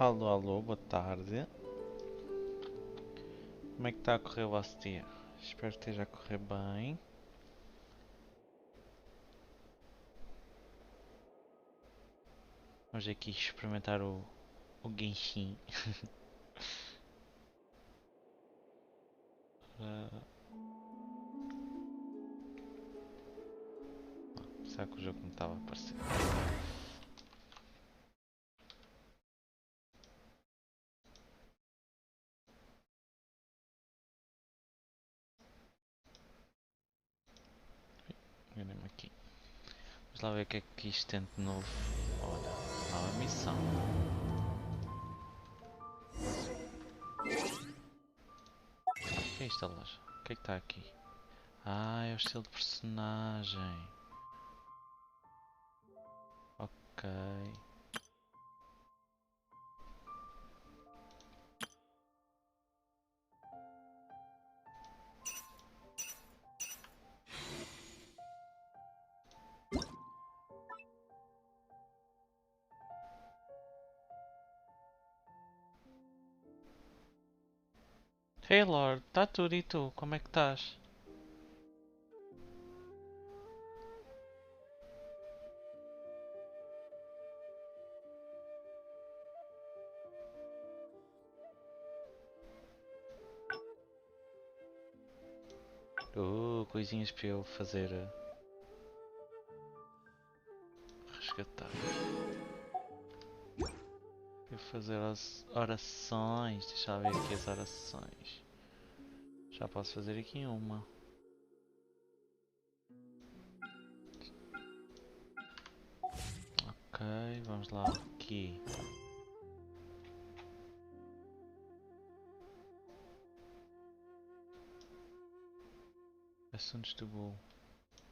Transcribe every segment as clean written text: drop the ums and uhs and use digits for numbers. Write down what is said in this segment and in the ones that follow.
Alô, alô, boa tarde. Como é que está a correr o vosso dia? Espero que esteja a correr bem. Vamos aqui experimentar o Genshin. uh, Será que o jogo não estava a aparecer? Enganei-me aqui. Vamos lá ver o que é que isto tem de novo. Olha, nova missão. O que é isto da loja? O que é que está aqui? Ah, é o estilo de personagem. Ok. Hey Lord, está tudo e tu? Como é que estás? Coisinhas para eu fazer resgatar. Eu fazer as orações. Deixa eu ver aqui as orações. Já posso fazer aqui uma. Ok, vamos lá aqui. Assuntos do Bull.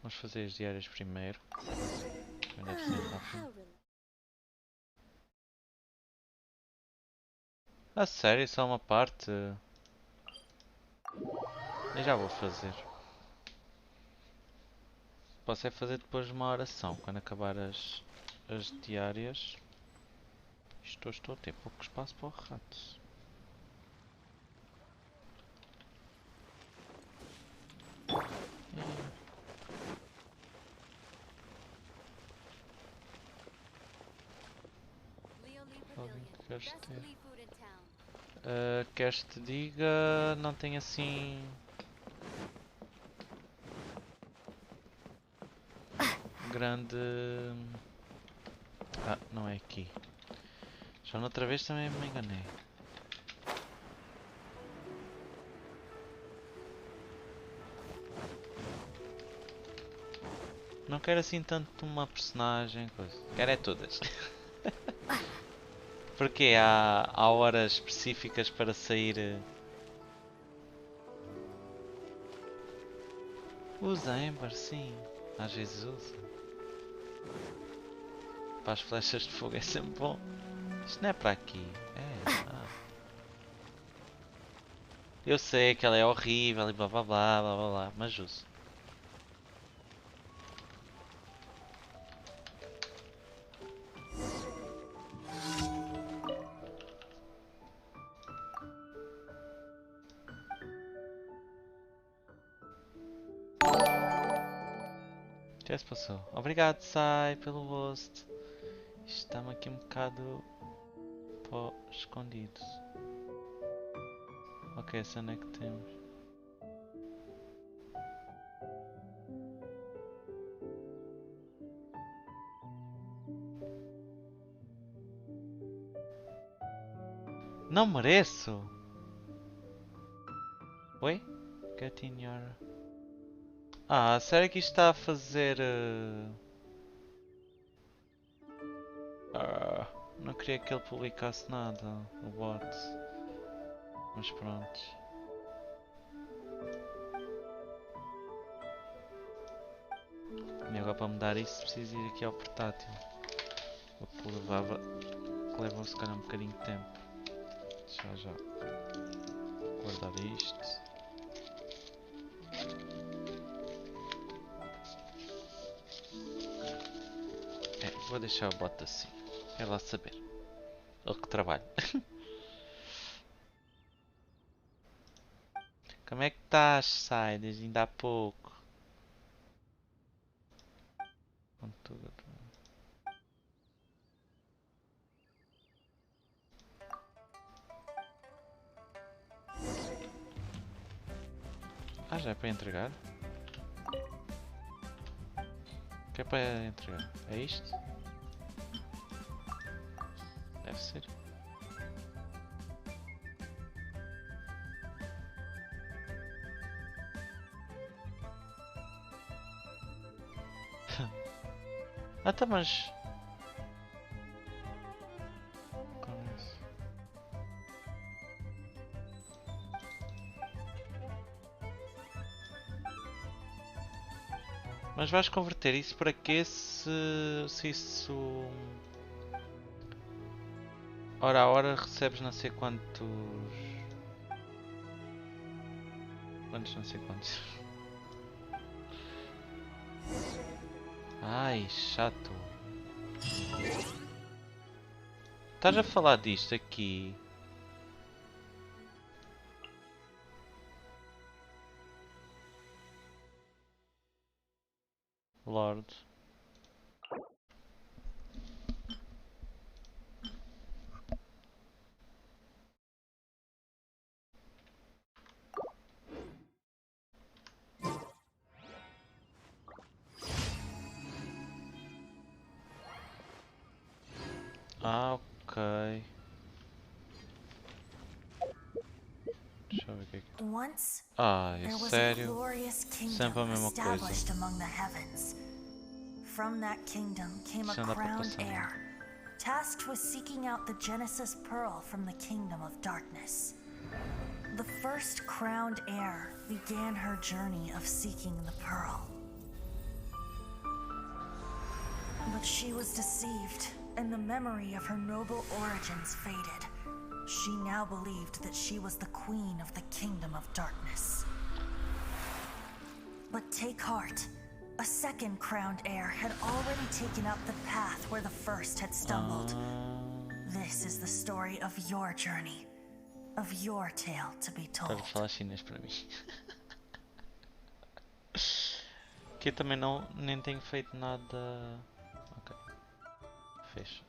Vamos fazer as diárias primeiro. Deve ser rápido. A sério, só uma parte? Eu já vou fazer. Posso é fazer depois uma oração. Quando acabar as diárias. Estou a ter pouco espaço para o rato. Alguém que queres ter? Queres te diga? Não tem assim. Grande. Ah, não é aqui. Já noutra vez também me enganei. Não quero assim tanto uma personagem, coisa. Quero é todas. Porque há horas específicas para sair. Usa Ember, sim. Às vezes usa. Para as flechas de fogo é sempre bom. Isto não é para aqui. É. Eu sei que ela é horrível e blá blá blá blá blá blá, mas uso. Já se passou. Obrigado, Sai, pelo host. Isto está-me aqui um bocado pó escondido. Ok, essa cena é que temos. Não mereço! Oi? Get in your... Ah, sério que isto está a fazer... não queria que ele publicasse nada, o bot. Mas pronto. E agora para mudar isso preciso ir aqui ao portátil. O que leva se calhar um bocadinho de tempo. Deixa já guardar isto. Vou deixar o bot assim. É lá saber. Ele que trabalha. Como é que estás, Sai, desde ainda há pouco? Com tudo. Ah, já é para entregar? O que é para entregar? É isto? Deve ser. Ah, tá, mas... Com isso. Mas vais converter isso para quê se isso... Hora a hora recebes não sei quantos... Quantos não sei quantos. Ai, chato. Estás a falar disto aqui? Lord. Ah, ok. Deixa eu ver o que é que... Once, Ah, é there was a sério? glorious Sempre a kingdom mesma coisa. established among the heavens. From that kingdom came a Isso não dá para crowned passar. heir, tasked with seeking out the Genesis Pearl from the kingdom of darkness. The first crowned heir began her journey of seeking the pearl. But she was deceived, and the memory of her noble origins faded. She now believed that she was the queen of the kingdom of darkness. But take heart. A second crowned heir had already taken up the path where the first had stumbled. This is the story of your journey, of your tale to be told. Estás a falar chinês para mim. Que eu também não, nem tenho feito nada... Ok. Fecha.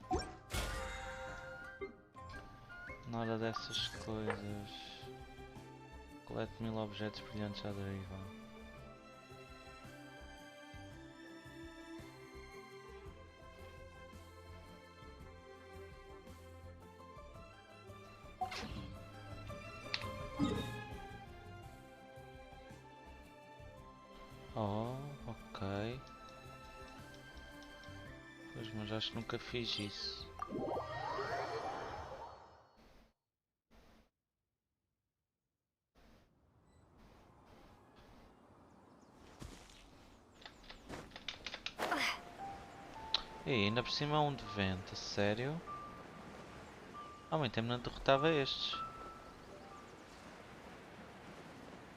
Nada dessas coisas. Colete 1000 objetos brilhantes à deriva. Oh, ok. Pois, mas acho que nunca fiz isso. E ainda por cima é um de vento, sério? Há muito tempo não derrotava estes.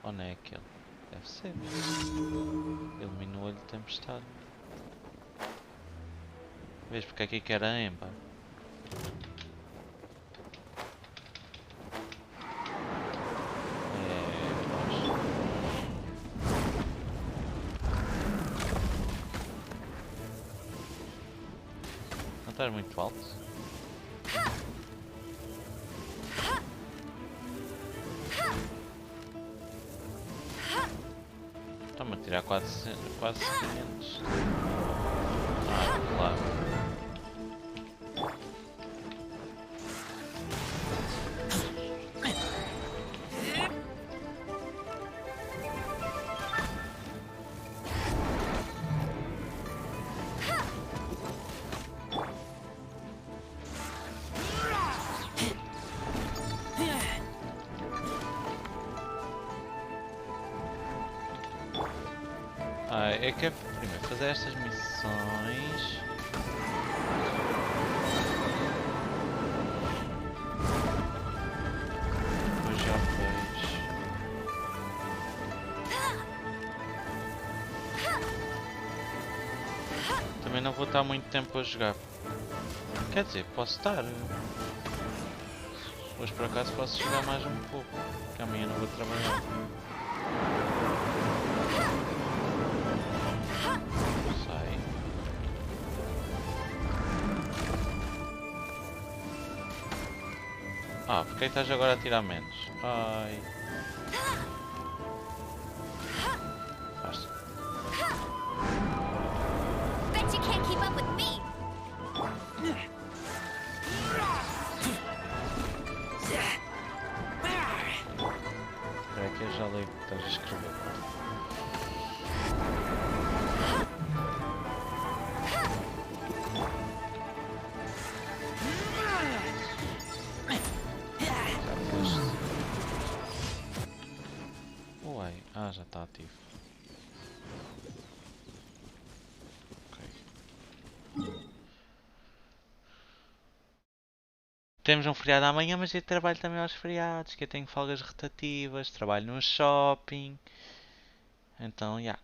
Ou não é aquele? Deve ser. Eliminou-lhe tempestade. Vês porque é que aqui era âmbar? Não estás muito alto? Está-me a tirar quase 500. Ah, claro. Ah, é que é primeiro fazer estas missões. Depois já vejo. Também não vou estar muito tempo a jogar. Quer dizer, posso estar. Hoje por acaso posso jogar mais um pouco, porque amanhã não vou trabalhar. Sai. Ah, porque é que estás agora a tirar menos? Ai. Basta. Bet you can't keep up with me. Espera que eu já leio o que estás a escrever. Uai, já está ativo. Ok. Temos um feriado amanhã, mas eu trabalho também aos feriados, que eu tenho folgas rotativas, trabalho no shopping. Então, já.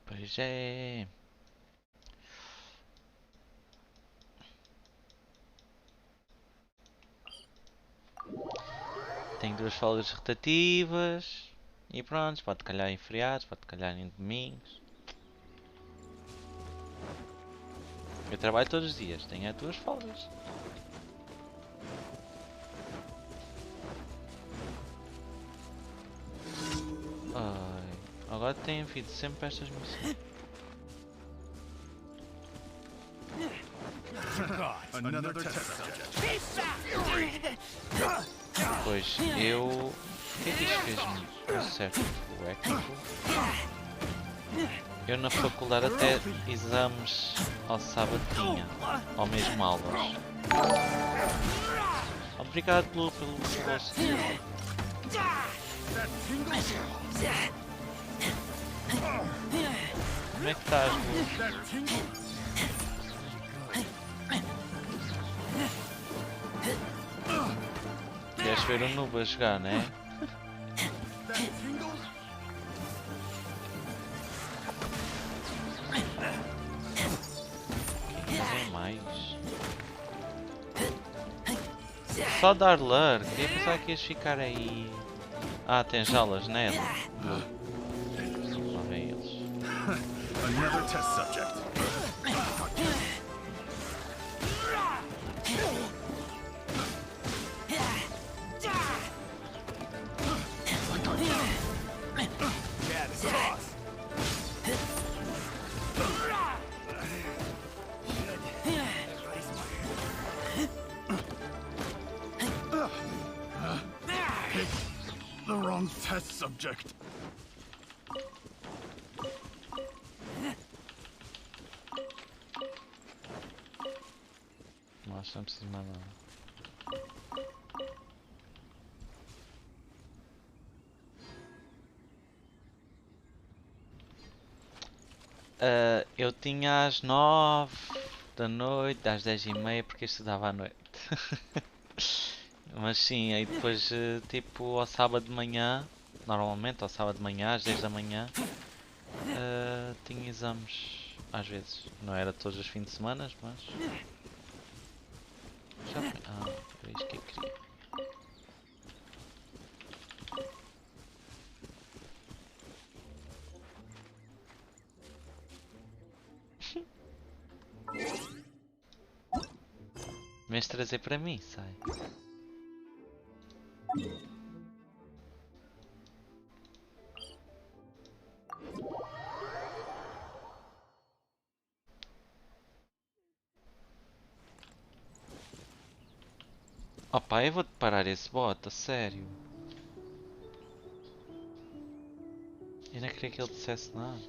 Pois é. Tenho duas folgas rotativas. E pronto, pode calhar em feriados, pode calhar em domingos. Eu trabalho todos os dias, tenho as duas folgas. Ai, agora tem havido sempre estas missões. Pois, eu... O que é que isto fez-me? O certo, o equipo. Eu na faculdade até exames ao sábado tinha, ou mesmo aulas. Obrigado pelo assistir. Como é que estás, Lu? Queres ver o noob a jogar, né? Quem mais? Só dar lurk, eu pensava que ias ficar aí. Ah, tens aulas, né? Lá vem eles. Another test subject. The wrong test subject. Nossa, não preciso mais nada. Eu tinha às 9 da noite, às 10h30, porque eu estudava à noite. Mas sim, aí depois, tipo, ao sábado de manhã, normalmente ao sábado de manhã, às 10 da manhã, tinha exames. Às vezes, não era todos os fins de semana, mas... Já foi. Ah, era isto que eu queria. Mas trazer para mim, sai. Opa, eu vou-te parar esse bot, a sério. Eu não queria que ele dissesse nada.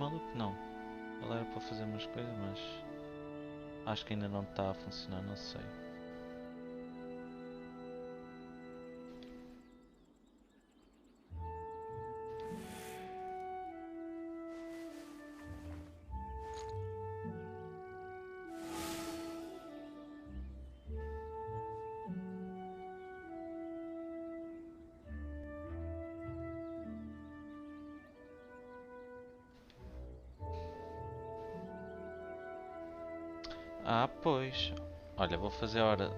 maluco? Não. Ele era para fazer umas coisas, mas acho que ainda não está a funcionar, não sei. Ah, pois. Olha, vou fazer a hora.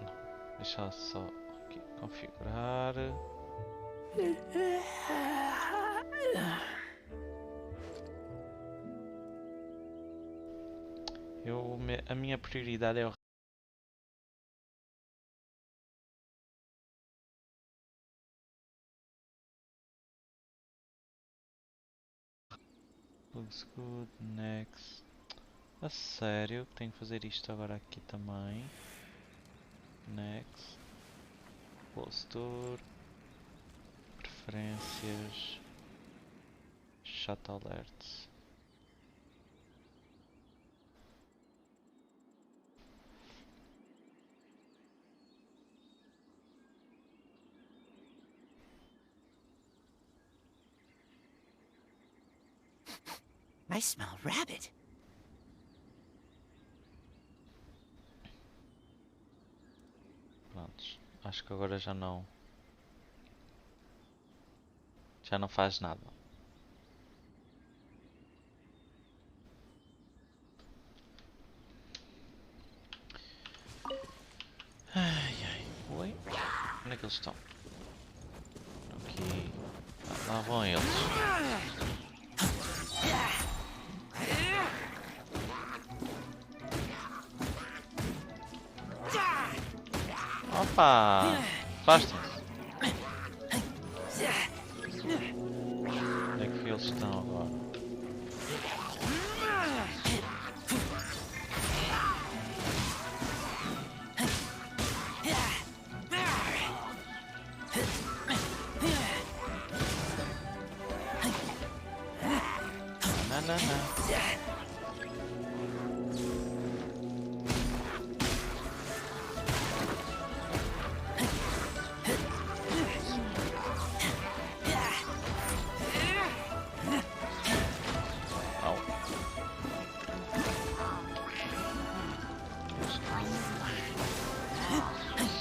Não, deixa só aqui configurar. A minha prioridade é o looks good, next. A sério, tenho que fazer isto agora aqui também. Next. Posture. Preferências. Chat alerts. I smell rabbit. Prontos. Acho que agora já não. Já não faz nada. Ai ai. Oi? Onde é que eles estão? Aqui. Ah, lá vão eles. Opa! Afastem-se. Onde é que eles estão agora? Não, não, não.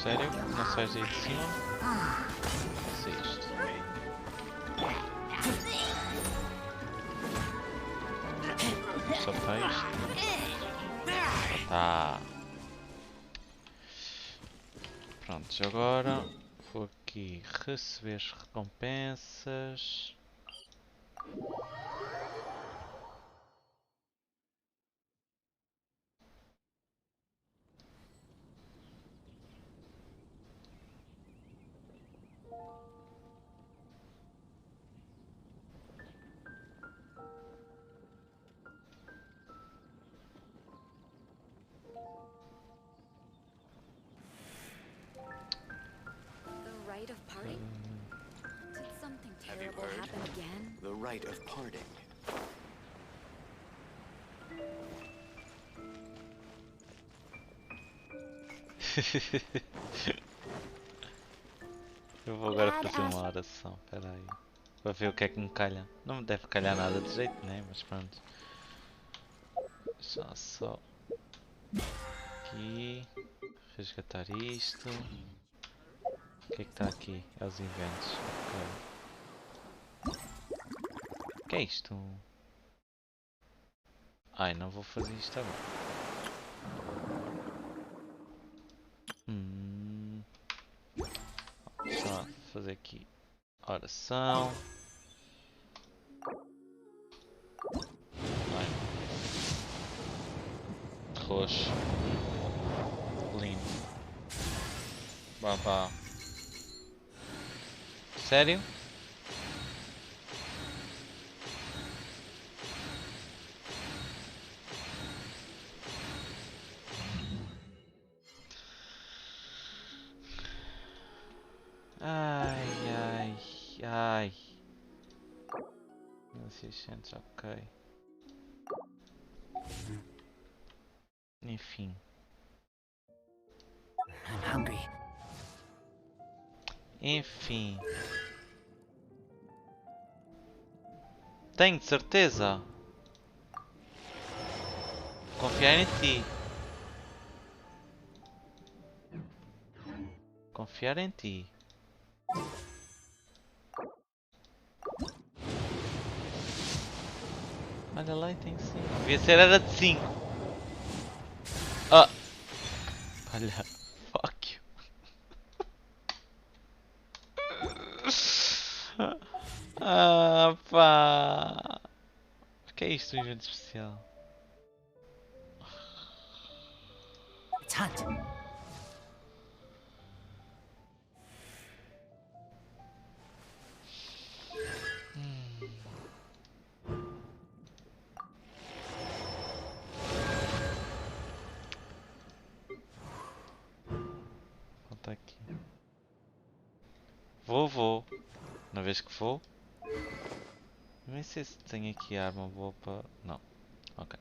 Sério? Não sais daí de cima? Faça isto. Só para isto. Tá. Prontos, agora vou aqui receber as recompensas. The rite of parting? Did something Have you terrible heard? happen again? The rite of parting. Eu vou agora fazer uma oração, espera aí. Para ver o que é que me calha. Não me deve calhar nada de jeito, né? Mas pronto. Já só aqui resgatar isto. O que é que está aqui? É os eventos. Ok. O que é isto? Ai, não vou fazer isto agora. Só fazer aqui oração. Vai. Roxo. Lindo. Babá. Sério? Ai, ai, ai. 1600, ok. Enfim. I'm hungry. Enfim. Tenho de certeza. Confiar em ti. Confiar em ti. Olha lá e tem 5. Devia ser era de 5. Ah! Olha. Fuck you. Ah pá. O que é isto, um evento especial? It's hunt. Volta aqui. Vou. Na vez que vou. Nem sei se tenho aqui arma boa para... Não. Ok.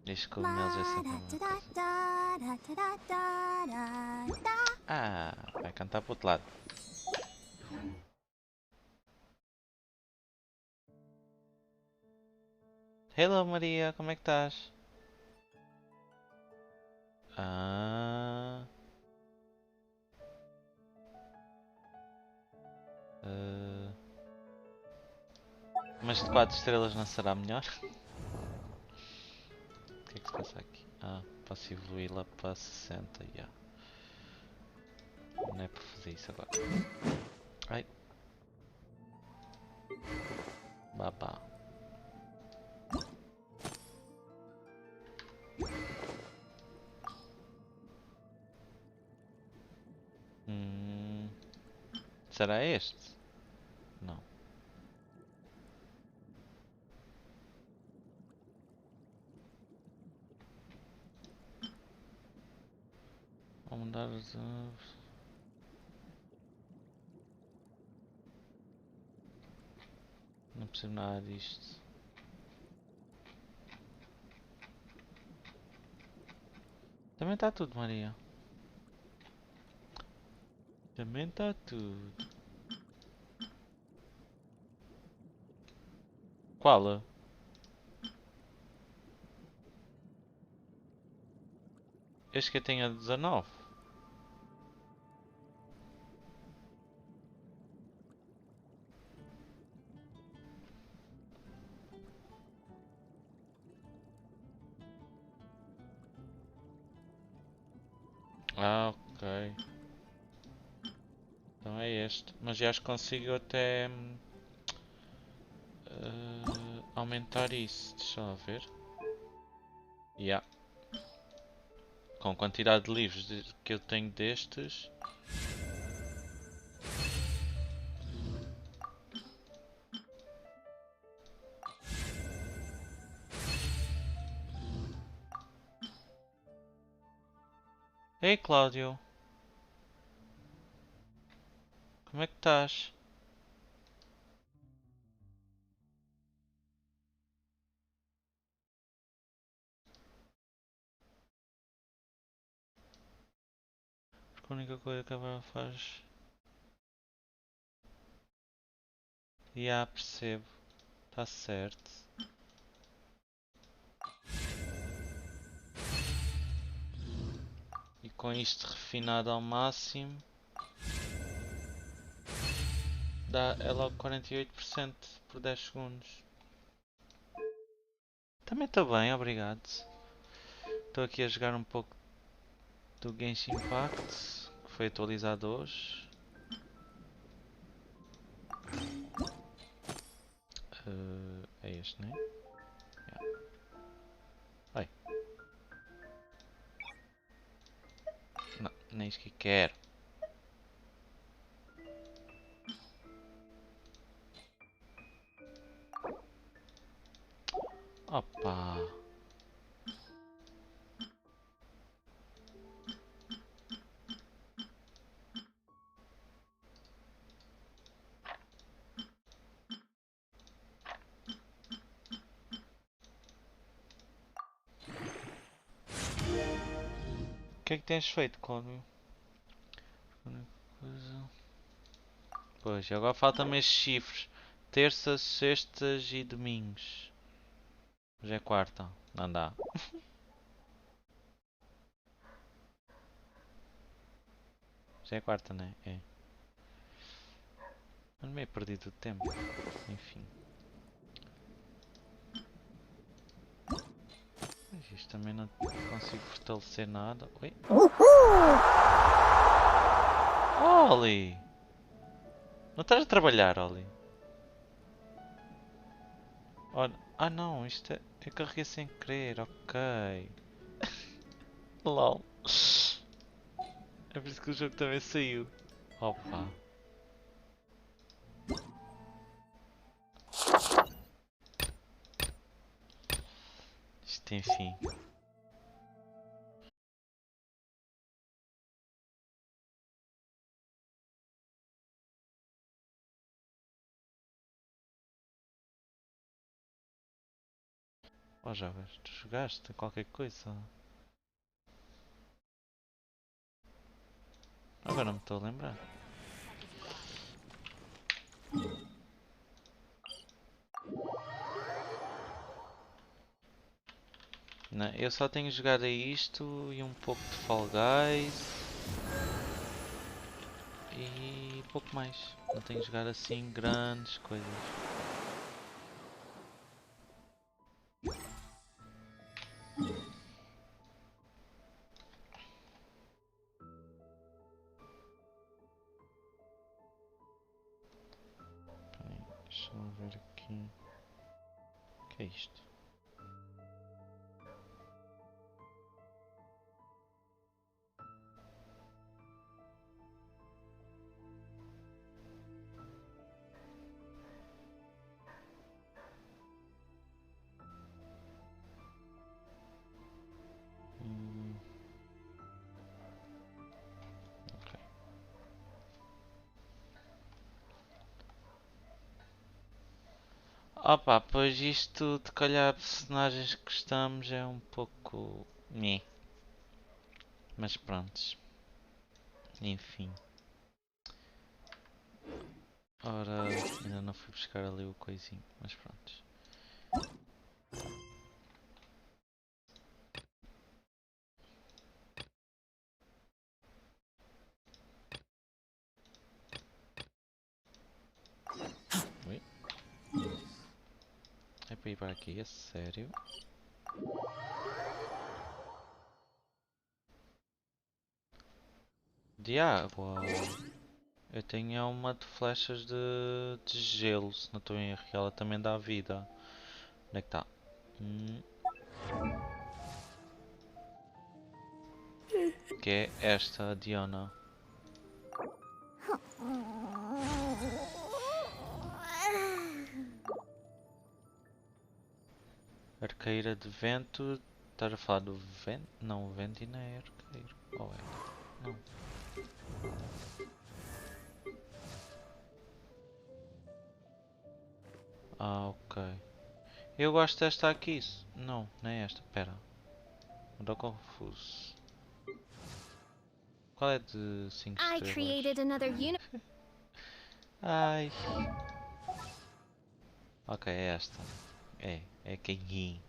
Estes cogumelos é sempre a mesma coisa. Ah, vai cantar para o outro lado. Hello Maria, como é que estás? Ah. Mas de 4 estrelas não será melhor? O que é que se passa aqui? Ah, posso evoluí-la para 60, já. Não é por fazer isso agora. Ai. Babá. Será este? Não. Vou mudar os... Não percebo nada disto. Também está tudo, Maria. Também está tudo. Qual? Este que eu tenho a 19. Ah, ok. Então é este. Mas já acho que consigo até aumentar isso. Deixa lá ver. Yeah. Com a quantidade de livros que eu tenho destes. Ei, Cláudio. Como é que estás? Porque a única coisa que agora faz... percebo. Está certo. E com isto refinado ao máximo... Dá é logo 48% por 10 segundos. Também estou bem, obrigado. Estou aqui a jogar um pouco do Genshin Impact, que foi atualizado hoje. É este, não é? Yeah. Ai. Não, nem isso que quero. Opa! que é que tens feito, Cláudio? Coisa... Pois, agora faltam-me estes chifres. Terças, sextas e domingos. Hoje é quarta. Não dá. Já é quarta, né? É. Ando meio perdido de tempo. Enfim. Mas isto também não consigo fortalecer nada. Oi? Oli! Não estás a trabalhar, Oli? Olha. Ah não, isto é... Eu carreguei sem querer, ok. LOL. É por isso que o jogo também saiu. Opa. Isto enfim. Oh jovens, tu jogaste qualquer coisa? Agora não me estou a lembrar. Não, eu só tenho jogado a isto e um pouco de Fall Guys. E pouco mais. Não tenho jogado assim grandes coisas. Peraí, deixa eu ver aqui. O que é isto? Ok. Opa, pois isto de calhar personagens que gostamos é um pouco... Nhé. Mas prontos. Enfim. Ora, ainda não fui buscar ali o coisinho, mas prontos. Ui. É para ir para aqui, é sério? De água. Eu tenho uma de flechas de gelo, se não estou em erro. Ela também dá vida. Onde é que está? Que é esta, a Diana. Arqueira de vento. Estás a falar do vento? Não, o vento ainda é arqueiro. Ou é? Não. Ah, ok. Eu gosto desta aqui. Não, não é esta. Pera. Estou confuso. Qual é de 5 I estrelas? created another universe. Ai. Ok, é esta. É a Kenyin.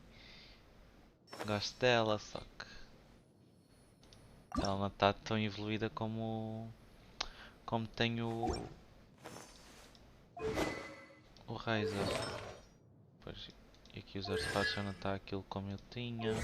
Gosto dela, só que ela não está tão evoluída como tem o Razer. Pois, e aqui os artefatos já não está aquilo como eu tinha.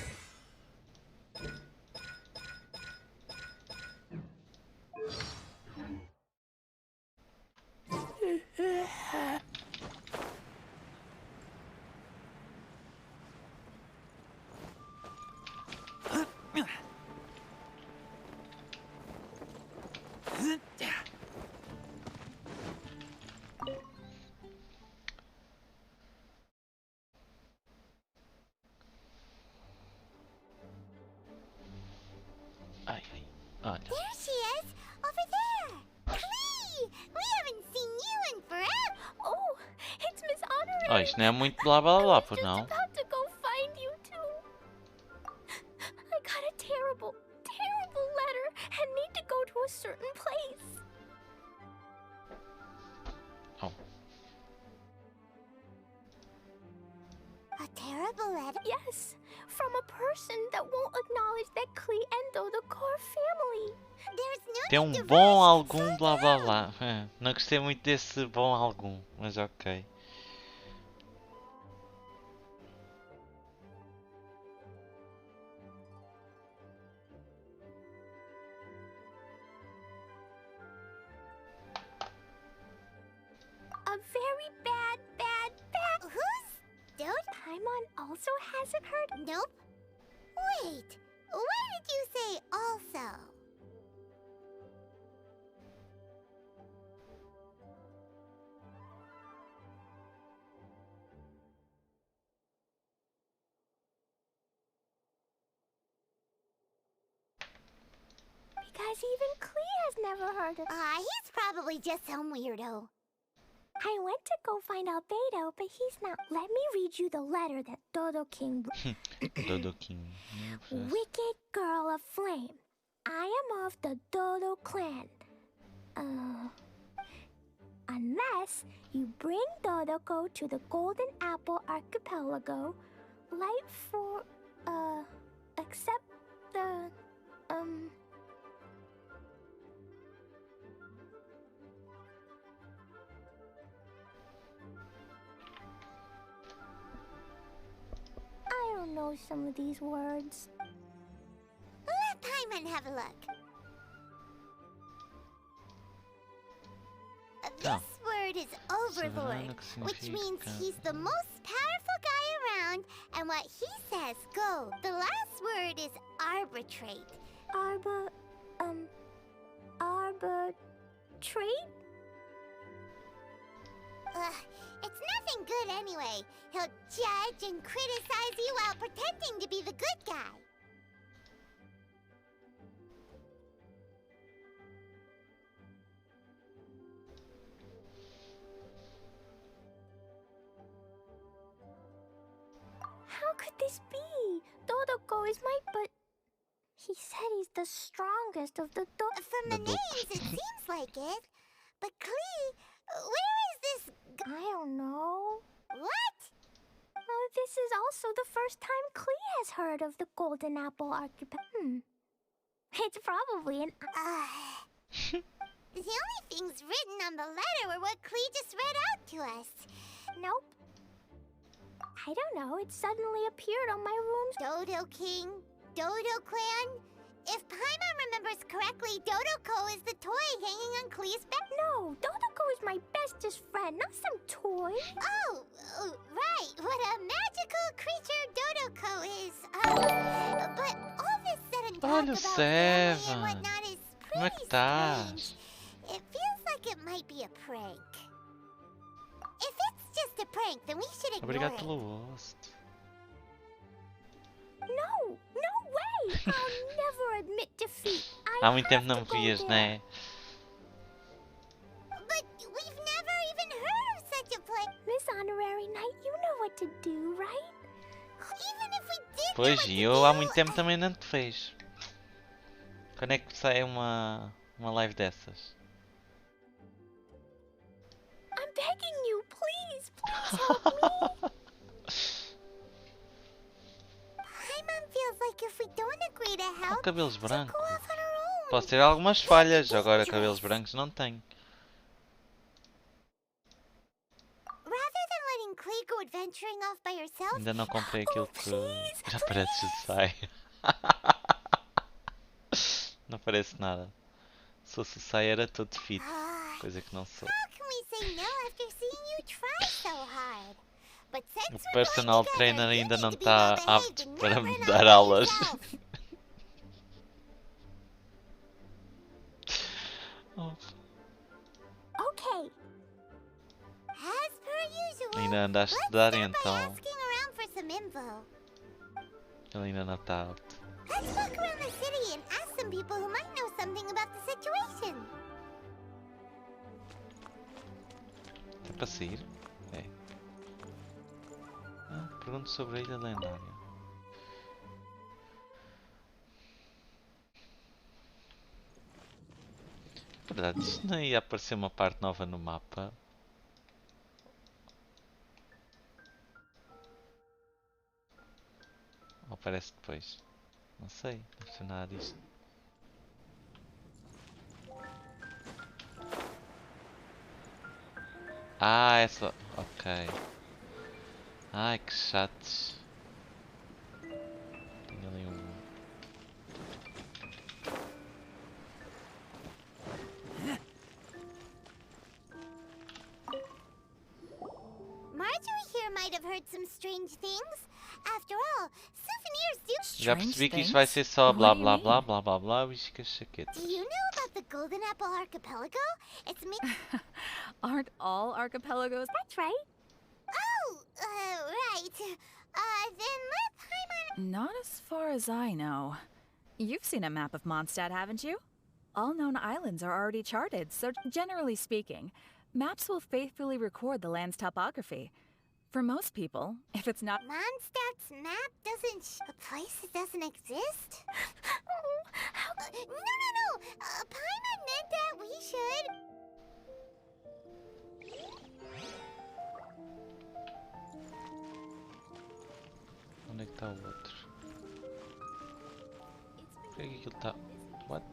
Ai, ai, olha. There she is! Over there! Clee! We haven't seen you in forever! Oh, it's Miss Honorary. Oh, isto não é muito blá blá I blá, was pois just não? about to go find you two. I got a terrible, terrible a certain place. Oh. A terrible letter? Yes, from a person that won't acknowledge that Klee and Dodoco are family. There's no Tem need to bom rush. algum Slow blá blá down. blá. Não gostei muito desse bom algum, mas ok. A very bad. Who's? Don't Paimon also hasn't heard? Nope. Wait, why did you say also? Because even Klee has never heard of. He's probably just some weirdo. I went to go find Albedo, but he's not. Let me read you the letter that Dodo King wrote. Dodo King. Wicked girl of flame, I am of the Dodo clan. Unless you bring Dodoco to the Golden Apple Archipelago, light for, accept the, I don't know some of these words. Let Paimon have a look. This word is Overlord, which means he's the most powerful guy around, and what he says goes. The last word is arbitrate. Arbitrate? It's nothing good anyway. He'll judge and criticize you while pretending to be the good guy. How could this be? Dodoco is but he said he's the strongest of the From the names, it seems like it. But Klee, where is this? I don't know. What? This is also the first time Klee has heard of the Golden Apple Archipelago. It's probably an. The only things written on the letter were what Klee just read out to us. Nope. I don't know, it suddenly appeared on my room's Dodo King, Dodo Clan. If Paimon remembers correctly, Dodoco is the toy hanging on Klee's bed. No, Dodoco is my bestest friend, not some toy. Oh, right, what a magical creature Dodoco is. But all this said and talk Olha o about family Seven. and whatnot is Como é pretty que estás? strange. It feels like it might be a prank. If it's just a prank, then we should ignore Obrigado it. pelo host. No way! I'll never admit defeat. Há muito tempo não me vias, né? But we've never even heard of such a play. Miss Honorary Knight, you know what to do, right? Even if we did Pois, know what e to eu do, há muito tempo também não te vejo. Quando é que sai uma live dessas? I'm begging you, please help me. Paimon feels like if we don't agree to Com help, cabelos she'll brancos. go off on her own. Posso ter algumas falhas, agora cabelos brancos não tenho. Rather than letting Klee go adventuring off by herself, Ainda não comprei aquilo que please, já parece sai. Não parece nada. Se fosse sai era todo fit, coisa que não sou. How can we say no after seeing you try so hard? But since O we're personal going trainer together, you ainda need não to be está well-behaved apto and para not me run dar off aulas. yourself. Oh, Okay. As per usual, ainda anda a let's estudar start by então. asking around for some info. Ele ainda não está apto. Let's walk around the city and ask some people who might know something about the situation. É para sair? É. Pergunto sobre a ilha lendária. verdade, isto não ia aparecer uma parte nova no mapa. Ou aparece depois? Não sei, não sei nada disto. Ah, essa. Ok. Ai, que chatos. Tenho ali um. Marjorie here might have heard some strange things. After all, souvenirs do. Já percebi que isto vai ser só blá blá blá blá blá blá whiskas chaquetas. Do you know about the Golden Apple Archipelago? It's me. Aren't all archipelagos? That's right. Oh, right. Then let Paimon. Not as far as I know. You've seen a map of Mondstadt, haven't you? All known islands are already charted, so generally speaking, maps will faithfully record the land's topography. For most people, if it's not Mondstadt's map doesn't. A place that doesn't exist? No. Paimon meant that we should. Onde é que está o outro? Por que aquilo está. What?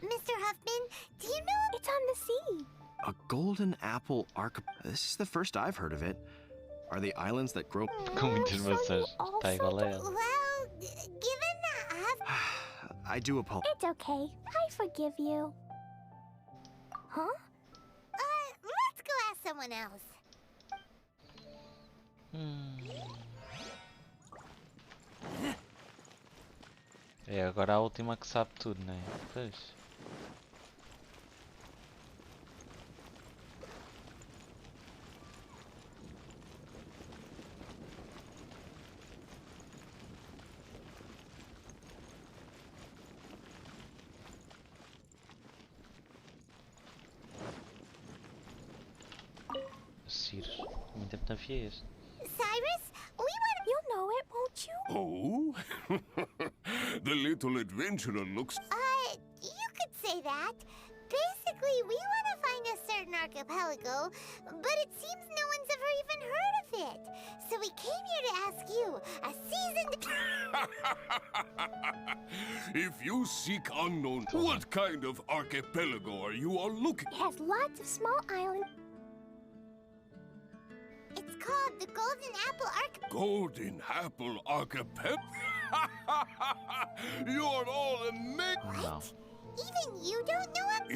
Mr. Huffman, do you know it's on the sea? A golden apple archipelago. This is the first I've heard of it. Are the islands that grow? Com muitas maçãs. Está igual a ela. Well, given that I do apologize. it's okay. I forgive you. Huh? Let's go ask someone else. É agora a última que sabe tudo, não é? Pois. Cires, muito tempo não via este. Cyrus, we want. You'll know it, won't you? Oh? The little adventurer looks. You could say that. Basically, we want to find a certain archipelago, but it seems no one's ever even heard of it. So we came here to ask you, a seasoned. If you seek unknown, what kind of archipelago are you all looking? It has lots of small islands. It's called the Golden Apple Golden Apple Archipelago? You're all amazing. Não. Even you don't know it?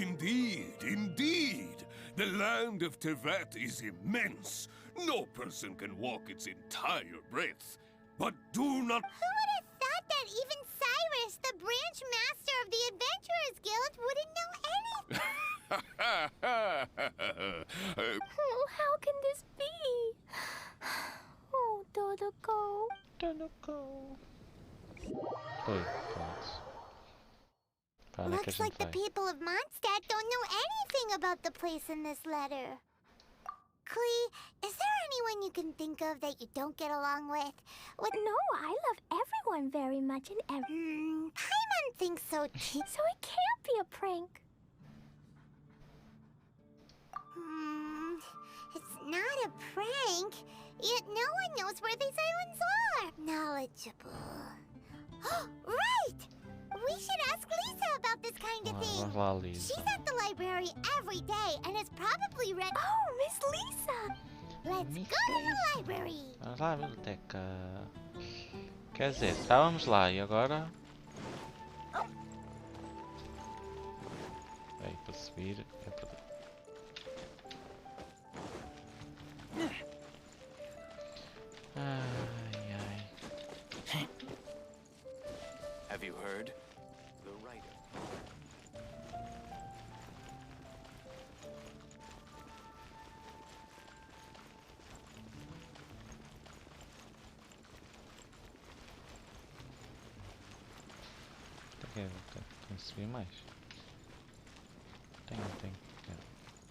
Indeed. The land of Tevat is immense. No person can walk its entire breadth. But do not. Who would have thought that even Cyrus, the branch master of the Adventurers Guild, wouldn't know anything? Oh, how can this be? Oh, Dodoko. Oi, pronto. Para onde é que a Looks like gente the vai? people of Mondstadt don't know anything about the place in this letter. Clee, is there anyone you can think of that you don't get along with? No, I love everyone very much and Paimon thinks so too. So it can't be a prank. It's not a prank. Yet no one knows where these islands are. Knowledgeable. Right! We should ask Lisa about this kind of thing. Vamos lá, Lisa. She's at the library every day and has probably read. Oh, Miss Lisa! Let's go to the library. Vamos lá à biblioteca. Quer dizer, estávamos lá e agora. Aí para subir é para. Ai ai. Have you heard? The writer. Tem que subir mais. Tem.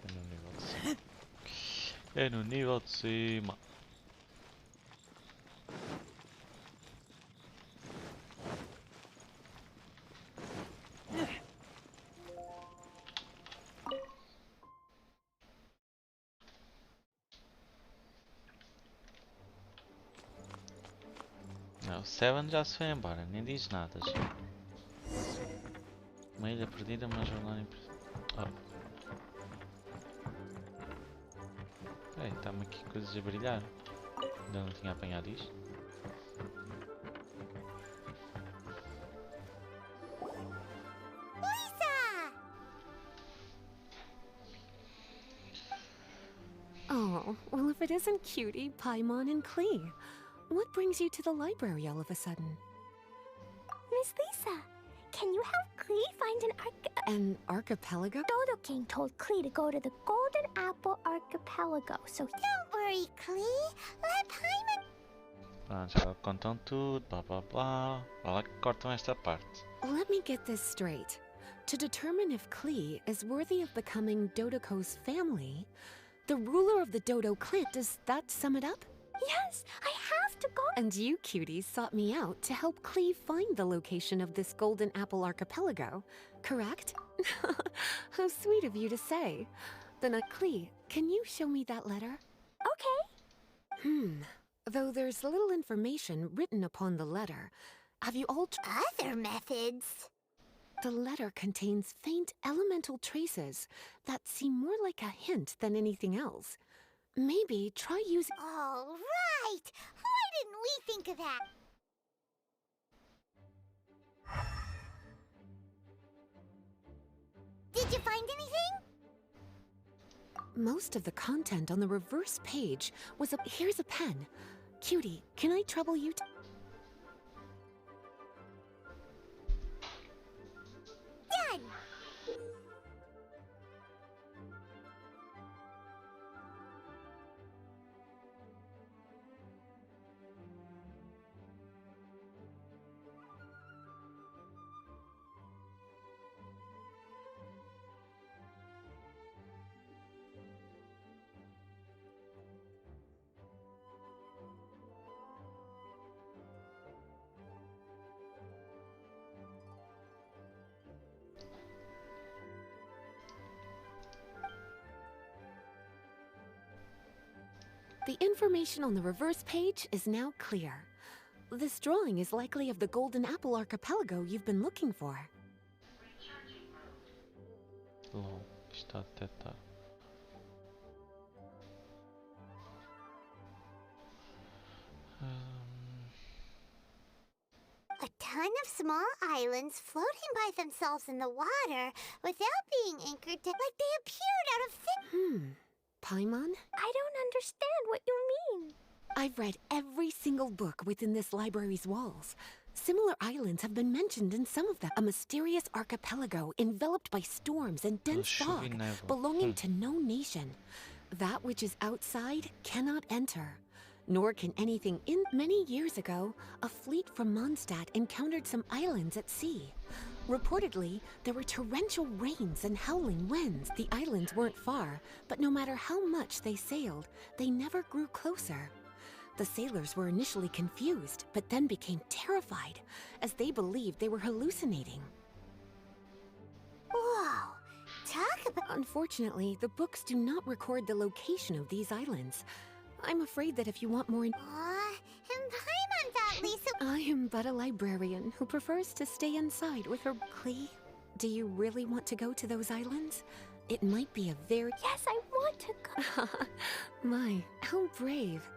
É no nível de cima. É no nível de cima. Não, o Seven já se foi embora, nem diz nada já. Uma ilha perdida, uma jornada impossível. Ei, está-me aqui coisas a brilhar. Ainda não tinha apanhado isto. Oh, well, if it isn't Cutie, Paimon, and Klee, what brings you to the library all of a sudden? Miss Lisa, can you help Klee find An archipelago? Dodo King told Klee to go to the Golden Apple Archipelago, so don't worry, Klee. Let Paimon... Pronto, já contam tudo, blá blá blá. Vai lá que cortam esta parte. Let me get this straight. To determine if Klee is worthy of becoming Dodoko's family, the ruler of the Dodo clan, does that sum it up? Yes, I have to go. And you, cuties, sought me out to help Klee find the location of this Golden Apple Archipelago, correct? How sweet of you to say. Then, Klee, can you show me that letter? Okay. Though there's little information written upon the letter, have you all... Other methods. The letter contains faint elemental traces that seem more like a hint than anything else. Maybe try using... All right. Why didn't we think of that? Did you find anything? Most of the content on the reverse page was a... Here's a pen. Cutie, can I trouble you to... Done. The information on the reverse page is now clear. This drawing is likely of the Golden Apple Archipelago you've been looking for. Lol, está a detectar. A ton of small islands floating by themselves in the water without being anchored to... Like they appeared out of thin... Paimon? I don't understand what you mean. I've read every single book within this library's walls. Similar islands have been mentioned in some of them. A mysterious archipelago enveloped by storms and dense fog, belonging to no nation. That which is outside cannot enter, nor can anything in. Many years ago, a fleet from Mondstadt encountered some islands at sea. Reportedly, there were torrential rains and howling winds. The islands weren't far, but no matter how much they sailed, they never grew closer. The sailors were initially confused, but then became terrified, as they believed they were hallucinating. Whoa. Talk about... Unfortunately, the books do not record the location of these islands. I'm afraid that if you want more... And Paimon thought Lisa... I am but a librarian who prefers to stay inside with her... Klee, do you really want to go to those islands? It might be a very... Yes, I want to go. My, how brave.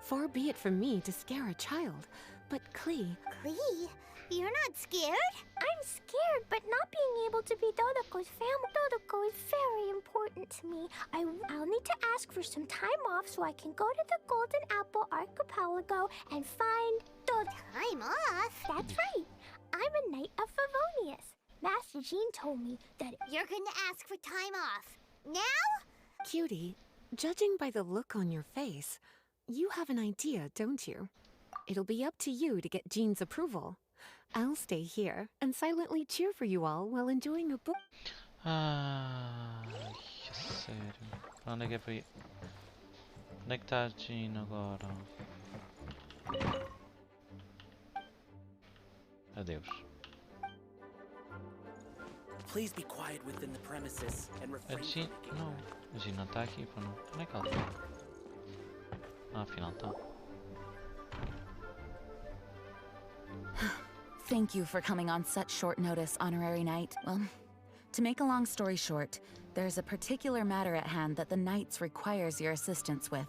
Far be it from me to scare a child, but Klee... Klee? You're not scared? I'm scared, but not being able to be Dodoko's family. Dodoko is very important to me. I'll need to ask for some time off so I can go to the Golden Apple Archipelago and find Dodo. Time off? That's right. I'm a Knight of Favonius. Master Jean told me that... You're going to ask for time off. Now? Cutie, judging by the look on your face, you have an idea, don't you? It'll be up to you to get Jean's approval. I'll stay here and silently cheer for you all while enjoying a book. Sério. Pra onde é que é para ir? Onde é que está a Jean agora? Adeus. Please be quiet within the premises and A refrain Jean... from making Não. A Jean não está aqui, pô, não. Onde é que ela está? Ah, afinal está. Thank you for coming on such short notice, Honorary Knight. Well, to make a long story short, there's a particular matter at hand that the Knights requires your assistance with.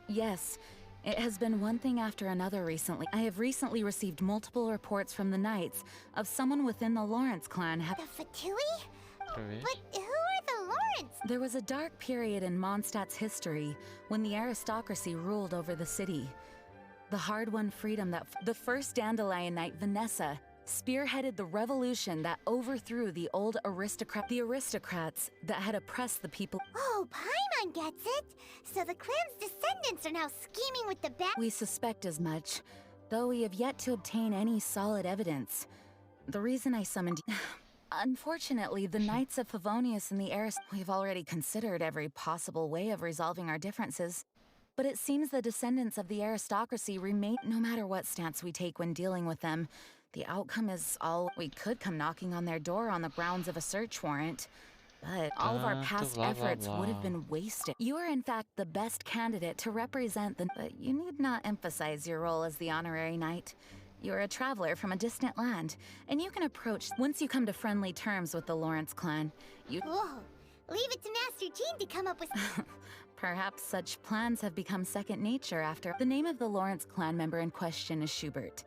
Yes, it has been one thing after another recently. I have recently received multiple reports from the Knights of someone within the Lawrence clan The Fatui? But who are the Lawrence? There was a dark period in Mondstadt's history when the aristocracy ruled over the city. The hard-won freedom that the first Dandelion Knight, Vanessa, spearheaded the revolution that overthrew the old aristocrats that had oppressed the people. Oh, Paimon gets it! So the clan's descendants are now scheming with the We suspect as much, though we have yet to obtain any solid evidence. The reason I summoned Unfortunately, the Knights of Favonius and the we've already considered every possible way of resolving our differences. But it seems the descendants of the aristocracy remain. No matter what stance we take when dealing with them, the outcome is all. We could come knocking on their door on the grounds of a search warrant, but all of our past efforts would have been wasted. You are in fact the best candidate to represent the. But you need not emphasize your role as the honorary knight. You're a traveler from a distant land, and you can approach once you come to friendly terms with the Lawrence clan. Whoa! Leave it to Master Jean to come up with. Perhaps such plans have become second nature after. The name of the Lawrence clan member in question is Schubert.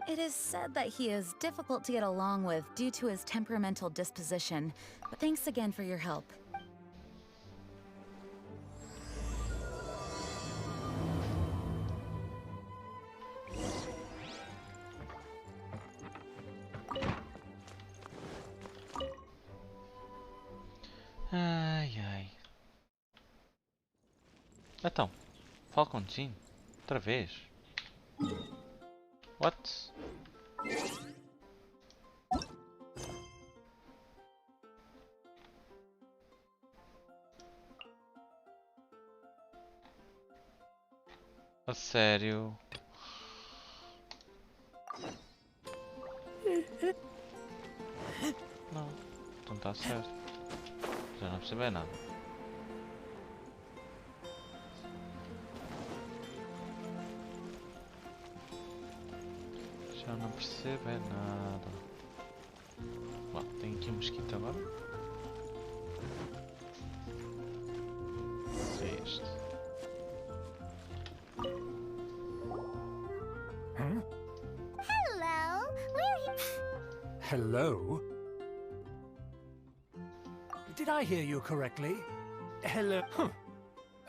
It is said that he is difficult to get along with due to his temperamental disposition, but thanks again for your help. Ai ai. Então, fala com Jean. Outra vez. What? A sério? Não, então tá certo. Já não percebi nada. Já não percebe nada. Bom, tem aqui um mosquito agora. É este. Hello, Hello? Did I hear you correctly? Hello? Huh.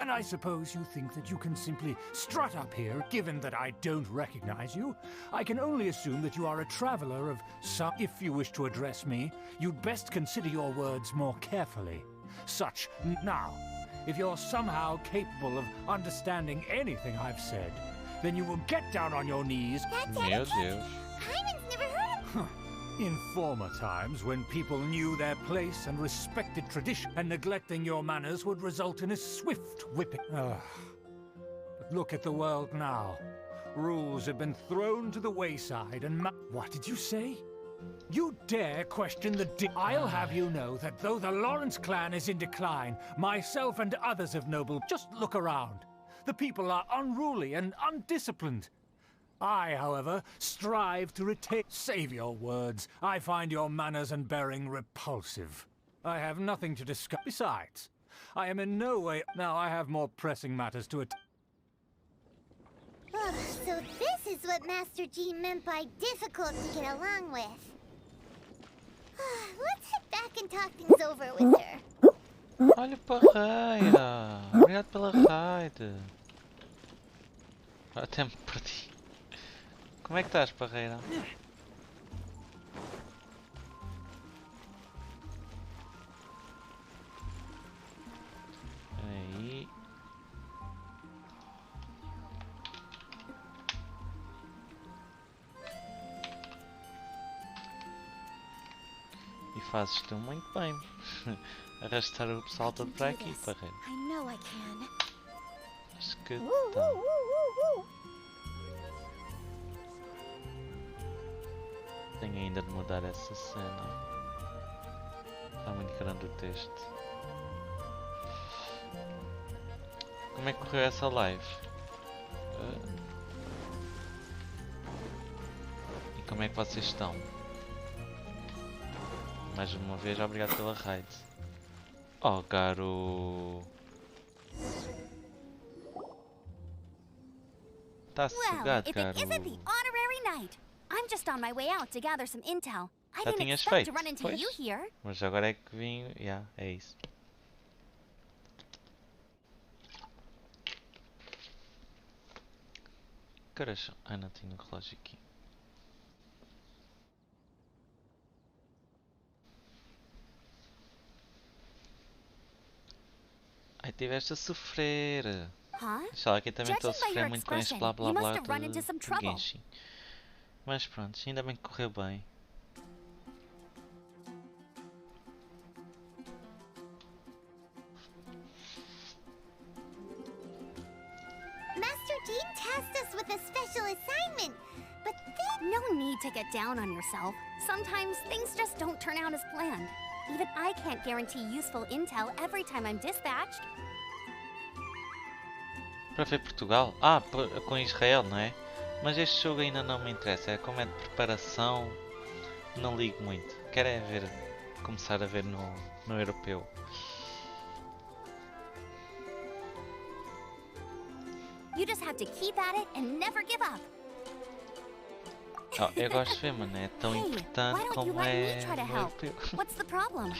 And I suppose you think that you can simply strut up here, given that I don't recognize you? I can only assume that you are a traveler of some... If you wish to address me, you'd best consider your words more carefully. Such... Now, if you're somehow capable of understanding anything I've said, then you will get down on your knees... That's etiquette! Paimon's never heard of... Huh. In former times, when people knew their place and respected tradition, and neglecting your manners would result in a swift whipping. But look at the world now. Rules have been thrown to the wayside and What did you say? You dare question the I'll have you know that though the Lawrence clan is in decline, myself and others of noble... Just look around. The people are unruly and undisciplined. I, however, strive to retain... Save your words. I find your manners and bearing repulsive. I have nothing to discuss. Besides, I am in no way... Now I have more pressing matters to attend. So this is what Master Jean meant by difficult to get along with. Let's head back and talk things over with her. Olha, parreira! Obrigado pela raid. Até me perdi. Como é que estás, parreira? Aí. E fazes tu muito bem. Arrastar o pessoal todo para aqui, parreira. I know I can. Acho que tá. Tenho ainda de mudar essa cena. Está muito grande o texto. Como é que correu essa live? como é que vocês estão? Mais uma vez, obrigado pela raid. Oh, Garo. Tá sossegado, if it Garo. isn't the honorary knight. I'm just on my way out to gather some intel. I Já didn't tinhas expect feito, to run into pois. you here. Mas agora é que vim... Yeah, é isso. Que horas são? Ah, não tenho o relógio aqui. Ai, tiveste a sofrer. Huh? Sei aqui também estou a Judging by sofrer your muito com este expression, blá blá you must blá have run into some de trouble. Genshin. Mas pronto, ainda bem que correu bem. Master Jean tasked us with a special assignment, but then... No need to get down on yourself. Sometimes things just don't turn out as planned. Even I can't guarantee useful intel every time I'm dispatched. Para ver Portugal? Ah, com Israel, não é? Mas este jogo ainda não me interessa. É como é de preparação. Não ligo muito. Quero é ver, começar a ver no europeu. You just have to keep at it and never give up. Oh, eu gosto de ver, mano. É tão Hey, why importante don't you como let é me try to no help? europeu. What's the problem?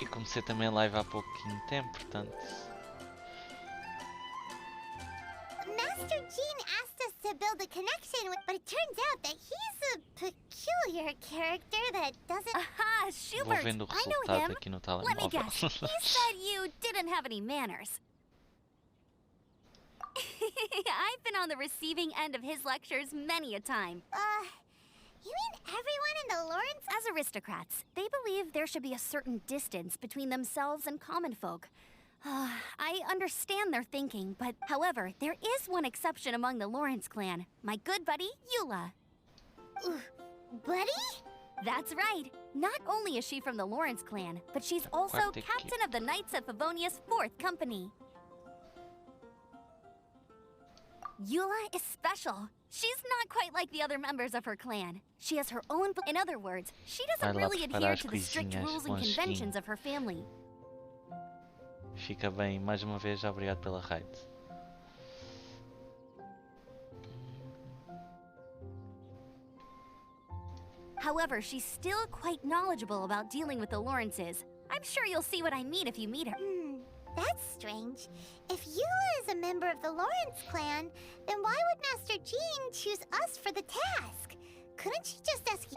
E comecei também live há pouquinho tempo, portanto... Master Jean asked us to build a connection with... But it turns out that he's a peculiar character that doesn't... Aha, Vou Schubert! vendo o I know resultado him. aqui no Let me telemóvel. guess. He said you didn't have any manners. I've been on the receiving end of his lectures many a time. You mean everyone in the Lawrence... As aristocrats, they believe there should be a certain distance between themselves and common folk. I understand their thinking, but however, there is one exception among the Lawrence clan. My good buddy, Eula. Buddy? That's right. Not only is she from the Lawrence clan, but she's also Quarto captain of the Knights of Favonia's 4th Company. Eula is special. She's not quite like the other members of her clan. She has her own... In other words, she doesn't Vai lá really preparar adhere as to the strict coisinhas, rules and lanchinho. conventions of her family. Fica bem, mais uma vez, obrigado pela raid. However, she's still quite knowledgeable about dealing with the Lawrences. I'm sure you'll see what I mean if you meet her. That's strange. If Eula is a member of the Lawrence clan, then why would Master Jean choose us for the task? Couldn't she just ask...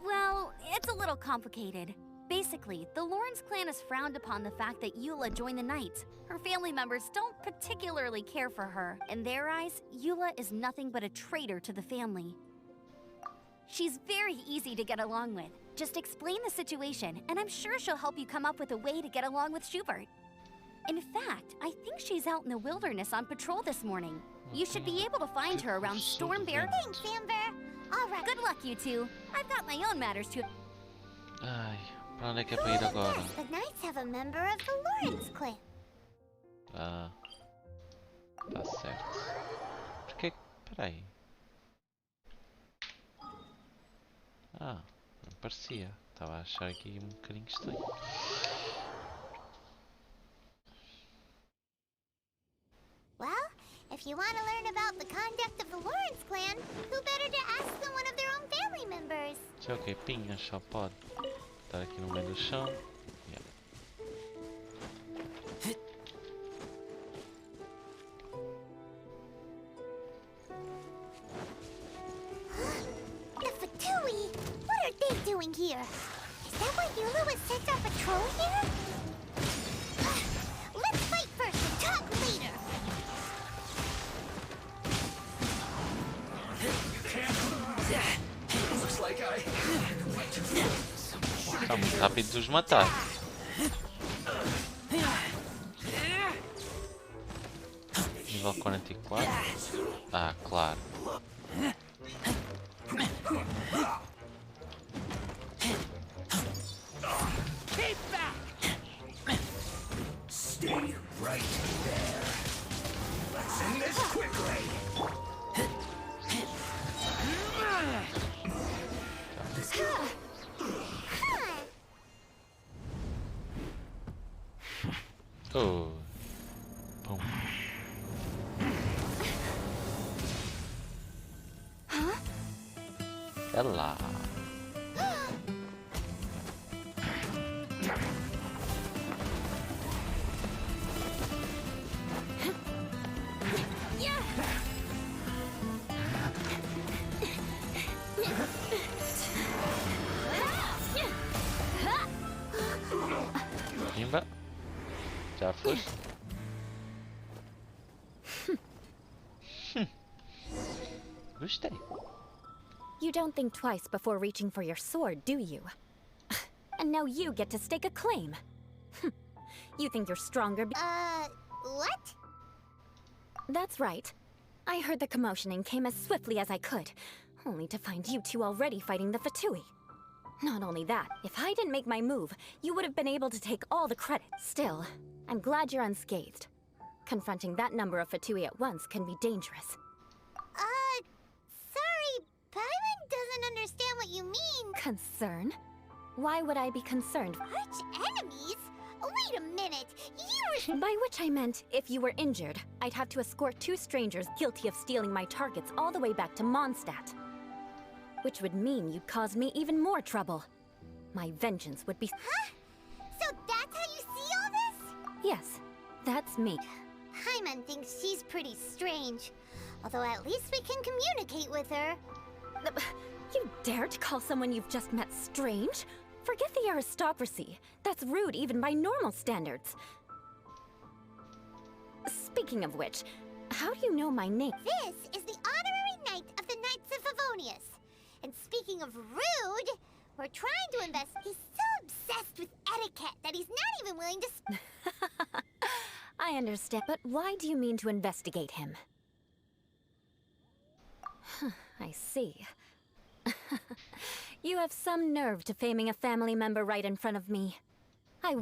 Well, it's a little complicated. Basically, the Lawrence clan has frowned upon the fact that Eula joined the Knights. Her family members don't particularly care for her. In their eyes, Eula is nothing but a traitor to the family. She's very easy to get along with. Just explain the situation, and I'm sure she'll help you come up with a way to get along with Schubert. In fact, I think she's out in the wilderness on patrol this morning. You should be able to find her around Stormbear. Thanks, Amber. All right. Good luck, you two. I've got my own matters to... Ai, para onde é que é para ir agora? Yes, the Knights have a member of the Lawrence clan. Ah, tá certo. Porquê? Peraí. Ah, não parecia. Estava a achar aqui um bocadinho estranho. Well, if you want to learn about the conduct of the Lawrence clan, who better to ask than one of their own family members? Sei o que, pinhas só pode. Estar aqui no meio do chão. Yeah. The Fatui? What are they doing here? Is that why Eula was sent on patrol here? Let's fight first and talk later. Looks like I... Está muito rápido de os matar. Nível 44. Ah, claro. Stay right there. Let's end this quickly. É lá. Pimba. Já foste? Gostei. You don't think twice before reaching for your sword, do you? And now you get to stake a claim. You think you're stronger What? That's right. I heard the commotion and came as swiftly as I could, only to find you two already fighting the Fatui. Not only that, if I didn't make my move, you would have been able to take all the credit. Still, I'm glad you're unscathed. Confronting that number of Fatui at once can be dangerous. Sorry, Paimon doesn't understand what you mean. Concern? Why would I be concerned? Arch enemies? Wait a minute, you By which I meant, if you were injured, I'd have to escort 2 strangers guilty of stealing my targets all the way back to Mondstadt. Which would mean you'd cause me even more trouble. My vengeance would be... Huh? So that's how you see all this? Yes, that's me. Paimon thinks she's pretty strange. Although at least we can communicate with her. You dare to call someone you've just met strange? Forget the aristocracy. That's rude even by normal standards. Speaking of which, how do you know my name? This is the honorary knight of the Knights of Favonius. And speaking of rude, we're trying to invest. He's so obsessed with etiquette that he's not even willing to... I understand, but why do you mean to investigate him? I see. You have some nerve to faming a family member right in front of me. No.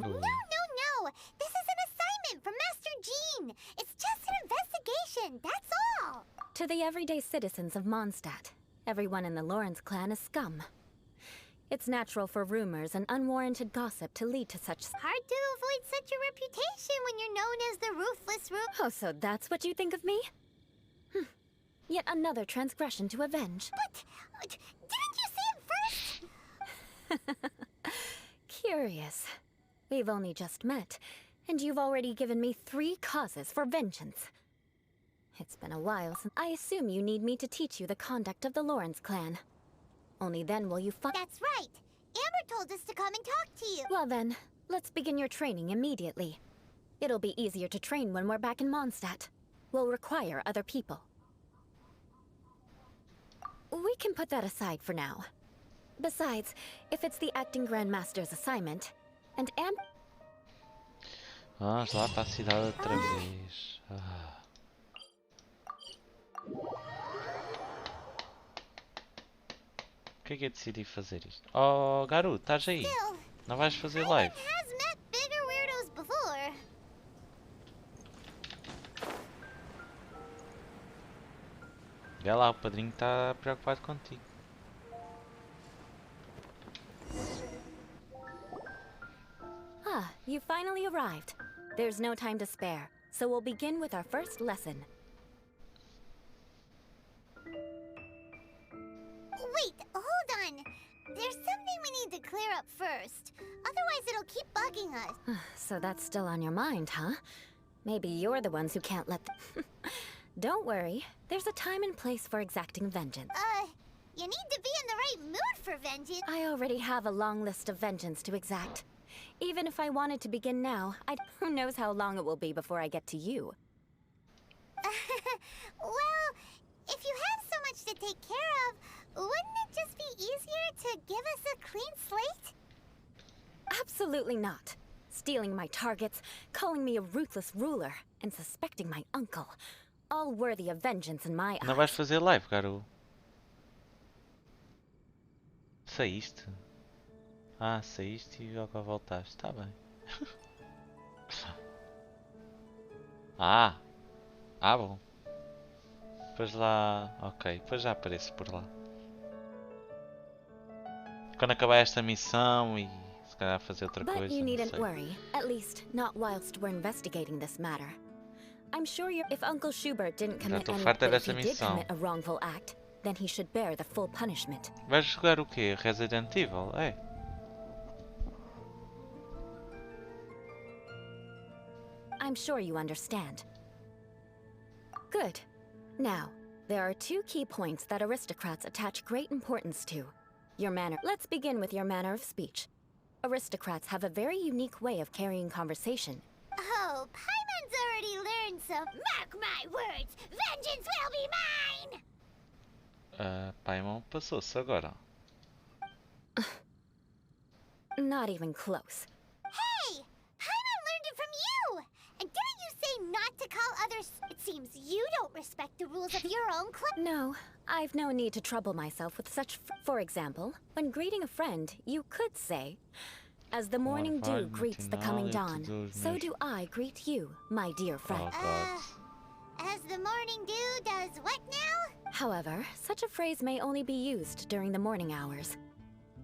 This is an assignment from Master Jean. It's just an investigation, that's all. To the everyday citizens of Mondstadt, everyone in the Lawrence clan is scum. It's natural for rumors and unwarranted gossip to lead to such... Hard to avoid such a reputation when you're known as the ruthless Oh, so that's what you think of me? Yet another transgression to avenge. But didn't you see him first? Curious. We've only just met, and you've already given me 3 causes for vengeance. It's been a while since... I assume you need me to teach you the conduct of the Lawrence clan. Only then will you find... That's right. Amber told us to come and talk to you. Well then, let's begin your training immediately. It'll be easier to train when we're back in Mondstadt. We'll require other people. We can put that aside for now. Besides, if it's the acting Grandmaster's assignment, and Vamos lá para a cidade outra vez. Por que é que eu decidi fazer isto? Oh, garoto, estás aí? Não vais fazer live? Vê lá, o padrinho está preocupado contigo. Ah, you finally arrived. There's no time to spare, so we'll begin with our first lesson. Wait, hold on. There's something we need to clear up first. Otherwise it'll keep bugging us. So that's still on your mind, huh? Maybe you're the ones who can't let Don't worry. There's a time and place for exacting vengeance. You need to be in the right mood for vengeance. I already have a long list of vengeance to exact. Even if I wanted to begin now, who knows how long it will be before I get to you. Well, if you have so much to take care of, wouldn't it just be easier to give us a clean slate? Absolutely not. Stealing my targets, calling me a ruthless ruler, and suspecting my uncle. All worthy of vengeance in my eyes. Não vais fazer live, garoto? Saíste? Ah, saíste e agora voltaste. Está bem. Bom. Depois lá... Ok, depois já apareço por lá. Quando acabar esta missão e se calhar fazer outra coisa. But you needn't worry. At least, not whilst we're investigating this matter. I'm sure if Uncle Schubert didn't commit any, but if he did commit a wrongful act, then he should bear the full punishment. Vais jogar o quê? Resident Evil? É. I'm sure you understand. Good. Now, there are two key points that aristocrats attach great importance to. Your manner. Let's begin with your manner of speech. Aristocrats have a very unique way of carrying conversation. Oh, Paimon's already learned some. Mark my words, vengeance will be mine! Paimon passou-se agora. Not even close. Hey! Paimon learned it from you! And didn't you say not to call others? It seems you don't respect the rules of your own clan. No, I've no need to trouble myself with such. For example, when greeting a friend, you could say, "As the morning dew greets the coming dawn, so do I greet you, my dear friend." As the morning dew does what now? However, such a phrase may only be used during the morning hours.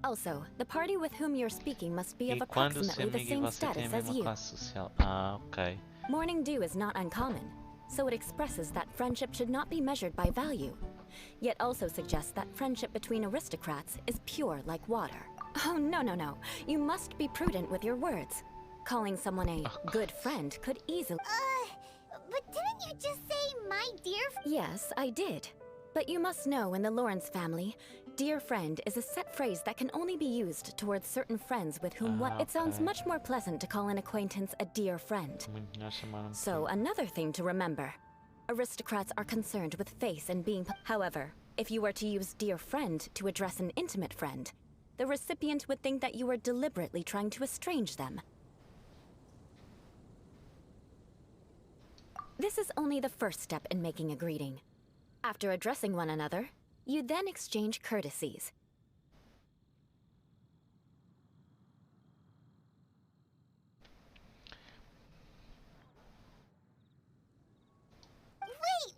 Also, the party with whom you're speaking must be of approximately the same status as you. Ok. Morning dew is not uncommon, so it expresses that friendship should not be measured by value, yet also suggests that friendship between aristocrats is pure like water. Oh, no, no, no. You must be prudent with your words. Calling someone a good friend could easily... But didn't you just say, my dear... Yes, I did. But you must know in the Lawrence family, dear friend is a set phrase that can only be used towards certain friends with whom it sounds much more pleasant to call an acquaintance a dear friend. So, another thing to remember. Aristocrats are concerned with face and being... However, if you were to use dear friend to address an intimate friend, the recipient would think that you were deliberately trying to estrange them. This is only the first step in making a greeting. After addressing one another, you then exchange courtesies.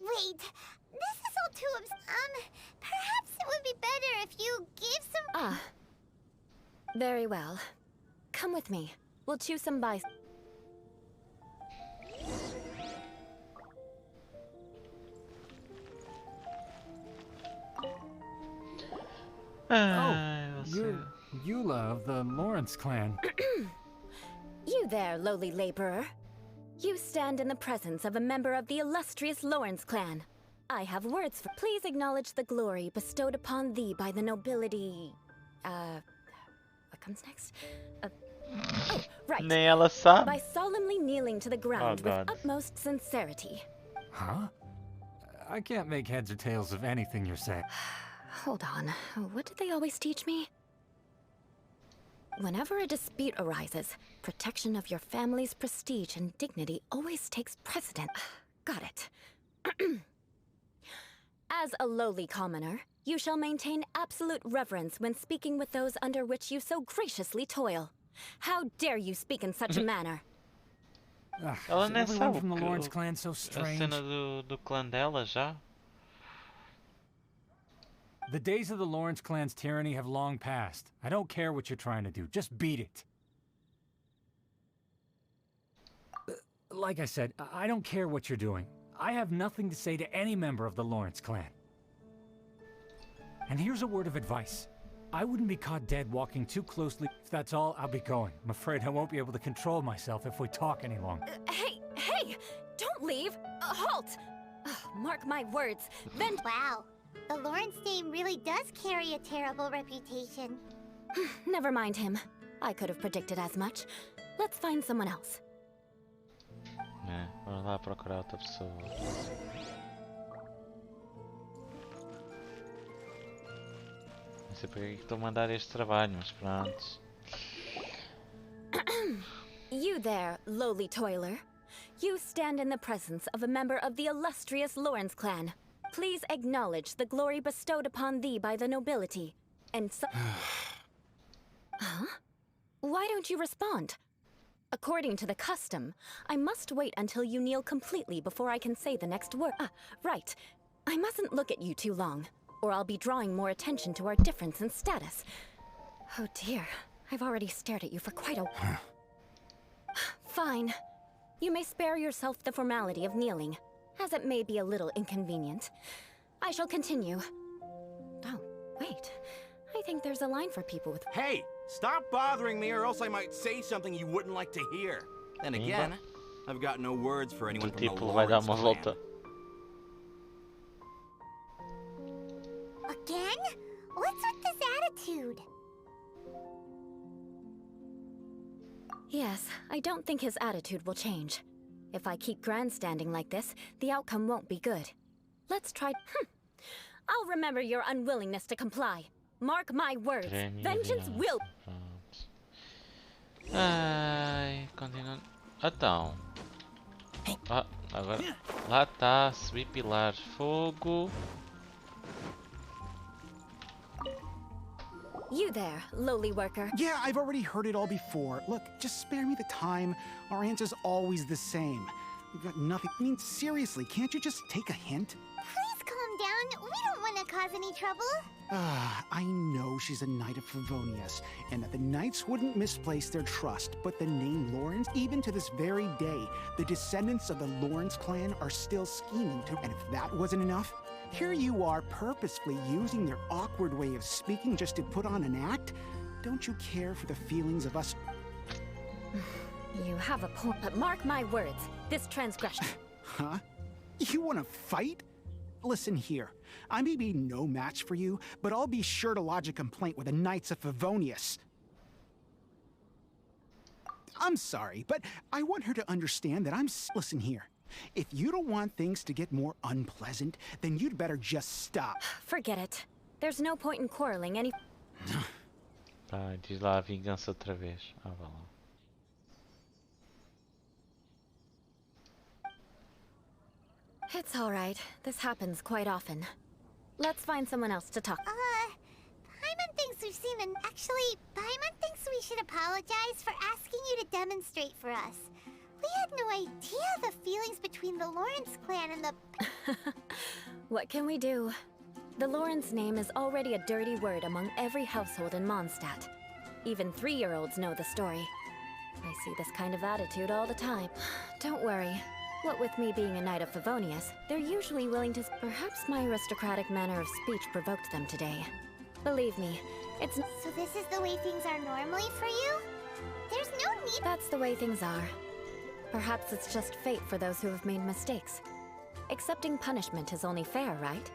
Wait! This is all too perhaps it would be better if you gave some... Very well. Come with me. We'll choose some by... You're Eula of the Lawrence clan. You there, lowly laborer. You stand in the presence of a member of the illustrious Lawrence clan. I have words for... Please acknowledge the glory bestowed upon thee by the nobility... What comes next? Oh, right. Nem ela sabe. By solemnly kneeling to the ground with utmost sincerity. Huh? I can't make heads or tails of anything you're saying. Hold on. What did they always teach me? Whenever a dispute arises, protection of your family's prestige and dignity always takes precedent. Got it. As a lowly commoner, you shall maintain absolute reverence when speaking with those under which you so graciously toil. How dare you speak in such a manner? Ela nem everyone sabe from the que Lawrence clan so a strange. cena do clã dela já. The days of the Lawrence clan's tyranny have long passed. I don't care what you're trying to do. Just beat it. Like I said, I don't care what you're doing. I have nothing to say to any member of the Lawrence clan. And here's a word of advice. I wouldn't be caught dead walking too closely. If that's all, I'll be going. I'm afraid I won't be able to control myself if we talk any longer. Hey! Don't leave! Halt! Mark my words. Wow. The Lawrence name really does carry a terrible reputation. Never mind him. I could have predicted as much. Let's find someone else. Vamos lá procurar outra pessoa. Não sei porque é que estou a mandar este trabalho, mas pronto. You there, lowly toiler. You stand in the presence of a member of the illustrious Lawrence clan. Please acknowledge the glory bestowed upon thee by the nobility, and so... Huh? Why don't you respond? According to the custom, I must wait until you kneel completely before I can say the next word. Right. I mustn't look at you too long, or I'll be drawing more attention to our difference in status. Oh dear, I've already stared at you for quite a while. Fine. You may spare yourself the formality of kneeling, as it may be a little inconvenient. I shall continue. Wait, I think there's a line for people with... Hey, stop bothering me or else I might say something you wouldn't like to hear. Then again, I've got no words for anyone from the Tipo, vai dar Lawrence uma clan. volta. Again? What's with this attitude? Yes, I don't think his attitude will change. If I keep grandstanding like this, the outcome won't be good. Let's try... I'll remember your unwillingness to comply. Mark my words. Vengeance will... Ai, continuando. Então. Ah, agora. Lá tá, subir pilares. Fogo. You there, lowly worker. Yeah, I've already heard it all before. Look, just spare me the time. Our answer's always the same. We've got nothing. I mean, seriously, can't you just take a hint? Please calm down. We don't want to cause any trouble. I know she's a knight of Favonius, and that the knights wouldn't misplace their trust, but the name Lawrence, even to this very day, the descendants of the Lawrence clan are still scheming to... And if that wasn't enough, here you are purposefully using their awkward way of speaking just to put on an act? Don't you care for the feelings of us? You have a point, but mark my words, this transgression... Huh? You want to fight? Listen here, I may be no match for you, but I'll be sure to lodge a complaint with the Knights of Favonius. I'm sorry, but I want her to understand that Listen here, if you don't want things to get more unpleasant, then you'd better just stop. Forget it. There's no point in quarreling any... Ai, diz lá a vingança outra vez. Ah, vá lá. It's all right. This happens quite often. Let's find someone else to talk. Paimon thinks we've seen an... Actually, Paimon thinks we should apologize for asking you to demonstrate for us. We had no idea the feelings between the Lawrence clan and the... What can we do? The Lawrence name is already a dirty word among every household in Mondstadt. Even 3-year-olds know the story. I see this kind of attitude all the time. Don't worry. What with me being a Knight of Favonius, they're usually willing to... Perhaps my aristocratic manner of speech provoked them today. Believe me, it's... So this is the way things are normally for you? There's no need... That's the way things are. Perhaps it's just fate for those who have made mistakes. Accepting punishment is only fair, right?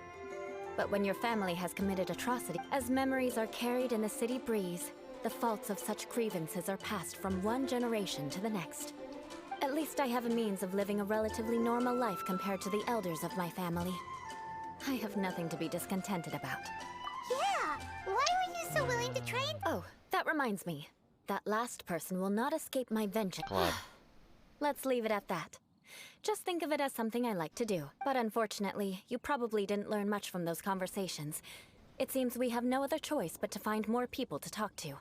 But when your family has committed atrocity, as memories are carried in the city breeze, the faults of such grievances are passed from one generation to the next. At least I have a means of living a relatively normal life compared to the elders of my family. I have nothing to be discontented about. Yeah! Why were you so willing to train? Oh, that reminds me. That last person will not escape my vengeance. Let's leave it at that. Just think of it as something I like to do. But unfortunately, you probably didn't learn much from those conversations. It seems we have no other choice but to find more people to talk to.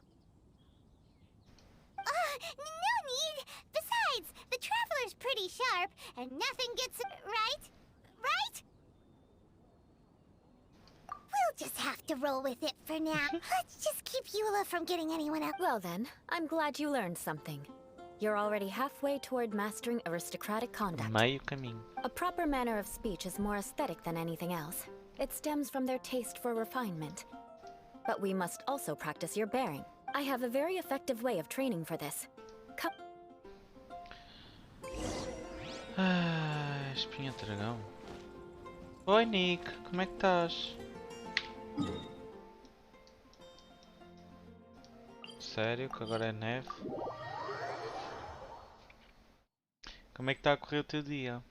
No need! Besides, the Traveler's pretty sharp, and nothing gets... Right? Right? We'll just have to roll with it for now. Let's just keep Eula from getting anyone else. Well then, I'm glad you learned something. You're already halfway toward mastering aristocratic conduct. Meio caminho. A proper manner of speech is more aesthetic than anything else. It stems from their taste for refinement. But we must also practice your bearing. I have a very effective way of training for this. Espinha dragão. Oi, Nick. Como é que estás? Sério que agora é neve? Como é que está a correr o teu dia?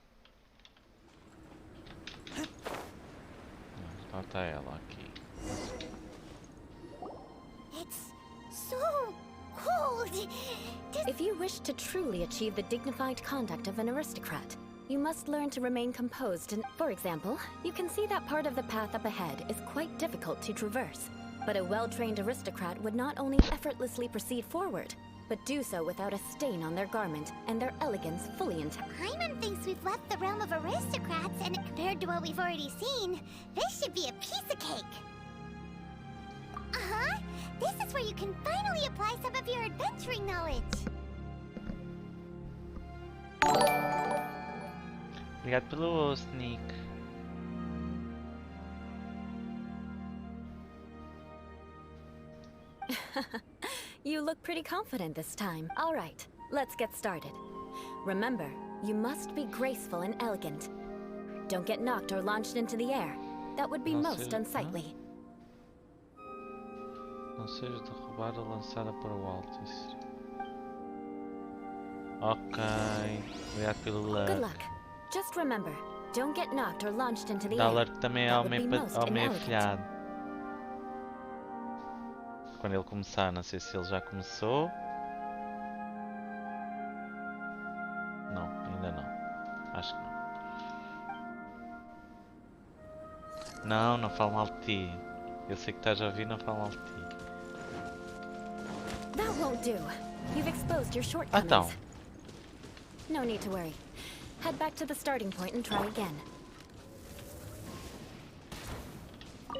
Lá está ela aqui. It's so cold. If you wish to truly achieve the dignified conduct of an aristocrat, you must learn to remain composed and, for example, you can see that part of the path up ahead is quite difficult to traverse. But a well-trained aristocrat would not only effortlessly proceed forward, but do so without a stain on their garment and their elegance fully intact. Paimon thinks we've left the realm of aristocrats, and compared to what we've already seen, this should be a piece of cake. Uh-huh. This is where you can finally apply some of your adventuring knowledge. Obrigado pelo host, Nick. You look pretty confident this time. All right, let's get started. Remember, you must be graceful and elegant. Don't get knocked or launched into the air. That would be most unsightly. Não seja derrubada ou lançada para o alto. Isso. Ok. Obrigado pelo luck. Good luck. Just remember, don't get knocked or launched into the Dá air. alert também ao meu afilhado. Quando ele começar, não sei se ele já começou. Não, ainda não. Acho que não. Não falo mal de ti. Eu sei que estás a ouvir, não falo mal de ti. That won't do. You've exposed your shortcomings. Então. No need to worry. Head back to the starting point and try again.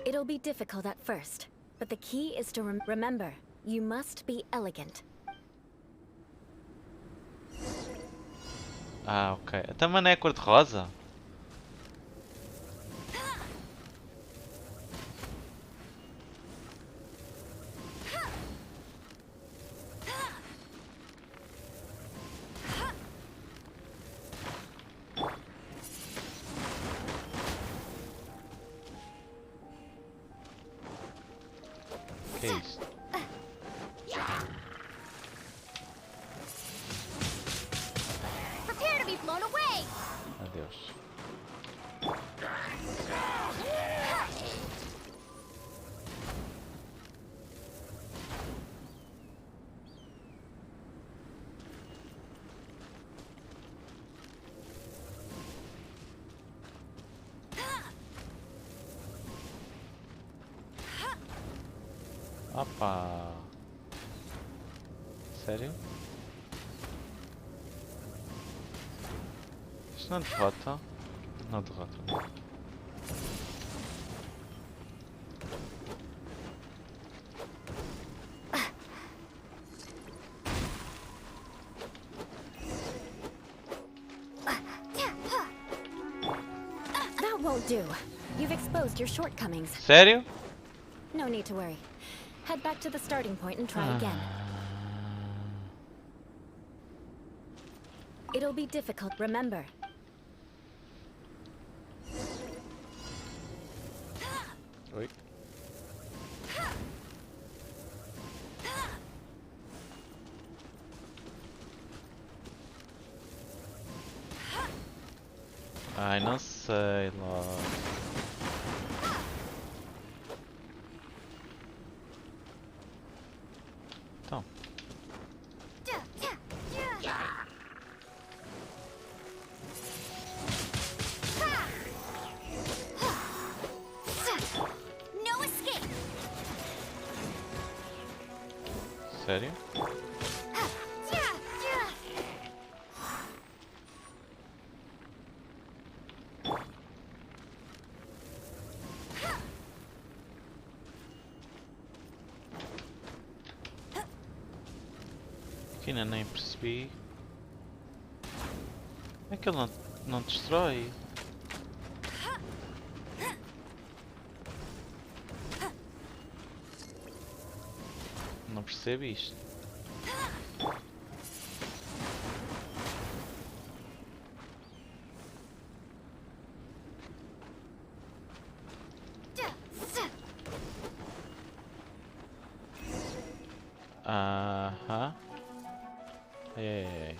It'll be difficult at first, but the key is to remember, you must be elegant. Ah, ok. Então, mas não é cor-de-rosa? Que é isso? Prepare to be blown away! Adeus. Opa! Sério? Isto não derrota? Não derrota. That won't do. You've exposed your shortcomings. Sério? No need to worry. Head back to the starting point and try again. It'll be difficult, remember. Oi. Ai, não sei lá. Então. No escape! Sério? Que ainda nem percebi. É que ele não destrói. Não percebo isto. Aham. É.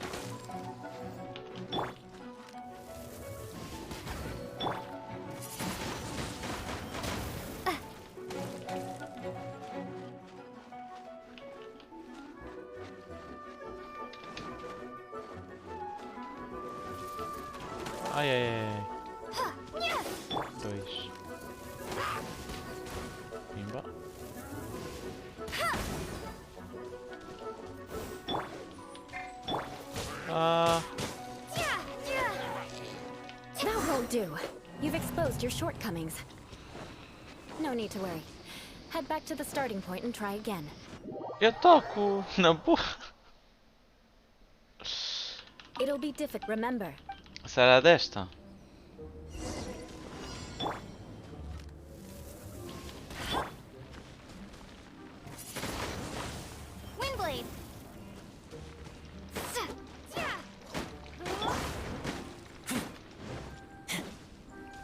Ai, ai, ai. Dois. Pimba. That won't do. You've exposed your shortcomings. No need to worry. Head back to the starting point and try again. Eu toco na boca. It'll be difficult, remember. Será desta?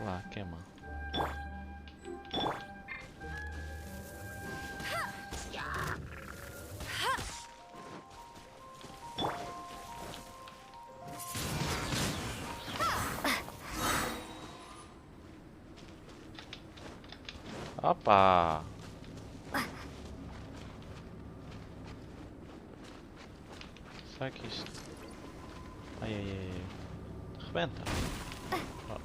Lá, queima. Opa! Será que isto... Ai, ai, ai, ai. Rebenta. Oh.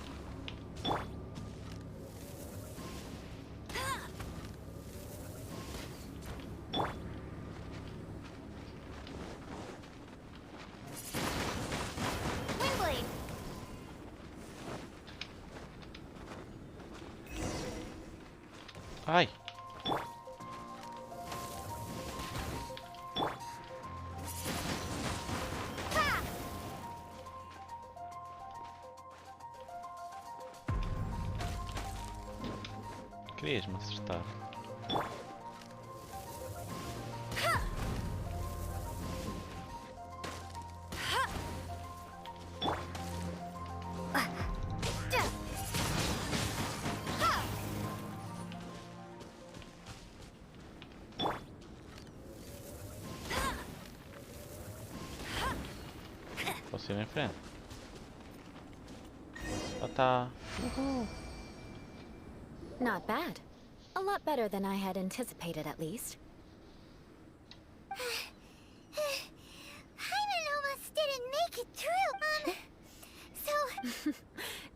Windblade. Ai! Querias-me acertar. Posso ir em frente? Ah, tá. Not bad. A lot better than I had anticipated, at least. Hyman almost didn't make it through. So...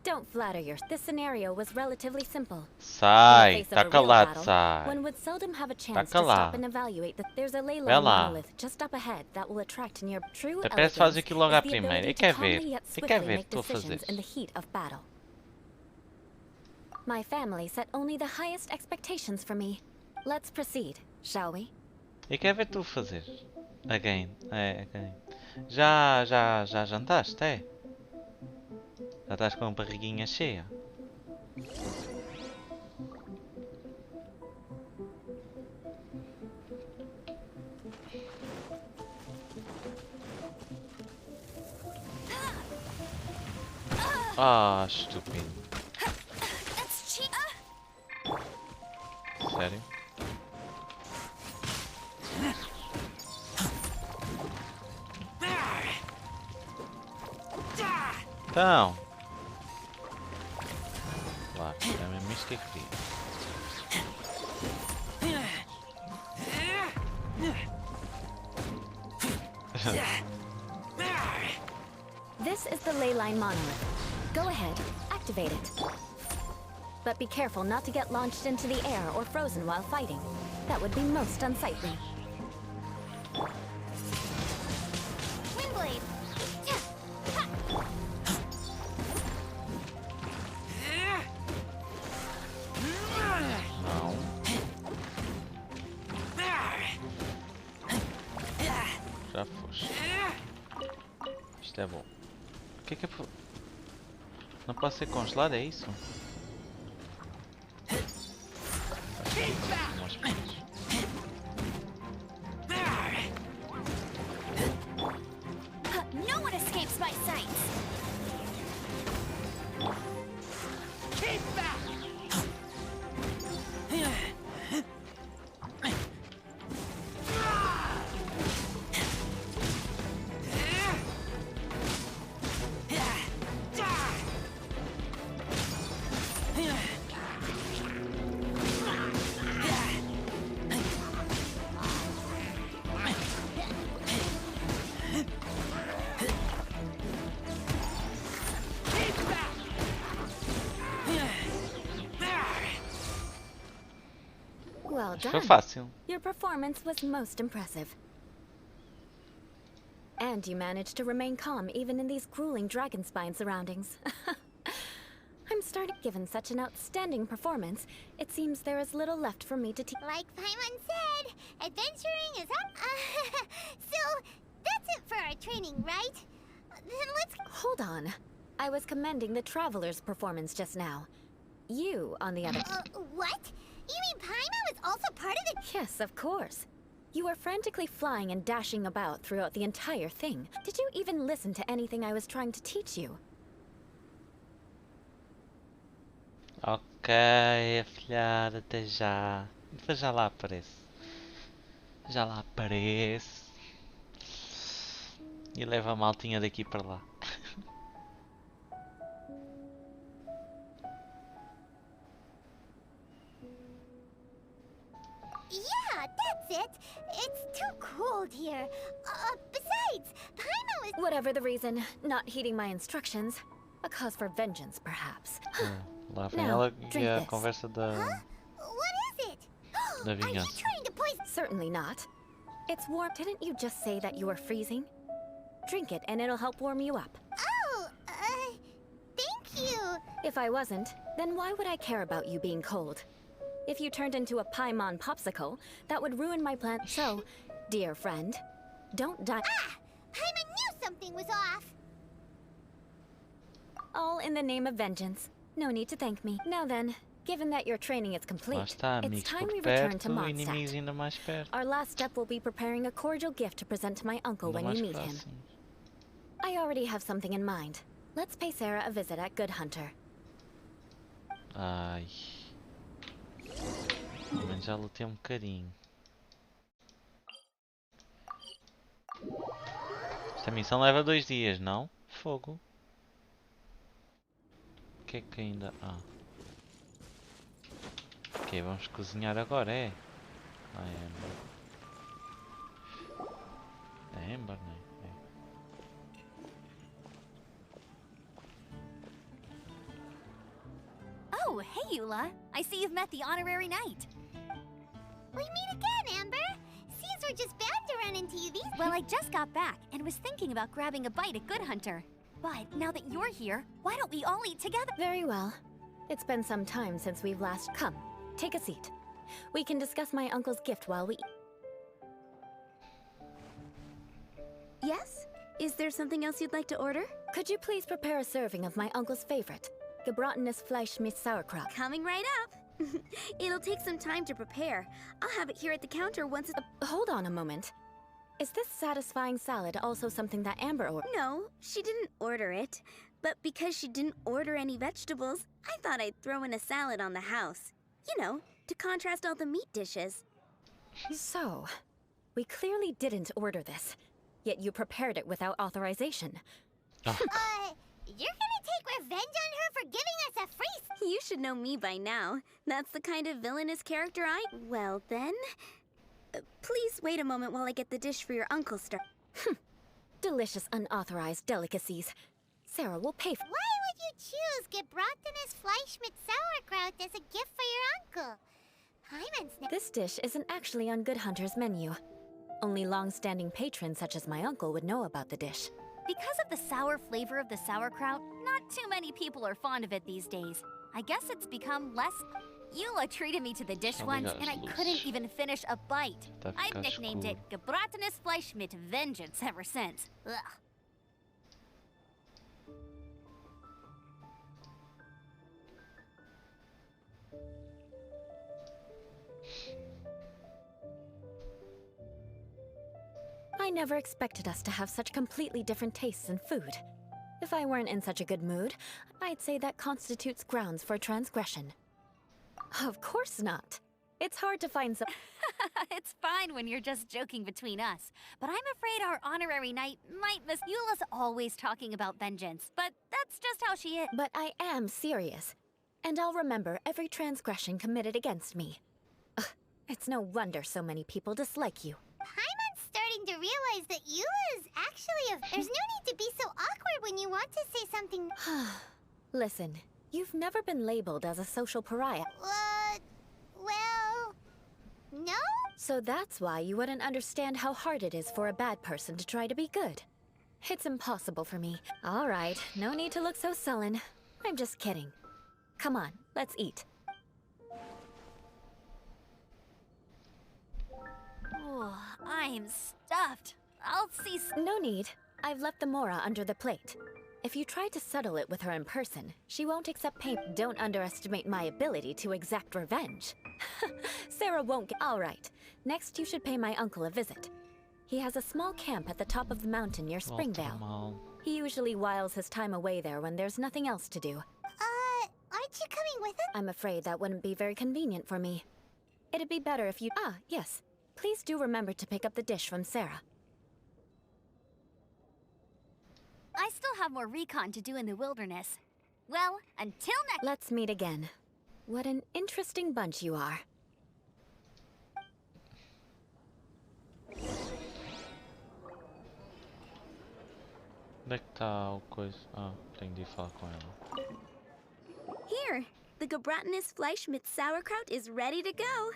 Don't flatter yourself. This scenario was relatively simple. Sai! Tá calado, sai! One would seldom have a Tá chance to stop calado. and evaluate that there's a ley Vai line lá. monolith just up ahead that will attract near true Até parece fazer elegance aquilo logo à is the primeira. ability Eu to quero calmly ver. yet Eu quero swiftly ver make tu a fazer decisions in the isso. heat of battle. My family set only the highest expectations for me. Let's proceed, shall we? Eu quero ver tu fazer. Again. É, again. Já jantaste, é? Já estás com a barriguinha cheia? Ah, estúpido. Sério? Então. Claro, é mesmo isto que eu queria. This is the ley line monolith. Go ahead, activate it. But be careful not to get launched into the air or frozen while fighting. That would be most unsightly. Windblade. Não. Já foste. Isto é bom. O que é... Não pode ser congelado, é isso? No one escapes my sight. Keep back. Well Foi done. fácil. Your performance was most impressive. And you managed to remain calm even in these grueling dragon spine surroundings. I'm starting. Given such an outstanding performance, it seems there is little left for me to teach. Like Paimon said, adventuring is up. So, that's it for our training, right? Then let's... Hold on. I was commending the Traveler's performance just now. You, on the other... What? You mean Paimon was also part of the... Yes, of course. You were frantically flying and dashing about throughout the entire thing. Did you even listen to anything I was trying to teach you? Ok, afilhada, até já. Depois já lá aparece. Já lá aparece. E leva a maltinha daqui para lá. Yeah, that's it. It's too cold here. Besides, Paimon is... Whatever the reason, not heeding my instructions. A cause for vengeance, perhaps. Lá vem Now, ela drink e a this. conversa da What is it? Da Are you vingança. trying to poison... Certainly not. It's warm. Didn't you just say that you were freezing? Drink it and it'll help warm you up. Oh, thank you. If I wasn't, then why would I care about you being cold? If you turned into a Paimon popsicle, that would ruin my plan. So, dear friend, don't die. Ah! Paimon knew something was off. All in the name of vengeance. No need to thank me. Now then, given that your training is Lá complete, está, it's amigos time por we return to perto, inimigos Mondstadt. ainda mais perto. Our last step will be preparing a cordial gift to present to my uncle Ainda when you mais meet him. próximos. I already have something in mind. Let's pay Sarah a visit at Good Hunter. Ai. Pelo menos já lutei um bocadinho. Esta missão leva 2 dias, não? Fogo. O que é que ainda... Ah. Ok, vamos cozinhar agora, é? Ah, é Amber. É Amber, não é? Oh, hey, Eula. I see you've met the honorary knight. We meet again, Amber. Seems we're just bound to run into you these... Well, I just got back and was thinking about grabbing a bite at Good Hunter. But now that you're here, why don't we all eat together? Very well. It's been some time since we've last come. Take a seat. We can discuss my uncle's gift while we eat. Yes? Is there something else you'd like to order? Could you please prepare a serving of my uncle's favorite, gebratenes Fleisch mit Sauerkraut? Coming right up. It'll take some time to prepare. I'll have it here at the counter once it's... Hold on a moment. Is this satisfying salad also something that Amber ordered? No, she didn't order it. But because she didn't order any vegetables, I thought I'd throw in a salad on the house. You know, to contrast all the meat dishes. So, we clearly didn't order this, yet you prepared it without authorization. You're gonna take revenge on her for giving us a free... You should know me by now. That's the kind of villainous character I... Well then... please wait a moment while I get the dish for your uncle star... Delicious unauthorized delicacies. Sarah will pay for... Why would you choose gebratenes Fleisch mit Sauerkraut as a gift for your uncle? Paimon's... This dish isn't actually on Good Hunter's menu. Only long-standing patrons such as my uncle would know about the dish. Because of the sour flavor of the sauerkraut, not too many people are fond of it these days. I guess it's become less... Eula treated me to the dish once, and I couldn't even finish a bite. I've nicknamed it gebratenes Fleisch mit Vengeance ever since. Ugh. I never expected us to have such completely different tastes in food. If I weren't in such a good mood, I'd say that constitutes grounds for transgression. Of course not. It's hard to find some... It's fine when you're just joking between us, but I'm afraid our honorary knight might miss... Eula's always talking about vengeance, but that's just how she is. But I am serious, and I'll remember every transgression committed against me. Ugh, it's no wonder so many people dislike you. Paimon's starting to realize that Eula is actually a... There's no need to be so awkward when you want to say something... Listen, you've never been labeled as a social pariah. Well... No? So that's why you wouldn't understand how hard it is for a bad person to try to be good. It's impossible for me. All right, no need to look so sullen. I'm just kidding. Come on, let's eat. Oh, I'm stuffed. I'll see... No need. I've left the Mora under the plate. If you try to settle it with her in person, she won't accept payment. Don't underestimate my ability to exact revenge. Sarah won't get... All right. Next, you should pay my uncle a visit. He has a small camp at the top of the mountain near Springvale. He usually whiles his time away there when there's nothing else to do. Aren't you coming with us? I'm afraid that wouldn't be very convenient for me. It'd be better if you... Ah, yes. Please do remember to pick up the dish from Sarah. I still have more recon to do in the wilderness. Well, until next... Let's meet again. What an interesting bunch you are. Onde é que tá o coisa? Ah, tenho de ir falar com ela. Here, the Gebratinous Fleischmitz sauerkraut is ready to go.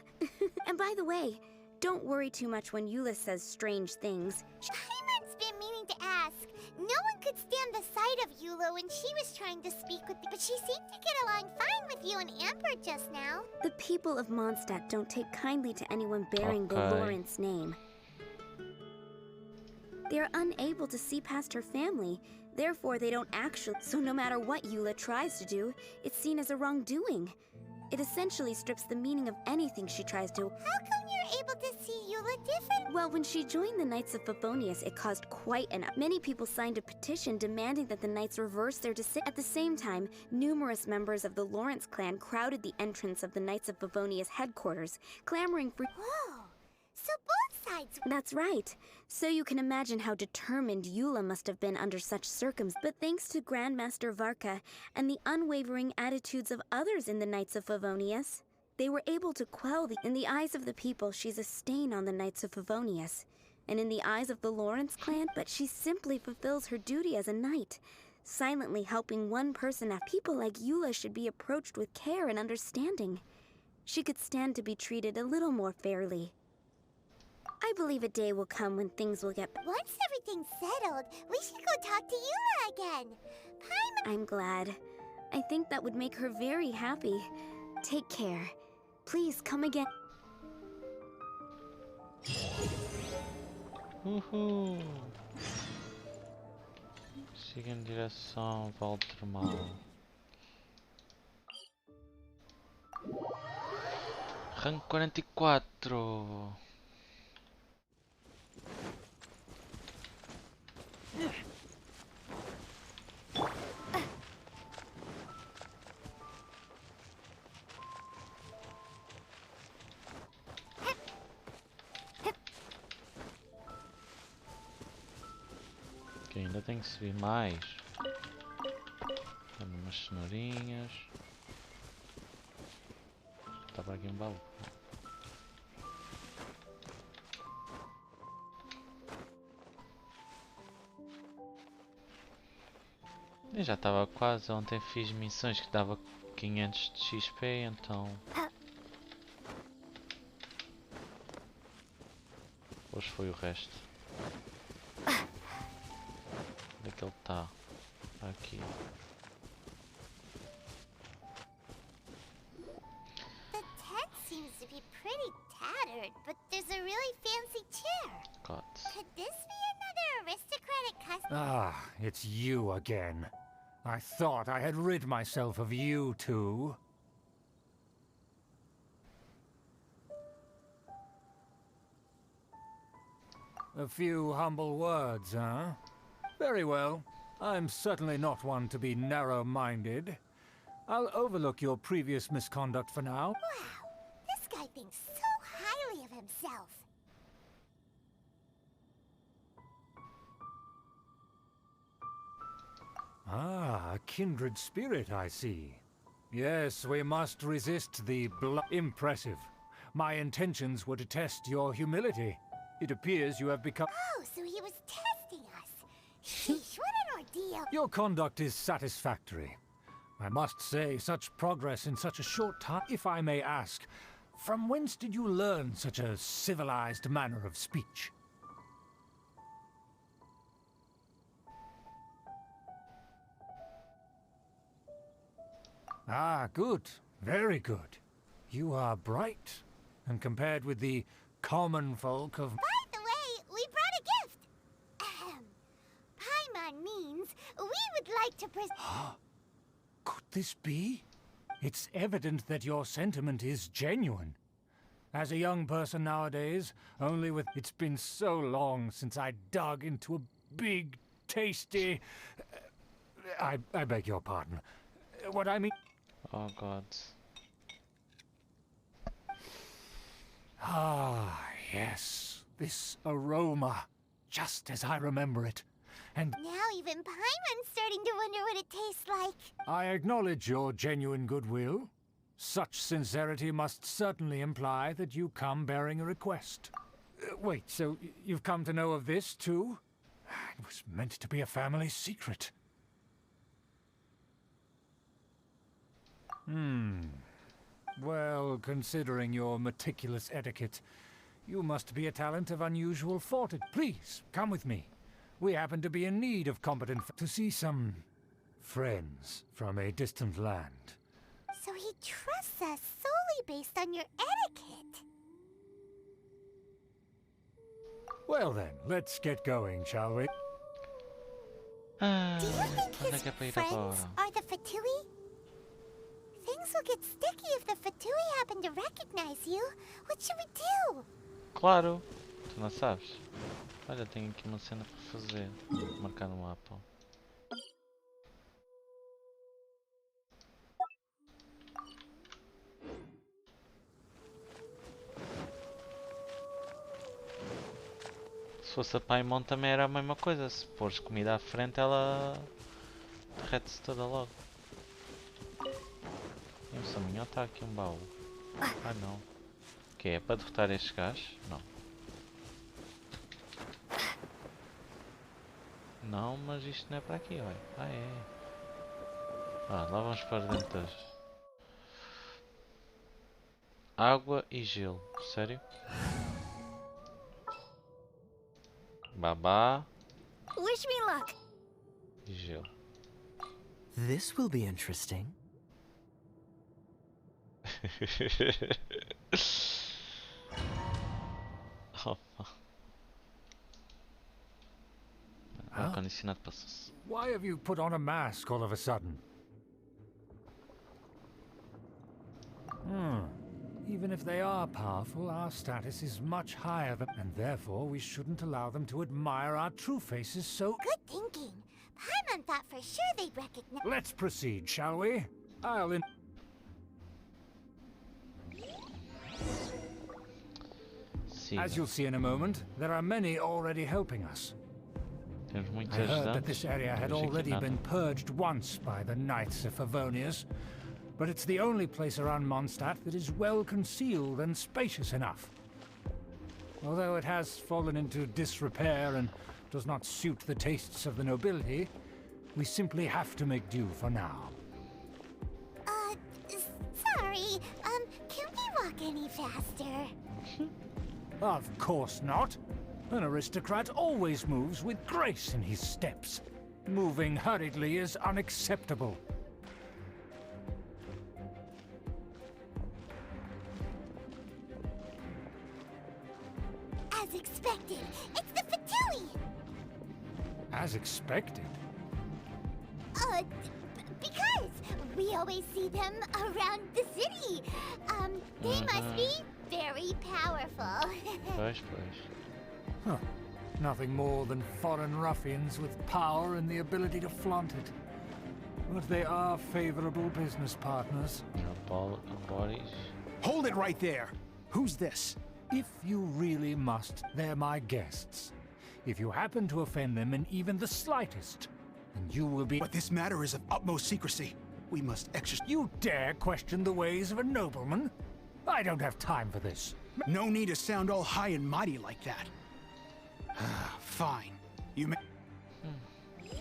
And by the way, don't worry too much when Eula says strange things. Paimon's been meaning to ask. No one could stand the sight of Eula when she was trying to speak with me, but she seemed to get along fine with you and Amber just now. The people of Mondstadt don't take kindly to anyone bearing the Lawrence name. They're unable to see past her family, therefore they don't actually... So no matter what Eula tries to do, it's seen as a wrongdoing. It essentially strips the meaning of anything she tries to... How come you're able to see Eula different? Well, when she joined the Knights of Favonius, it caused quite an... Many people signed a petition demanding that the Knights reverse their decision. At the same time, numerous members of the Lawrence clan crowded the entrance of the Knights of Favonius headquarters, clamoring for... Whoa! So both sides... That's right. So you can imagine how determined Eula must have been under such circumstances. But thanks to Grandmaster Varka and the unwavering attitudes of others in the Knights of Favonius, they were able to quell the... In the eyes of the people, she's a stain on the Knights of Favonius. And in the eyes of the Lawrence clan, but she simply fulfills her duty as a knight, silently helping one person after. People like Eula should be approached with care and understanding. She could stand to be treated a little more fairly. I believe a day will come when things will get... Once everything's settled, we should go talk to Eula again. I'm glad. I think that would make her very happy. Take care. Please come again. Uhul! Siga em direção ao termal. Rank 44. Que ainda tem que subir mais. Dá-me umas cenourinhas. Estava aqui um baú. Eu já estava quase, ontem fiz missões que dava 500 de XP, então... Hoje foi o resto. Onde é que ele está? Aqui. The tent seems to be pretty tattered, but there's a really fancy chair. Could this be another aristocratic custom? Ah, it's you again. I thought I had rid myself of you two. A few humble words, huh? Very well. I'm certainly not one to be narrow-minded. I'll overlook your previous misconduct for now. Wow, this guy thinks so highly of himself. Ah, a kindred spirit, I see. Yes, we must resist the Impressive. My intentions were to test your humility. It appears you have become... Oh, so he was testing us. Sheesh, what an ordeal. Your conduct is satisfactory. I must say, such progress in such a short time. If I may ask, from whence did you learn such a civilized manner of speech? Ah, good. Very good. You are bright, and compared with the common folk of... By the way, we brought a gift. Paimon means we would like to present... Could this be? It's evident that your sentiment is genuine. As a young person nowadays, only with... It's been so long since I dug into a big, tasty... I beg your pardon. What I mean... Oh god. Ah, yes. This aroma. Just as I remember it. And Now even Paimon's starting to wonder what it tastes like. I acknowledge your genuine goodwill. Such sincerity must certainly imply that you come bearing a request. Wait, so you've come to know of this, too? It was meant to be a family secret. Well, considering your meticulous etiquette, you must be a talent of unusual fortitude. Please, come with me. We happen to be in need of competent to see some friends from a distant land. So he trusts us solely based on your etiquette. Well then, let's get going, shall we? Do you think his friends are the Fatui? Things will get sticky if the Fatui happen to recognize you. What should we do? Claro! Tu não sabes? Olha, tenho aqui uma cena para fazer. Vou marcar no mapa. Se fosse a Paimon também era a mesma coisa. Se pôres comida à frente, ela derrete-se toda logo. E um saminho, está aqui um baú. Ah não. O que é? Para derrotar estes gajos? Não. Não, mas isto não é para aqui, olha. Ah é. Ah, lá vamos para dentro das... Água e gelo. Sério? Babá Wish me luck. e gelo. This will be interesting. Opa. Ar-condicionado passou-se. Why have you put on a mask all of a sudden? Even if they are powerful, our status is much higher than... And therefore, we shouldn't allow them to admire our true faces so... Good thinking. Paimon thought for sure they'd recognize... Let's proceed, shall we? I'll As you'll see in a moment, there are many already helping us. I heard that this area had already been purged once by the Knights of Favonius, but it's the only place around Mondstadt that is well concealed and spacious enough. Although it has fallen into disrepair and does not suit the tastes of the nobility, we simply have to make do for now. Sorry, can we walk any faster? Of course not. An aristocrat always moves with grace in his steps. Moving hurriedly is unacceptable. As expected, it's the Fatui! As expected? Because we always see them around the city. They must be very powerful. Pois. Huh. Nothing more than foreign ruffians with power and the ability to flaunt it. But they are favorable business partners. Bodies. Hold it right there! Who's this? If you really must, they're my guests. If you happen to offend them in even the slightest, then you will be... But this matter is of utmost secrecy. We must exercise... You dare question the ways of a nobleman? I don't have time for this. No need to sound all high and mighty like that. Fine. You may... Good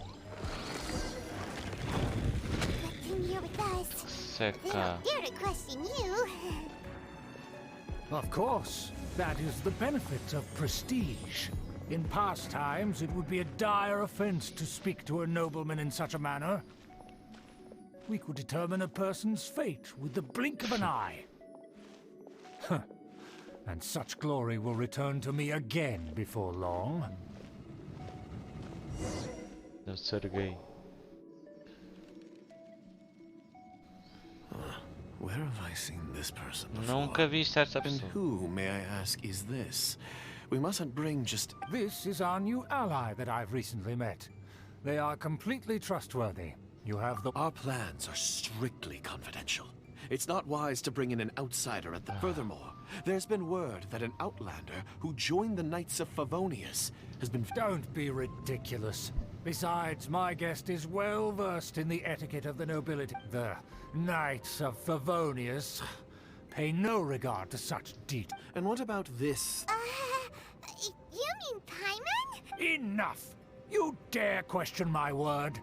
thing you're with us. They don't dare to question you. Of course. That is the benefit of prestige. In past times, it would be a dire offense to speak to a nobleman in such a manner. We could determine a person's fate with the blink of an eye. And such glory will return to me again before long. Deve ser gay. Where have I seen this person before? Nunca viste esta And pessoa. who, may I ask, is this? We mustn't bring just... This is our new ally that I've recently met. They are completely trustworthy. You have the... Our plans are strictly confidential. It's not wise to bring in an outsider at the... Furthermore, there's been word that an outlander who joined the Knights of Favonius has been... Don't be ridiculous. Besides, my guest is well versed in the etiquette of the nobility. The Knights of Favonius pay no regard to such detail. And what about this? You mean Paimon? Enough! You dare question my word?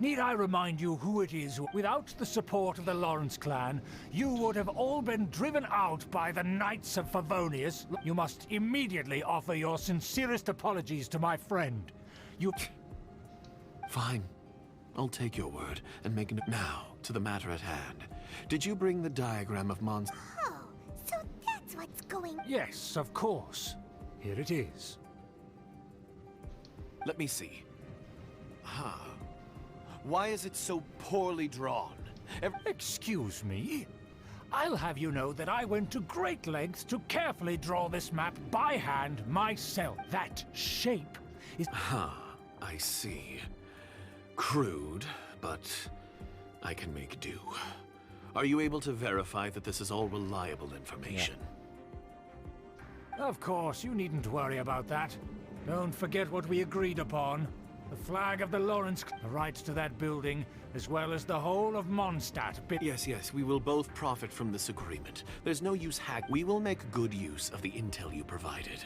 Need I remind you who it is? Without the support of the Lawrence clan, you would have all been driven out by the Knights of Favonius. You must immediately offer your sincerest apologies to my friend. You... Fine. I'll take your word and make it now to the matter at hand. Did you bring the diagram of Mons... Oh, so that's what's going... Yes, of course. Here it is. Let me see. Ah. Why is it so poorly drawn? Excuse me? I'll have you know that I went to great lengths to carefully draw this map by hand myself. That shape is... I see. Crude, but I can make do. Are you able to verify that this is all reliable information? Yeah. Of course, you needn't worry about that. Don't forget what we agreed upon. The flag of the Lawrence, the rights to that building, as well as the whole of Mondstadt. Yes, we will both profit from this agreement. There's no use We will make good use of the intel you provided.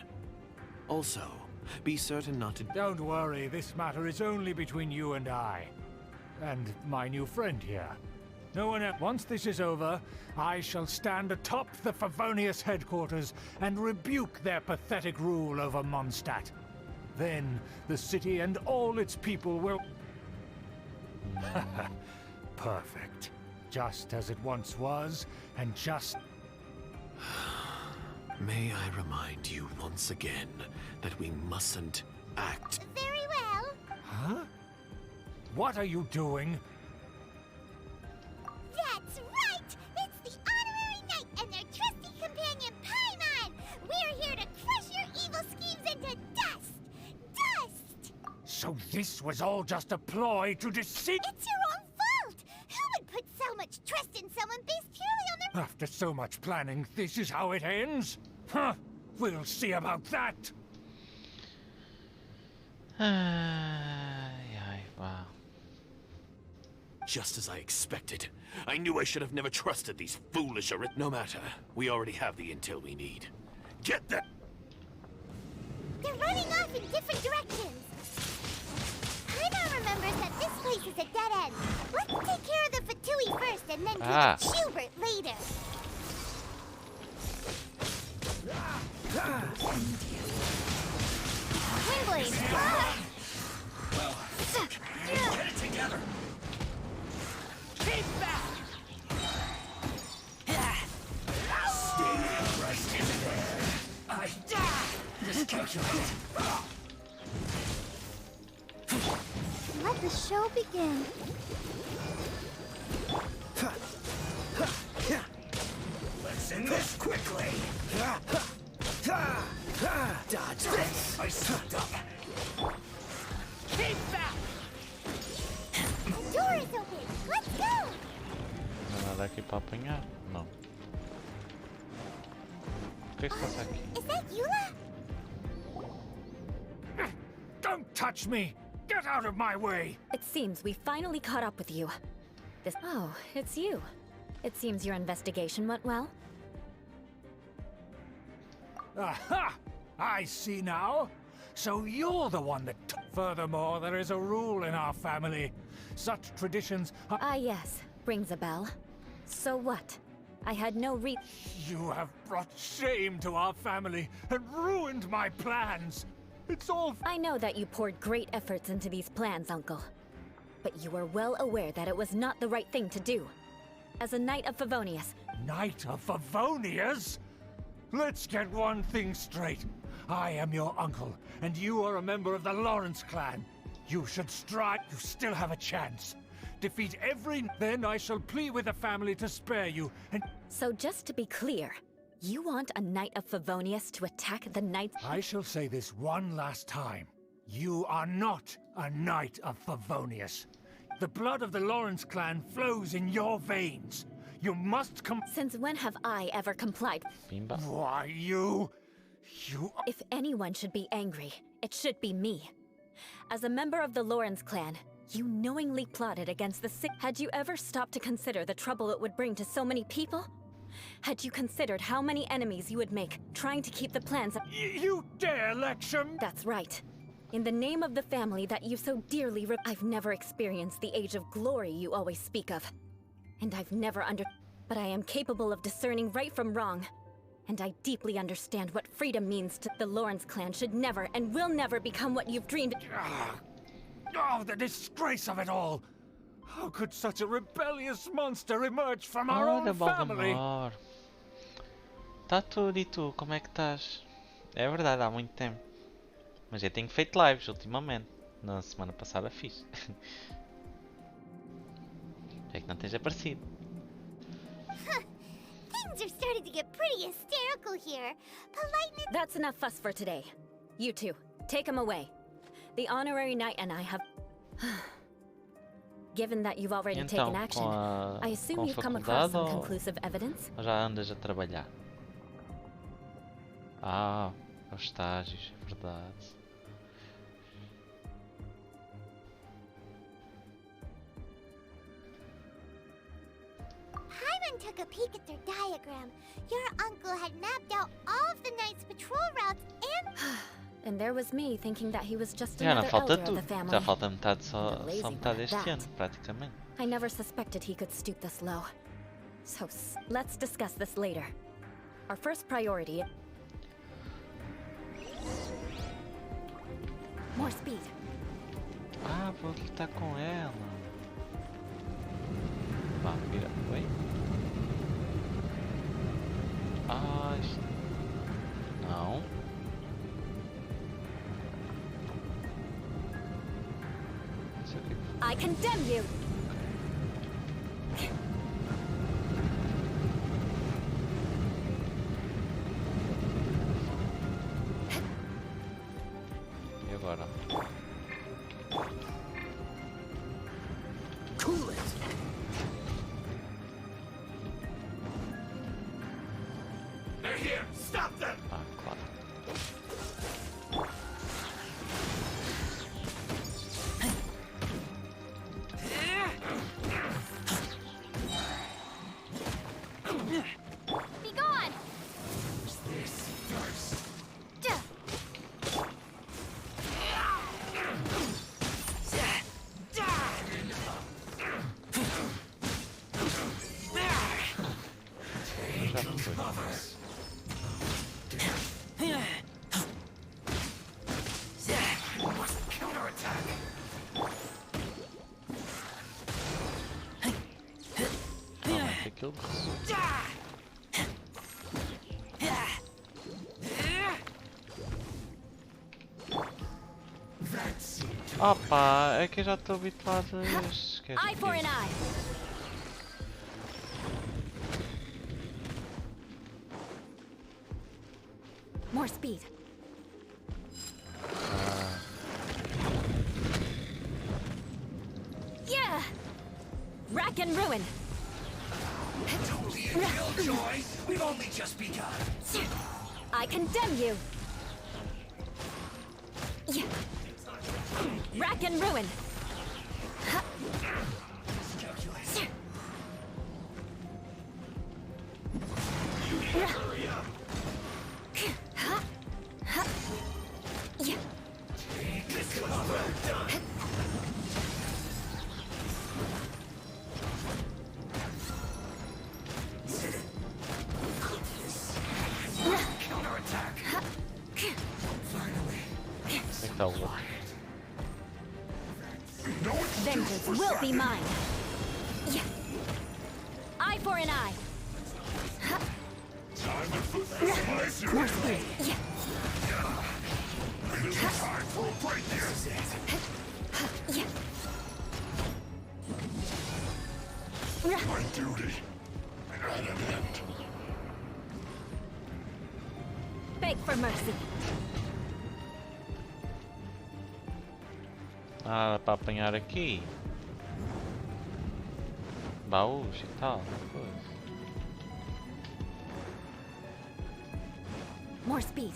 Also, be certain not to... Don't worry, this matter is only between you and I. And my new friend here. No one else. Once this is over, I shall stand atop the Favonius headquarters and rebuke their pathetic rule over Mondstadt. Then, the city and all its people will... Perfect. Just as it once was, and just... May I remind you once again that we mustn't act... Very well. Huh? What are you doing? That's right! It's the Honorary Knight and their trusty companion, Paimon! We're here to crush your evil schemes into dust! Dust! So this was all just a ploy to deceive... It's your own fault! Who would put so much trust in someone based purely on their... After so much planning, this is how it ends? Huh? We'll see about that! Wow. Just as I expected. I knew I should have never trusted these foolish No matter. We already have the intel we need. Get that! They're running off in different directions. Paimon remembers that this place is a dead end. Let's take care of the Fatui first and then deal with Hubert later. Windblade! Well, get it together. Keep back! Stay right in there. I miscalculated. Let the show begin. Let's end this quickly. Dodge this. I slipped up. Keep back! Door is open. Let's go! Não há nada aqui para apanhar? Não. O que é que se passa aqui? Is that Eula? Don't touch me! Get out of my way! It seems we finally caught up with you. Oh, it's you. It seems your investigation went well. Aha! I see now. So you're the one that... Furthermore, there is a rule in our family. Such traditions... yes. Rings a bell. So what? I had no You have brought shame to our family and ruined my plans. It's all... I know that you poured great efforts into these plans, Uncle. But you were well aware that it was not the right thing to do. As a Knight of Favonius... Knight of Favonius? Let's get one thing straight. I am your uncle, and you are a member of the Lawrence clan. You should strive. You still have a chance. Defeat every... Then I shall plead with the family to spare you, and... So just to be clear, you want a Knight of Favonius to attack the Knights... I shall say this one last time. You are not a Knight of Favonius. The blood of the Lawrence clan flows in your veins. You must come. Since when have I ever complied? Pimba. Why, you... If anyone should be angry, it should be me. As a member of the Lawrence clan, you knowingly plotted against the sick. Had you ever stopped to consider the trouble it would bring to so many people? Had you considered how many enemies you would make, trying to keep the plans of— You dare lecture me? That's right. In the name of the family that you so dearly I've never experienced the age of glory you always speak of. And I've never But I am capable of discerning right from wrong. And I deeply understand what freedom means to— The Lawrence clan should never and will never become what you've dreamed— Oh, the disgrace of it all! How could such a rebellious monster emerge from our own family? Tá tudo, e tu? Como é que estás? É verdade, há muito tempo. Mas eu tenho feito lives ultimamente. Na semana passada fiz. É que não tens aparecido. Things are starting to get pretty hysterical here. Politeness— That's enough fuss for today. You two, take him away. The honorary knight and I have— Given that you've already taken action, I assume you've come across some conclusive evidence? Ou já andas a trabalhar? Ah, os estágios, é verdade. Hyman took a peek at their diagram. Your uncle had mapped out all of the Knight's patrol routes and... And there was me thinking that he was just Já não another falta elder of tudo. the family. Já falta metade, só Lazy metade one at este that. ano, praticamente. I never suspected he could stoop this low. So let's discuss this later. Our first priority— More speed. Ah, vou lutar com ela. Vá, vira. Oi? Ah, não. Não sei o que. I condemn you! E agora? Cool it. They're here. Stop them. Ah, claro. Be gone! This first. Opa, é que eu já estou habituado a estes. Eye for an eye. More speed. Yeah! Rack and ruin. Don't be a killjoy. We've only just begun. I condemn you. Yeah. Rack and ruin. Hurry up. Yeah. This was well done. Counterattack. Finally. Vengeance will be mine. Yeah. Eye for an eye. Time to put this More speed. Yeah. This is time for a break here. Yeah. My duty at an end. Beg for mercy. Ah, para apanhar aqui. baús e tal. Pois. More speed.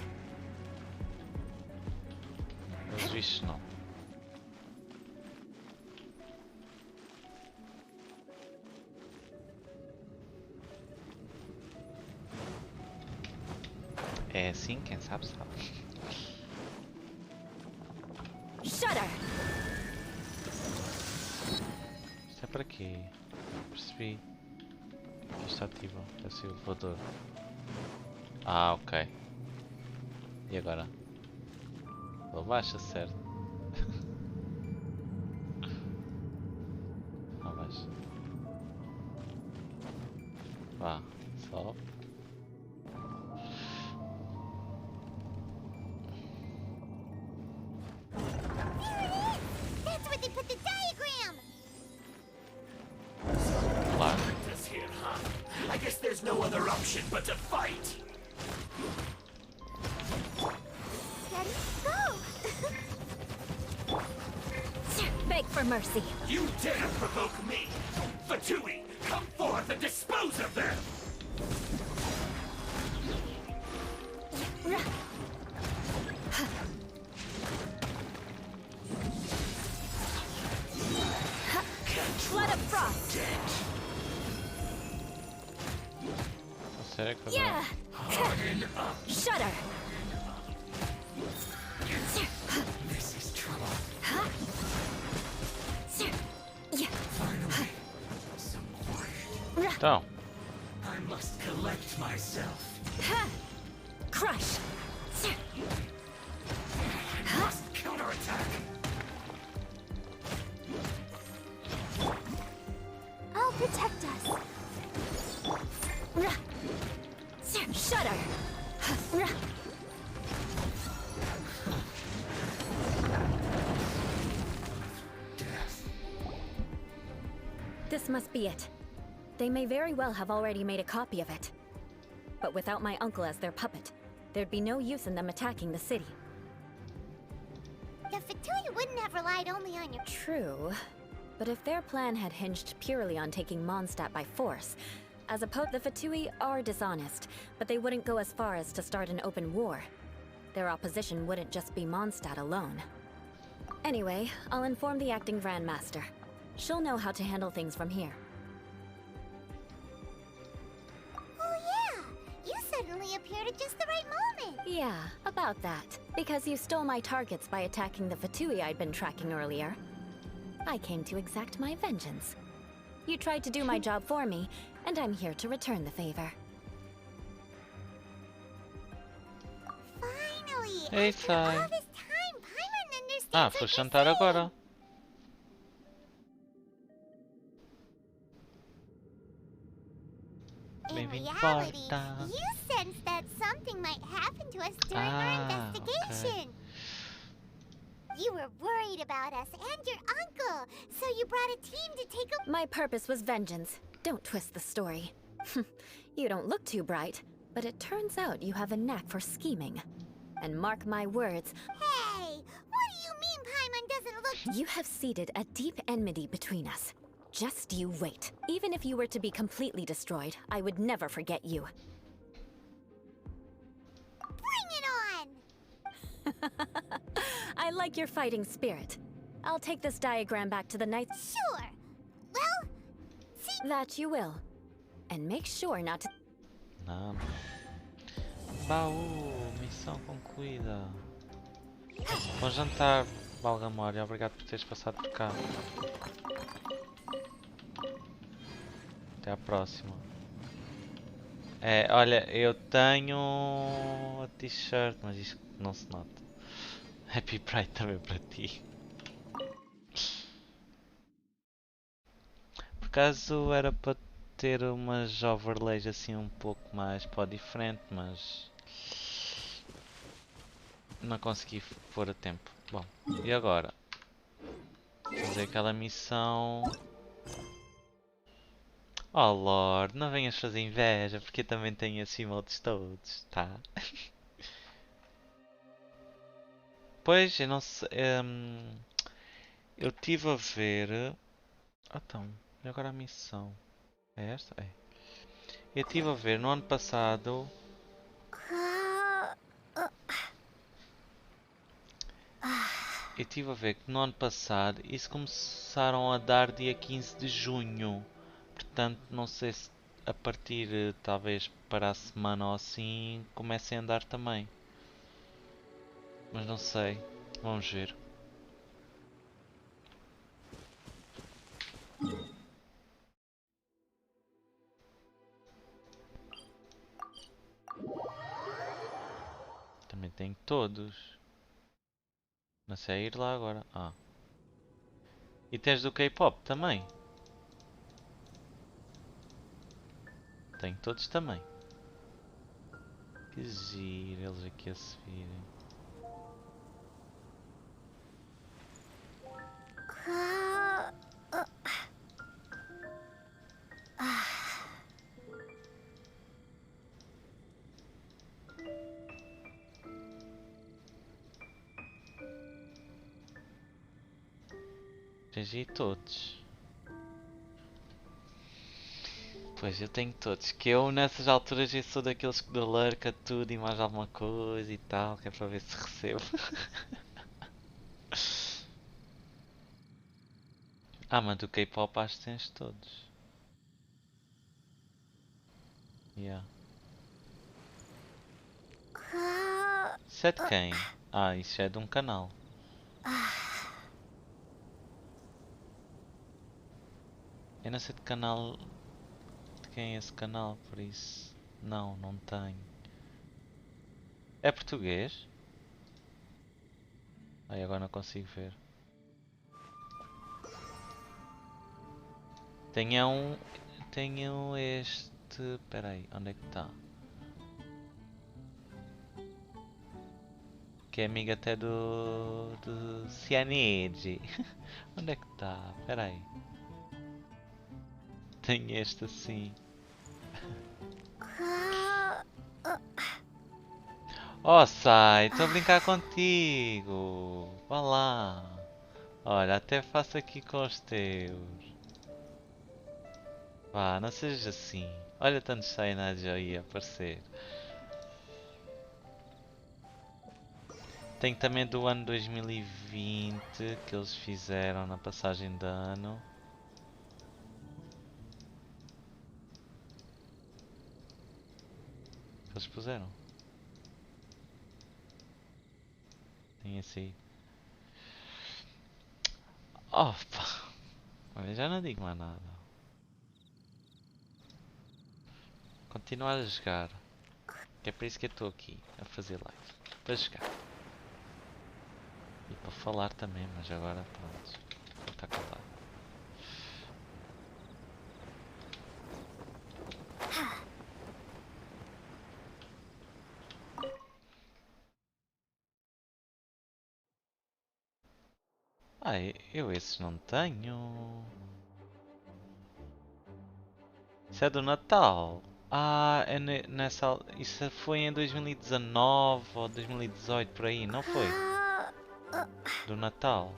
Mas isto não. É assim, quem sabe sabe. Shudder. Isto é para quê? Percebi. Aqui está ativo. Deve ser o elevador. Ah, ok. E agora? Ele baixa, certo? Não baixa. Vá, sobe. That's where they put the diagram! Claro. Here, huh? I guess there's no other option but to fight. Ready? Go! Beg for mercy. You dare provoke me! Fatui, come forth and dispose of them! Flood of frost. Sério que Yeah. Shudder. This is trouble. Finally, some quiet. Então. I must collect myself. Crush. I must counterattack. I'll protect us. Shudder. This must be it. They may very well have already made a copy of it. But without my uncle as their puppet, there'd be no use in them attacking the city. The Fatui wouldn't have relied only on your... True. But if their plan had hinged purely on taking Mondstadt by force, as opposed, the Fatui are dishonest, but they wouldn't go as far as to start an open war. Their opposition wouldn't just be Mondstadt alone. Anyway, I'll inform the acting Grand Master. She'll know how to handle things from here. Oh yeah! You suddenly appeared at just the right moment! Yeah, about that. Because you stole my targets by attacking the Fatui I'd been tracking earlier. I came to exact my vengeance. You tried to do my job for me, and I'm here to return the favor. Finally! Ei, After sai. all this time, Paimon understands Ah, what foi you're jantar saying. agora. In Bem-vindo de reality, volta. you sensed that something might happen to us during our investigation. You were worried about us and your uncle, so you brought a team to take a... My purpose was vengeance. Don't twist the story. You don't look too bright, but it turns out you have a knack for scheming. And mark my words, Hey! What do you mean Paimon doesn't look... you have seeded a deep enmity between us. Just you wait. Even if you were to be completely destroyed, I would never forget you. Bring it on! I like your fighting spirit. I'll take this diagram back to the Knights. Sure. Well, see... That you will. And make sure not to... Não. Baú, missão concluída. Bom jantar, Valgamore. Obrigado por teres passado por cá. Até à próxima. É, olha, eu tenho a t-shirt, mas isto não se nota. Happy Pride também para ti. Por acaso era para ter umas overlays assim um pouco mais para o diferente, mas não consegui pôr a tempo. Bom, e agora? Fazer aquela missão. Oh Lord, não venhas fazer inveja, porque eu também tenho esses emotes todos, tá? Pois, eu não sei. Eu estive a ver. Ah, então, e agora a missão? É esta? É. Eu estive a ver no ano passado. Eu estive a ver que no ano passado isso começaram a dar dia 15 de junho. Portanto, não sei se a partir talvez para a semana ou assim comecem a dar também. Mas não sei. Vamos ver. Também tem todos. Não sei ir lá agora. Ah. E tens do K-pop também. Tenho todos também. Que giro eles aqui a se virem. Tens aí todos. Pois eu tenho todos. Que eu nessas alturas eu sou daqueles que alarca tudo e mais alguma coisa e tal. Que é para ver se recebo. Ah, mas do K-pop acho que tens todos. Yeah. Isso é de quem? Ah, isso é de um canal. Eu não sei de canal. De quem é esse canal, por isso. Não, não tenho. É português? Ai, agora não consigo ver. Tenho este. Peraí, onde é que está? Que é amigo até do Cianide. Onde é que está? Peraí. Tenho este assim. Oh, sai, estou a brincar contigo. Vá lá. Olha, até faço aqui com os teus. Vá, não sejas assim. Olha tantos Cyanide aí a aparecer. Tem também do ano 2020 que eles fizeram na passagem de ano. Que eles puseram. Tem esse aí. Opa! Olha, já não digo mais nada. Continuar a jogar. Que é para isso que eu estou aqui, a fazer live. Para jogar. E para falar também, mas agora pronto. Vou estar calado. Ah, eu esses não tenho. Isso é do Natal. Ah, é nessa. Isso foi em 2019 ou 2018 por aí, não foi? Do Natal.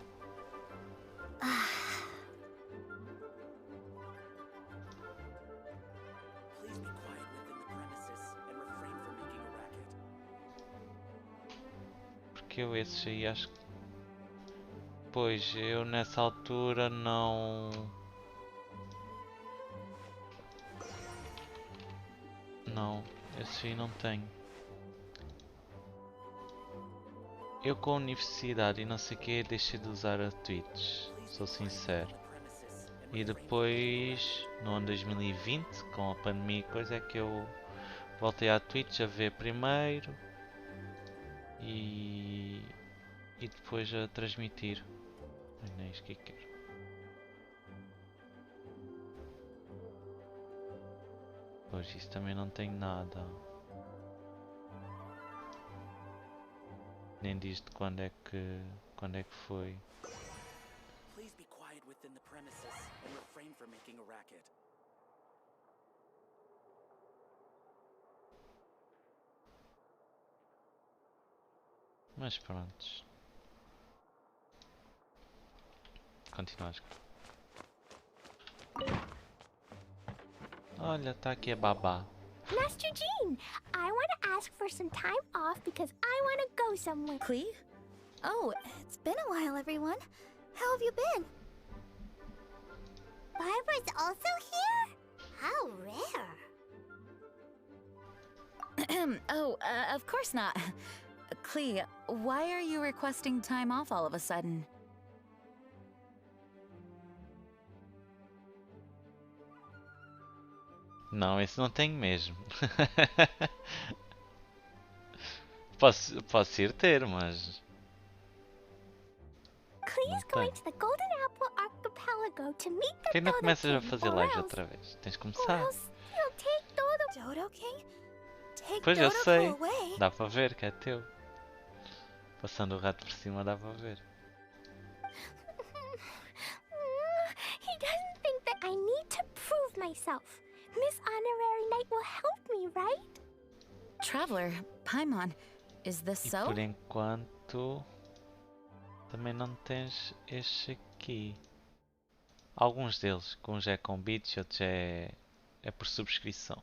Porque eu esses aí acho que. Pois, eu nessa altura não. Não, esses aí não tenho. Eu com a universidade e não sei o que deixei de usar a Twitch, sou sincero. E depois, no ano 2020, com a pandemia e coisa, é que eu voltei à Twitch a ver primeiro e depois a transmitir. Não é isso que eu quero. Pois isso também não tem nada. Nem diz de quando é que foi. Mas pronto. Continuar a jogar. Olha, tá aqui a babá. Master Jean, I want to ask for some time off because I want to go somewhere. Clee? Oh, it's been a while, everyone. How have you been? Barbara's also here? How rare. Of course not. Clee, why are you requesting time off all of a sudden? Não, esse não tenho mesmo. posso ir ter, mas... Clee's going to the Golden Apple Archipelago to meet the Por que não Dodo começas a King, fazer or lives else- outra vez? Tens de or começar. else he'll take Dodo King? Take Pois eu Dodo sei. away? Dá para ver que é teu. Passando o rato por cima dá para ver. He doesn't think that I need to prove myself. Miss Honorary Knight will help me, right? Traveler, Paimon, is this E so? por enquanto... Também não tens este aqui. Alguns deles, que uns é com bits e outros é por subscrição.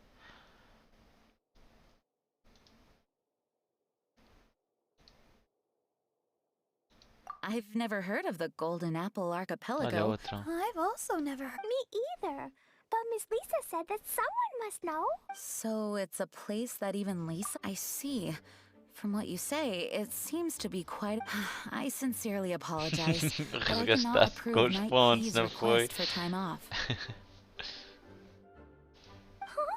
I've never heard of the Golden Apple Olha Archipelago. outra. I've also never heard. Me either. But Miss Lisa said that someone must know. So it's a place that even Lisa... I see. From what you say, it seems to be quite... I sincerely apologize, but I cannot Resgastaste approve com os Knight pontos, Plea's não foi? request for time off. Huh?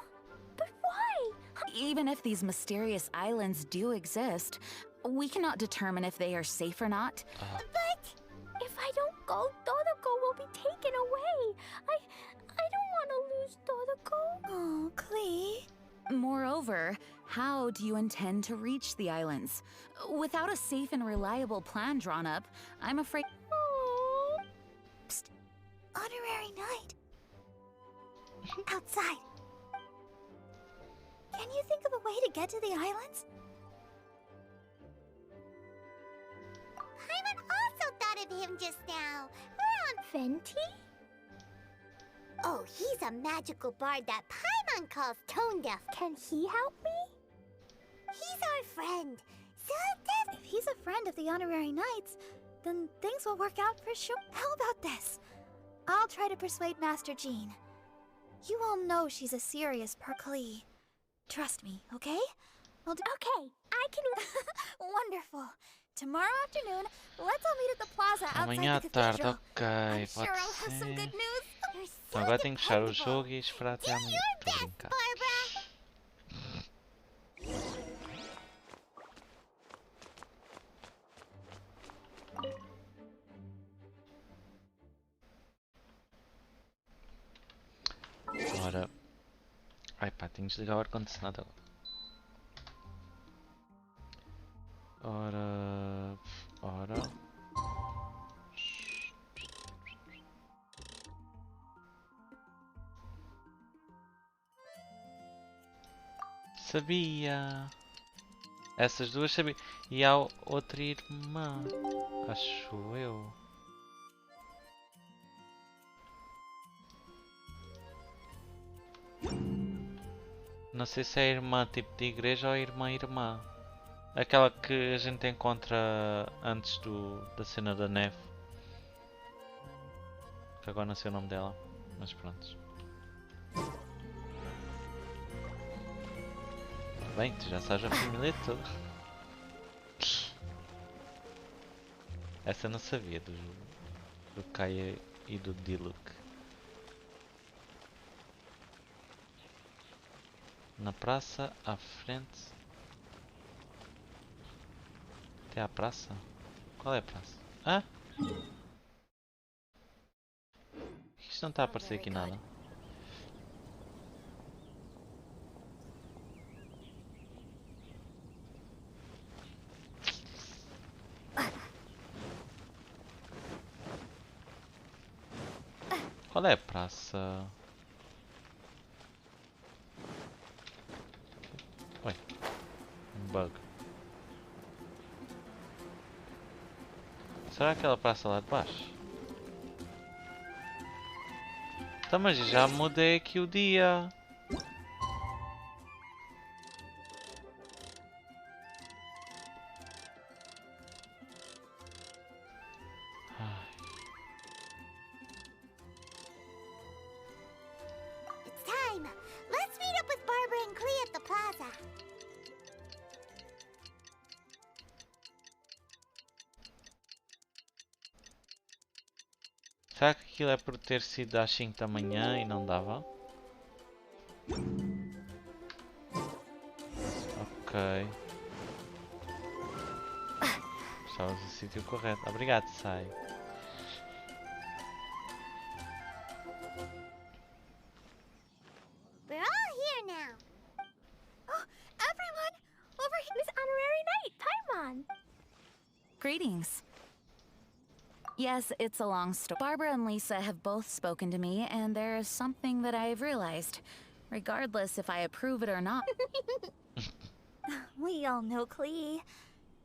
But why? Even if these mysterious islands do exist, we cannot determine if they are safe or not. But if I don't go, Dodoko will be taken away. I don't want to lose Dodoko. Oh, Clee. Moreover, how do you intend to reach the islands? Without a safe and reliable plan drawn up, I'm afraid... Psst. Honorary Knight. Outside. Can you think of a way to get to the islands? Paimon also thought of him just now. We're on Fenty? Oh, he's a magical bard that Paimon calls tone deaf. Can he help me? He's our friend. So If he's a friend of the Honorary Knights, then things will work out for sure. How about this? I'll try to persuade Master Jean. You all know she's a serious Clee. Trust me, okay? Okay, I can... Wonderful. Tomorrow afternoon, let's all meet at the plaza outside Amanhã à the tarde, cathedral. ok, I'm sure pode I'll have some good ser. news. Então agora tenho que fechar o jogo e esperar até amanhã. Estou a brincar. Ora. Ai pá, tenho que desligar o ar-condicionado agora. Ora. Sabia! Essas duas sabia. E há outra irmã. Acho eu. Não sei se é a irmã tipo de igreja ou a irmã. Aquela que a gente encontra antes da cena da neve. Que agora não sei o nome dela. Mas pronto. Bem, tu já sabes a família toda. Essa eu não sabia do Kaia e do Diluc. Na praça, à frente. Até à praça? Qual é a praça? Ah? Isto não está a aparecer aqui nada. Qual é a praça? Oi, um bug. Será aquela praça lá de baixo? Tá, mas já mudei aqui o dia. Será que aquilo é por ter sido às 5 da manhã e não dava? Ok. Estavas no sítio correto. Obrigado, Sai. We're all here now. Oh, everyone! Over here! This honorary knight, Paimon! Greetings. Yes, it's a long story. Barbara and Lisa have both spoken to me, and there is something that I've realized. Regardless if I approve it or not. We all know Klee.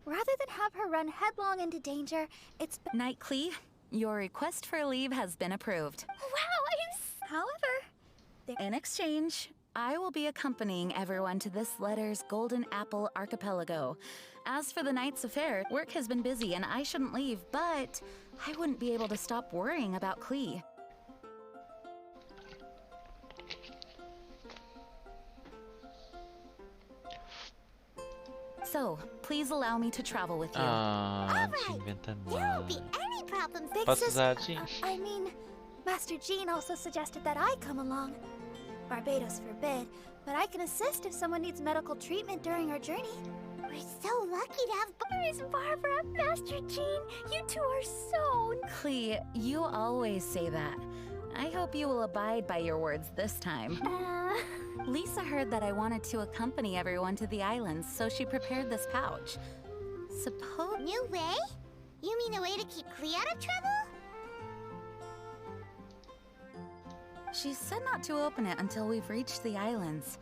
Rather than have her run headlong into danger, it's... Knight Klee, your request for leave has been approved. Wow, However... In exchange, I will be accompanying everyone to this letter's Golden Apple Archipelago. As for the night's affair, work has been busy and I shouldn't leave, but I wouldn't be able to stop worrying about Klee. So, please allow me to travel with you. Ah, inventando There won't be any problems. Big Posso sis... usar, Jean? I mean, Master Jean also suggested that I come along. Barbados forbid, but I can assist if someone needs medical treatment during our journey. We're so lucky to have Boris, Barbara, Master Jean. You two are so... Klee, you always say that. I hope you will abide by your words this time. Lisa heard that I wanted to accompany everyone to the islands, so she prepared this pouch. Suppose... New way? You mean a way to keep Klee out of trouble? She said not to open it until we've reached the islands.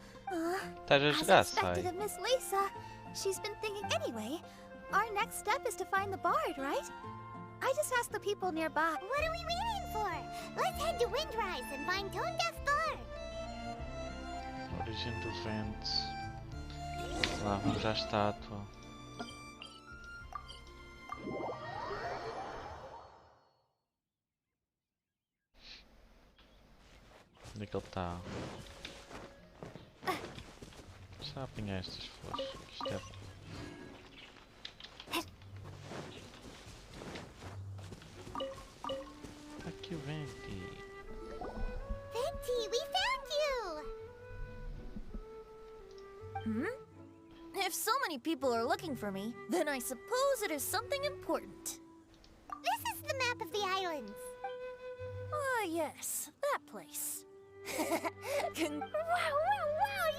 Estás a jogar, As expected Sai? of Miss Lisa. She's been thinking anyway. Our next step is to find the bard, right? I just asked the people nearby. What are we waiting for? Let's head to Windrise and find Tone Deaf Bard. Origem do vento. Lá vamos à estátua. Onde é que ele está? Já apanhar estas flores. Que isto é... Aqui o Venti. Venti, we found you! If so many people are looking for me, then I suppose it is something important. This is the map of the islands. Ah, yes, that place. Wow,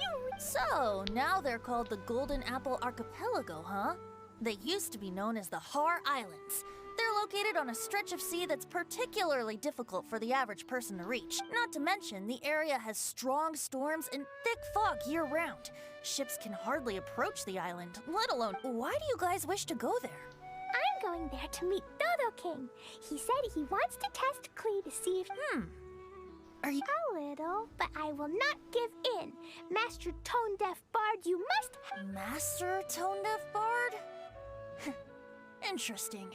you... So, now they're called the Golden Apple Archipelago, huh? They used to be known as the Har Islands. They're located on a stretch of sea that's particularly difficult for the average person to reach. Not to mention, the area has strong storms and thick fog year-round. Ships can hardly approach the island, let alone... Why do you guys wish to go there? I'm going there to meet Dodo King. He said he wants to test Klee to see if... Are you... A little, but I will not give in. Master Tone Deaf Bard, you must... Master Tone Deaf Bard? Interesting.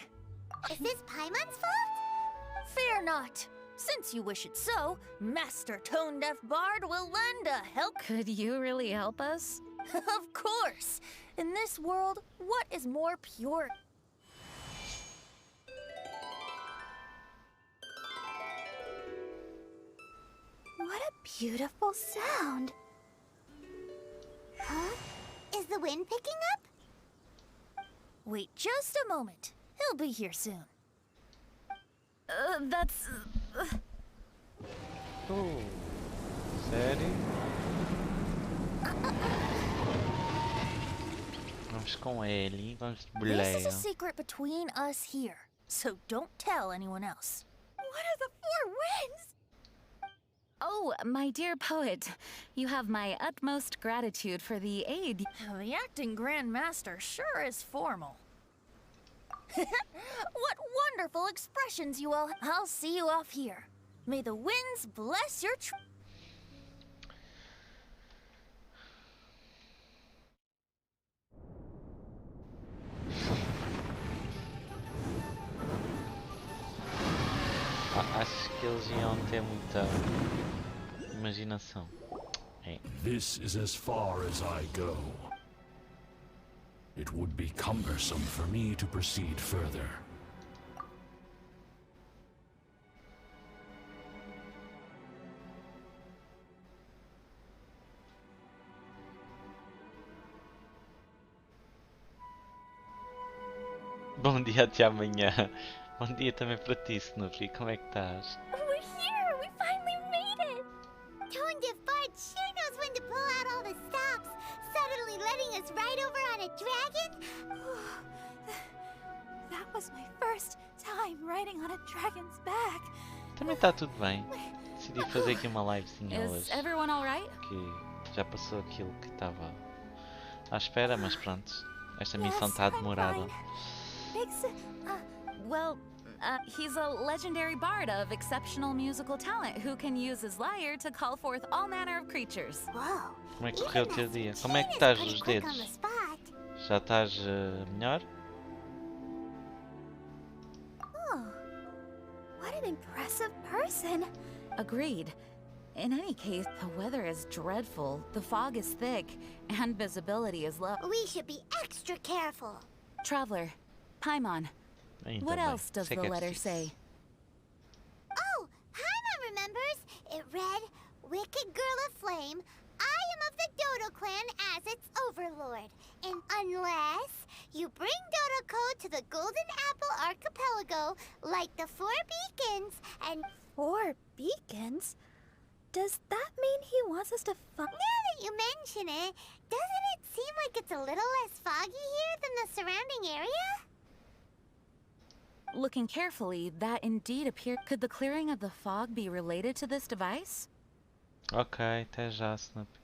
Is this Paimon's fault? Fear not. Since you wish it so, Master Tone Deaf Bard will lend a help. Could you really help us? Of course. In this world, what is more pure? What a beautiful sound. Huh? Is the wind picking up? Wait just a moment. He'll be here soon. That's... Oh, sério? Vamos com ele, vamos de This boleia. is a secret between us here, so don't tell anyone else. What are the four winds? Oh, my dear poet, you have my utmost gratitude for the aid. The acting Grand Master sure is formal. What wonderful expressions you all... I'll see you off here. May the winds bless your Acho que eles iam ter muita imaginação. É. This is as far as I go. It would be cumbersome for me to proceed further. Bom dia até amanhã. Bom dia também para ti, Snoopy. Como é que estás? We're here! We finally made it! Tone Fart sure knows when to pull out all the stops, suddenly letting us ride over on a dragon. That was my first time riding on a dragon's back. Também está tudo bem. Decidi fazer aqui uma livezinha Is hoje. everyone all right? Que já passou aquilo que estava à espera, mas pronto. Esta missão está demorada. Well, he's a legendary bard of exceptional musical talent who can use his lyre to call forth all manner of creatures. Whoa. Como é que correu o teu dia? Como é que estás dos dedos? Já estás melhor? Oh, what an impressive person. Agreed. In any case, the weather is dreadful, the fog is thick, and visibility is low. We should be extra careful. Traveler, Paimon, what else does the letter say? Oh, Paimon remembers. It read, Wicked Girl of Flame, I am of the Dodo clan as its overlord. And unless you bring Dodo Code to the Golden Apple Archipelago, like the 4 beacons, and... 4 beacons? Does that mean he wants us to Now that you mention it, doesn't it seem like it's a little less foggy here than the surrounding area? Looking carefully, that indeed appears. Could the clearing of the fog be related to this device? Ok, até já, Snoopy.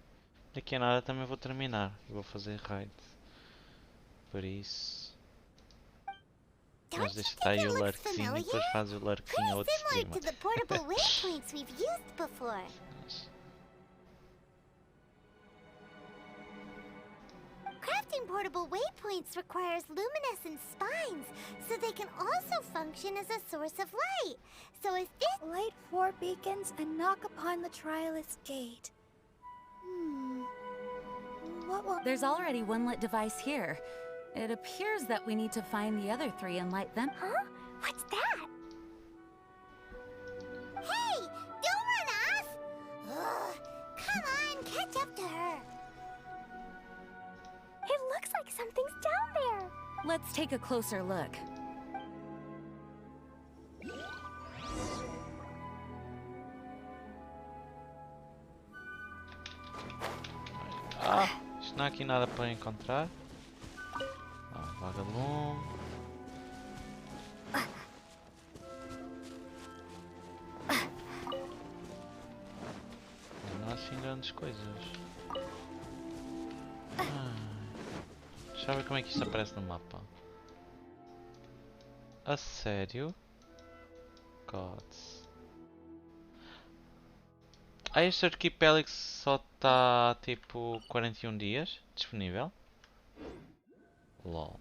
Daqui a nada também vou terminar e vou fazer raid. Por isso... Mas deixa estar aí o lurkzinho e depois faz o lurkzinho a outro streamer. To the portable waypoints we've used before. Crafting portable waypoints requires luminescent spines, so they can also function as a source of light. So if this... Light 4 beacons and knock upon the Trialist Gate. What will... There's already one lit device here. It appears that we need to find the other 3 and light them. Huh? What's that? Hey! Don't run off! Ugh, come on, catch up to her. It looks like something's down there. Let's take a closer look. Ah, isto não há aqui nada para encontrar. Vagalume. Não há assim grandes coisas. Deixa eu ver como é que isto aparece no mapa. A sério? Gods. Este arquipélago só está tipo 41 dias disponível? LOL.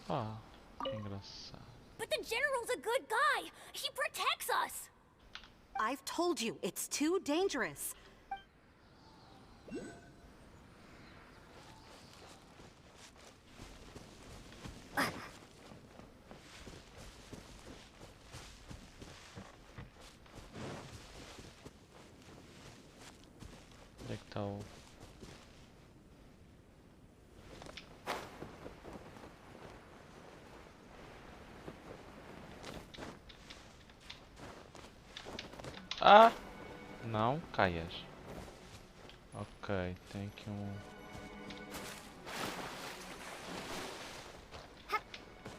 Ah, que engraçado. But the General's a good guy. He protects us. I've told you, it's too dangerous. Onde é que está o... Ah! Não caias. Ok, tem aqui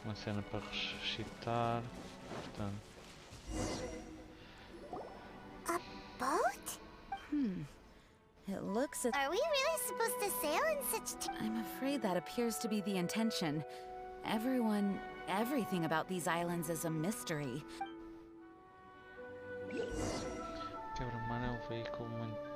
uma cena para ressuscitar. Portanto. A boat? It looks as... Are we really supposed to sail in such... I'm afraid that appears to be the intention. Everything about these islands is a mystery. Quebra-mar é um veículo muito...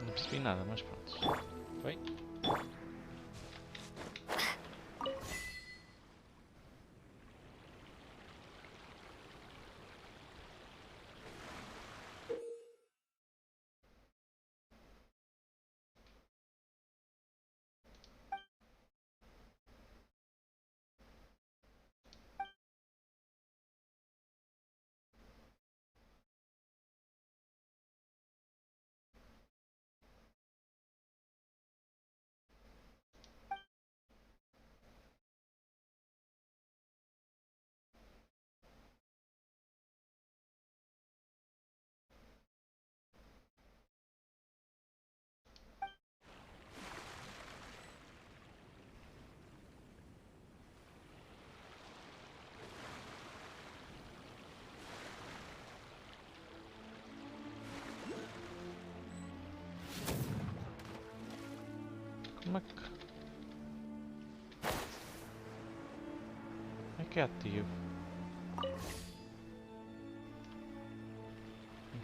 Não percebi nada, mas pronto. Foi? Como é que é ativo?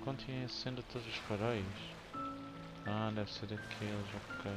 Continue acendendo todos os faróis. Ah, deve ser aqueles, ok.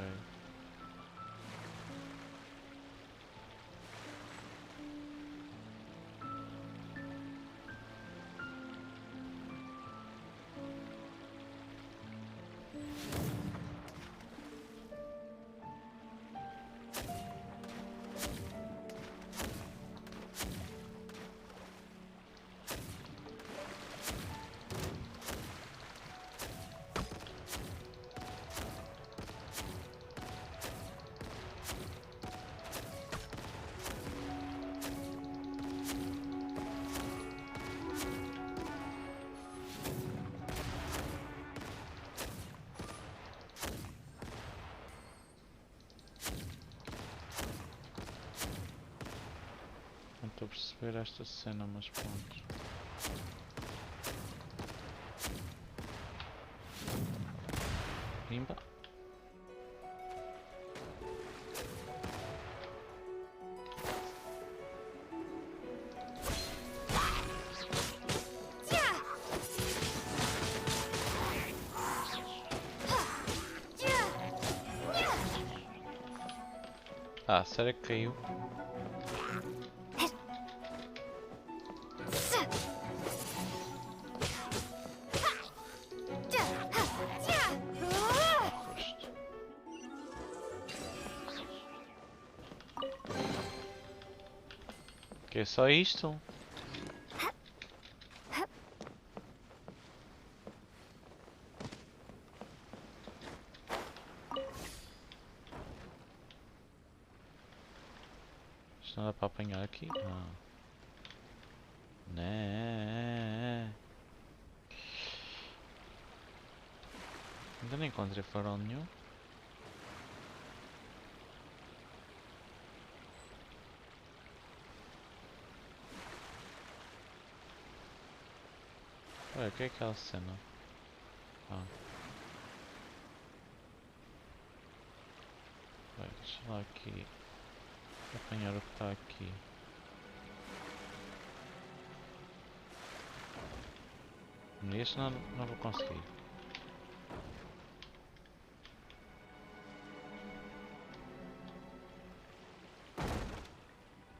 Não estou a perceber esta cena, mas pronto. Pimba. Ah, será que caiu? Que é só isto? Isto não dá para apanhar aqui? Não. Né? Ainda não encontrei farol nenhum. Ué, o que é aquela cena? Ah. Ué, deixa lá aqui. Apanhar o que está aqui. Este não vou conseguir.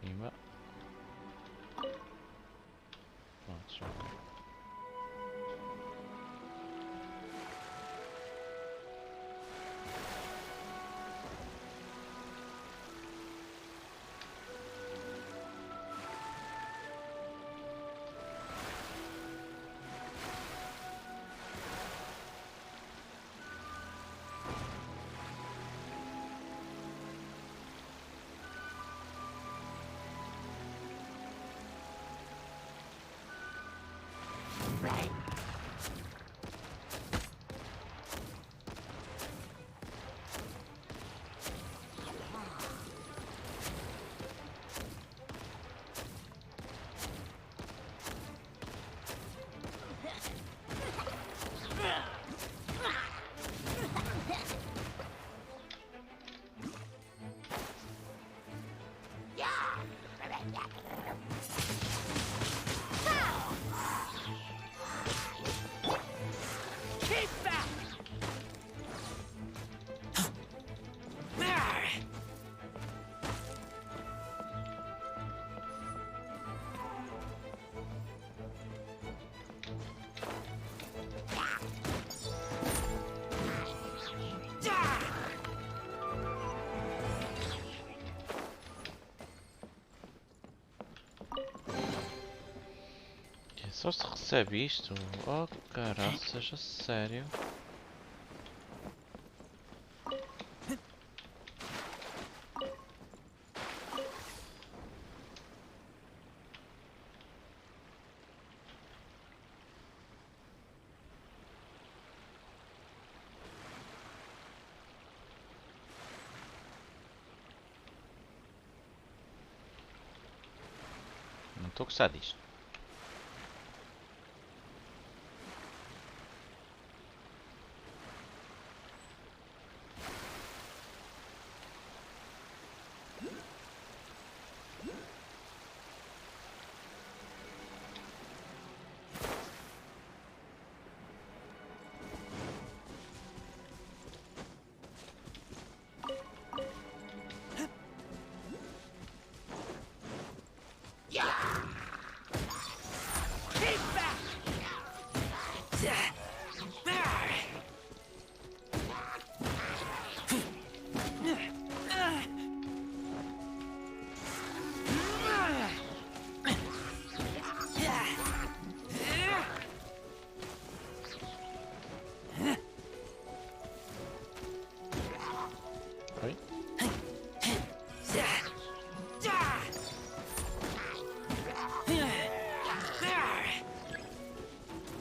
Pimba. Pronto, já ok. Só se recebe isto? Oh caraças, a sério? Não estou a gostar disto. Oi?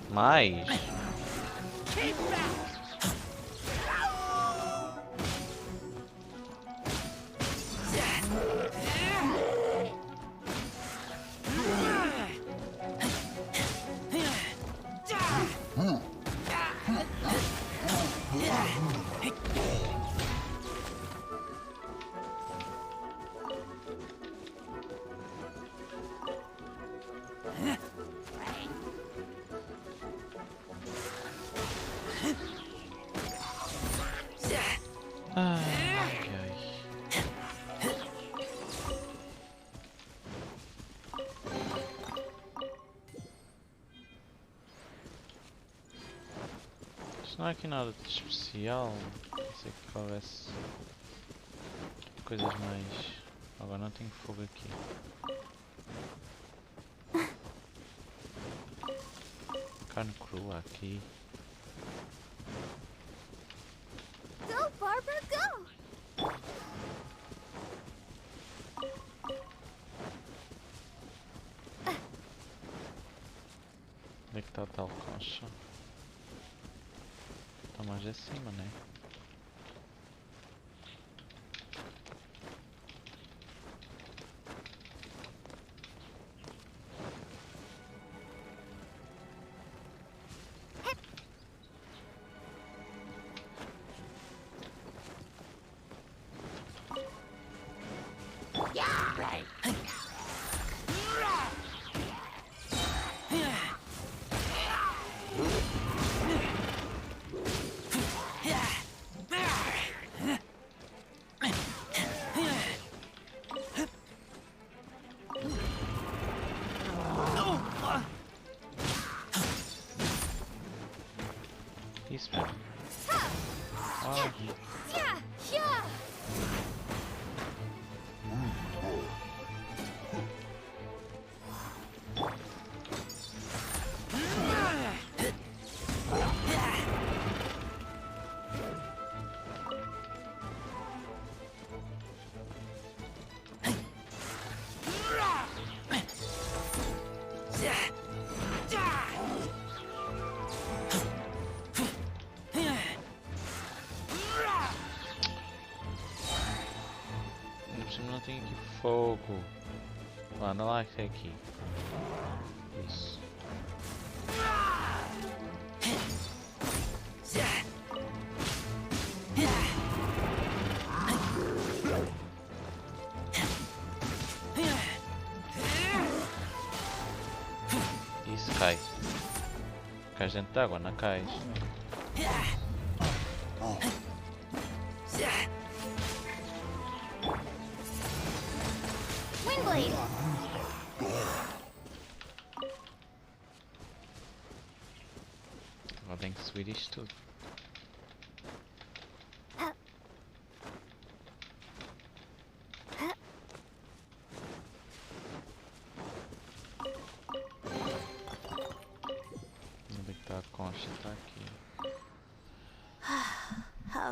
Mais? Não há aqui nada de especial. Pensei que houvesse coisas mais. Agora não tenho fogo aqui. Carne crua aqui. Go, Barbara, go! Onde é que está a tal concha? Está mais acima, né? Isso mesmo. Não tem aqui fogo. Anda lá que é aqui. Isso. Isso cai. Cai dentro d'água, não cai. Agora tenho que subir isto tudo.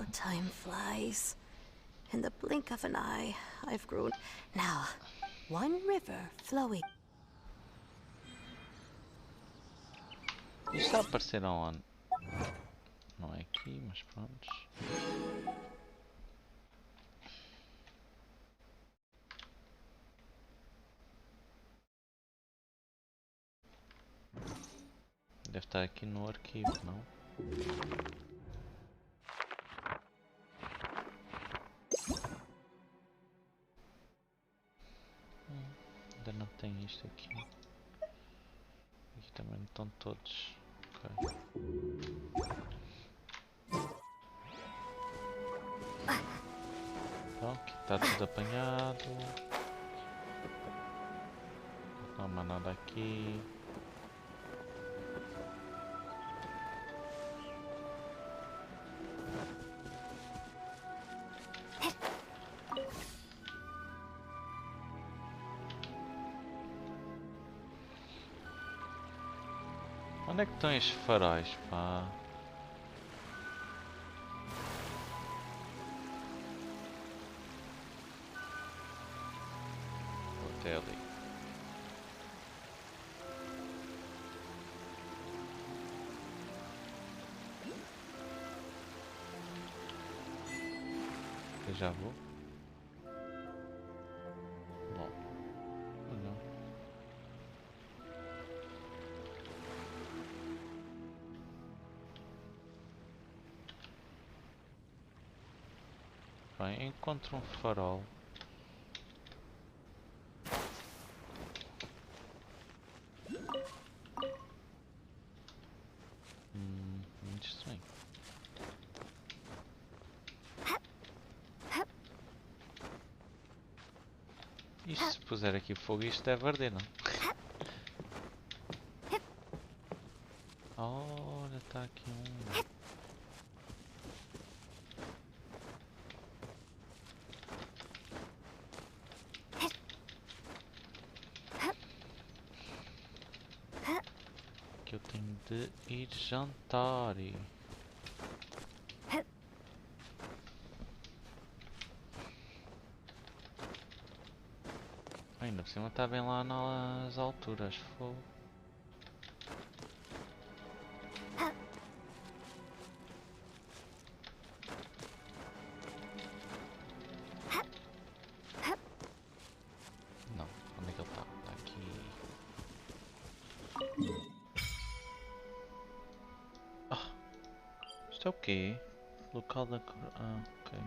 How time flies. In the blink of an eye, I've grown. Now, one river flowing. Isto está a aparecer aonde? Não é aqui, mas pronto. Deve estar aqui no arquivo, não? Ainda não tem isto aqui. Aqui também não estão todos. Ok. Então, aqui está tudo apanhado. Não há mais nada aqui. Onde é que estão estes faróis, pá? Vou até ali. Eu já vou. Bom. Ou não. Bem, encontro um farol. Muito estranho. Isto se puser aqui fogo, isto deve arder, não? Olha, está aqui um. Que eu tenho de ir jantar. Ainda por cima está bem lá nas alturas. Fogo. Não, onde é que ele está? Está aqui. Ah, isto é o quê? Local da... Ah, ok.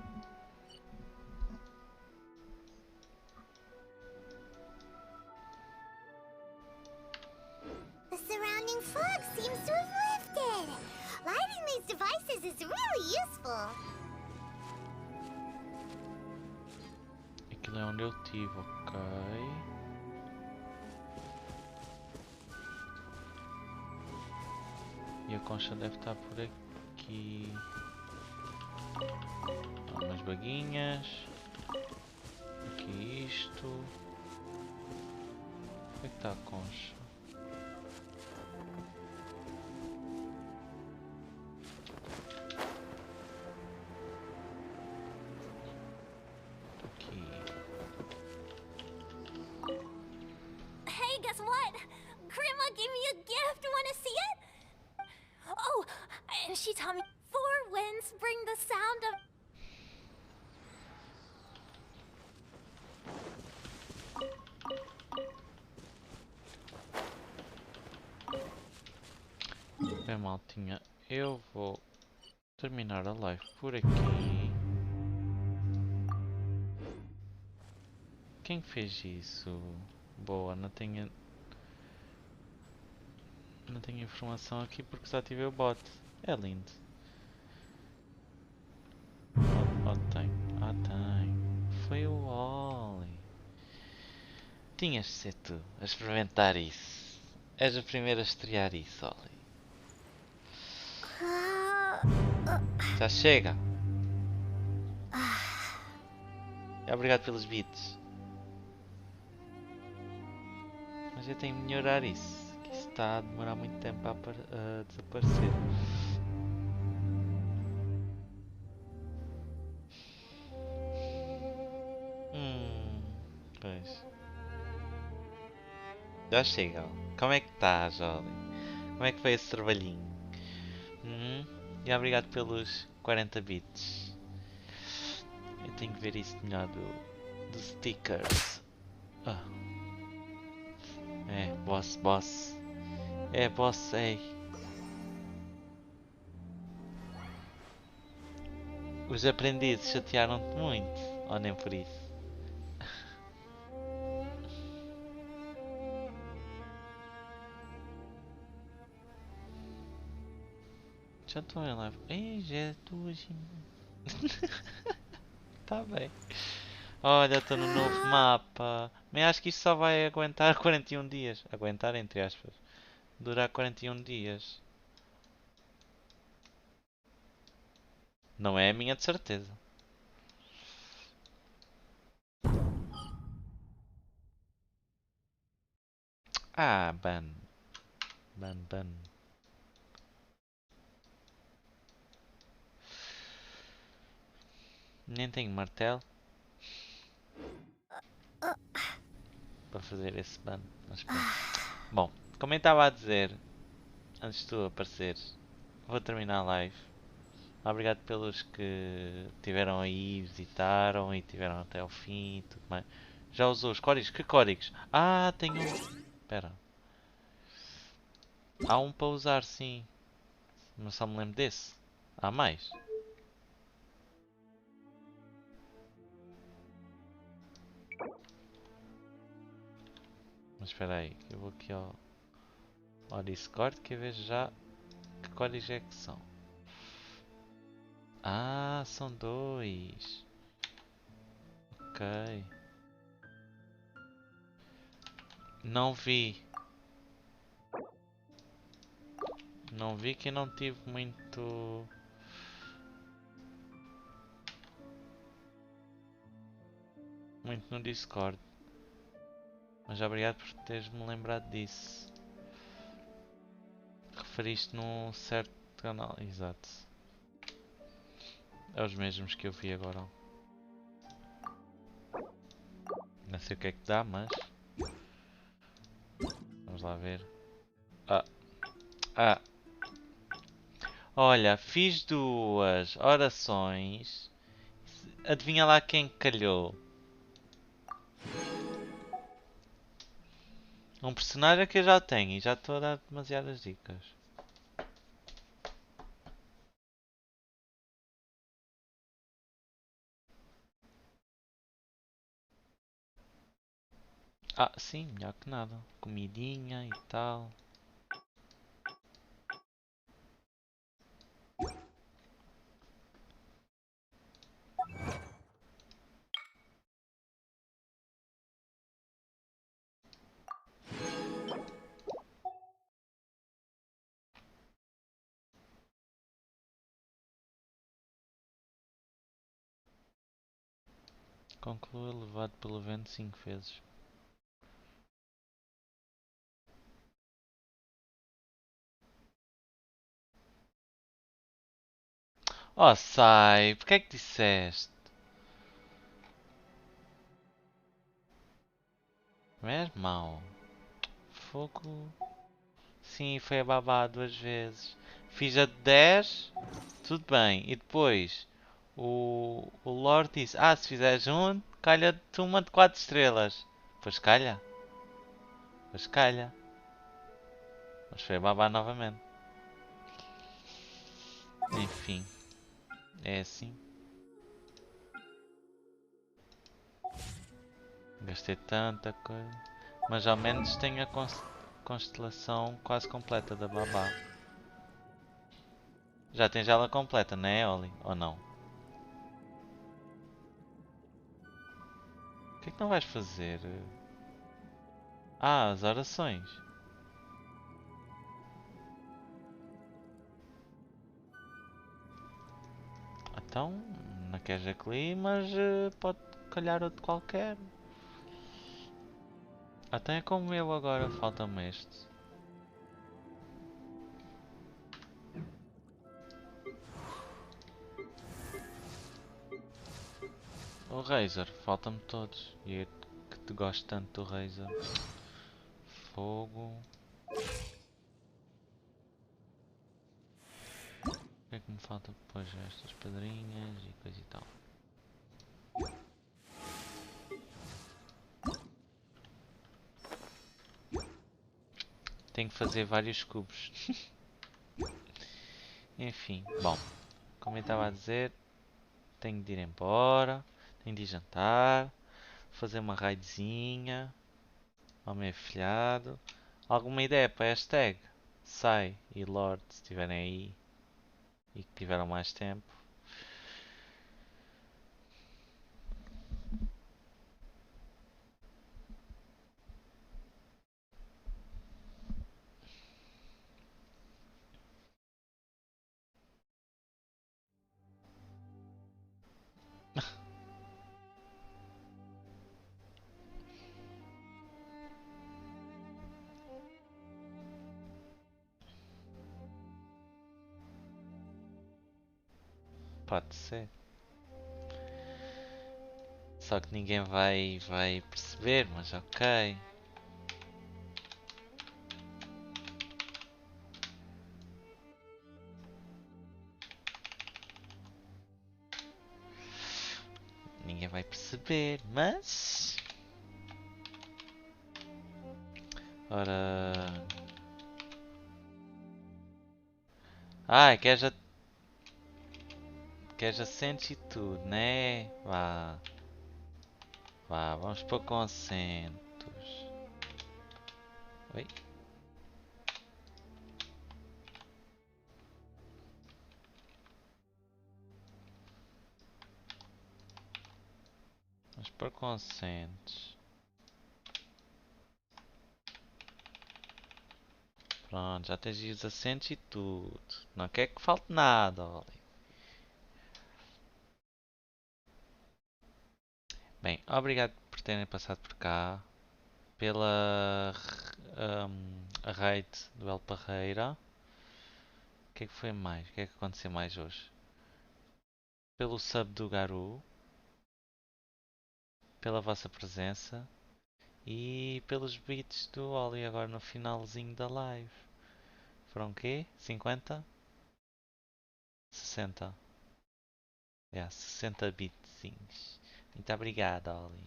The surrounding fog seems to have lifted. Lighting these devices is really useful. Aquilo é onde eu estive, ok. E a concha deve estar por aqui. Há umas baguinhas. Aqui isto. Onde é que está a concha? Aqui. Hey, guess what? Grandma gave me a gift. Wanna see it? Oh, and she taught me 4 winds bring the sound of... Bem, maltinha, eu vou terminar a live por aqui. Quem fez isso? Boa, não tenho informação aqui porque só tive o bot. É lindo. Oh, tem. Ah, tem. Foi o Oli. Tinhas de ser tu a experimentar isso. És o primeiro a estrear isso, Oli. Já chega. Obrigado pelos bits. Mas eu tenho de melhorar isso. Que isso está a demorar muito tempo a desaparecer. Pois. Já chegam. Como é que tá, jovem? Como é que foi esse trabalhinho? E obrigado pelos 40 bits. Eu tenho que ver isso melhor dos stickers. É, boss. É, boss, ei. Os aprendizes chatearam-te muito, ou nem por isso? Já estou em live. Ei, já estou assim. Tá bem. Olha, estou no novo mapa. Mas acho que isto só vai aguentar 41 dias. Aguentar entre aspas. Durar 41 dias. Não é a minha de certeza. Ah, ban. Ban. Nem tenho martelo. Para fazer esse ban. Mas pronto. Bom, como eu estava a dizer, antes de tu apareceres, vou terminar a live. Obrigado pelos que tiveram aí, visitaram e tiveram até ao fim e tudo mais. Já usou os códigos? Que códigos? Ah, tenho um. Espera. Há um para usar, sim. Mas só me lembro desse. Há mais? Mas espera aí, eu vou aqui ao Discord que eu vejo já que códigos é que são. Ah, são dois. Ok. Não vi. Não vi que não tive muito... Muito no Discord. Mas obrigado por teres-me lembrado disso. Referiste num certo canal. Exato. É os mesmos que eu vi agora. Não sei o que é que dá, mas... Vamos lá ver. Olha, fiz duas orações. Adivinha lá quem calhou. Um personagem que eu já tenho e já estou a dar demasiadas dicas. Ah, sim, melhor que nada. Comidinha e tal. Conclua levado pelo vento 5 vezes. Oh, sai, porque é que disseste? Não és mau. Fogo. Sim, foi a babá 2 vezes. Fiz a de 10, tudo bem. E depois o Lord disse: ah, se fizeres um, calha-te uma de 4 estrelas. Pois calha. Pois calha. Mas foi a babá novamente. Enfim. É assim. Gastei tanta coisa. Mas ao menos tenho a constelação quase completa da babá. Já tens ela completa, não é, Oli? Ou não? O que é que não vais fazer? Ah, as orações. Então, não queres aquele, mas pode calhar outro qualquer. Até é como eu agora, falta-me este. O Razer, falta-me todos. E eu que Tu gosto tanto do Razer. Fogo. O que é que me falta depois? Estas pedrinhas e coisa e tal. Tenho que fazer vários cubos. Enfim, bom. Como eu estava a dizer, tenho de ir embora. Tenho de ir jantar. Fazer uma raidzinha ao meu afilhado. Alguma ideia para a hashtag? Sai e Lord, se estiverem aí e que tiveram mais tempo. Pode ser. Só que ninguém vai perceber, mas ok. Ninguém vai perceber, mas... Ora... Ah, queres assento e tudo, né? Vá. Vá, vamos pôr com assentos. Oi? Vamos pôr com assentos. Pronto, já tens aí os assentos e tudo. Não quer que falte nada, Oli. Bem, obrigado por terem passado por cá. Pela a raid do El Parreira. O que é que foi mais? O que é que aconteceu mais hoje? Pelo sub do Garu. Pela vossa presença. E pelos beats do Oli agora no finalzinho da live. Foram o quê? 50? 60. 60 bitzinhos. Muito obrigado, Oli.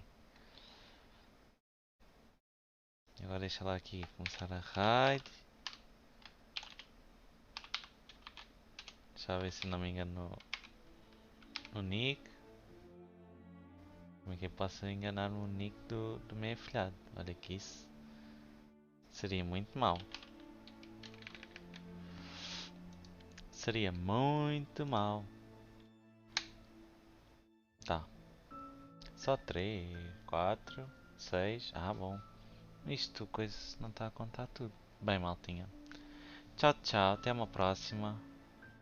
Agora deixa lá aqui começar a raid. Deixa eu ver se não me engano no nick. Como é que eu posso enganar no nick do meu afilhado? Olha que isso seria muito mau. Seria muito mau. Tá. Só 3, 4, 6. Ah, bom. Isto coisa não está a contar tudo. Bem, maltinha. Tchau, tchau. Até uma próxima.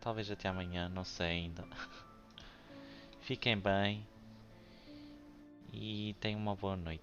Talvez até amanhã. Não sei ainda. Fiquem bem. E tenham uma boa noite.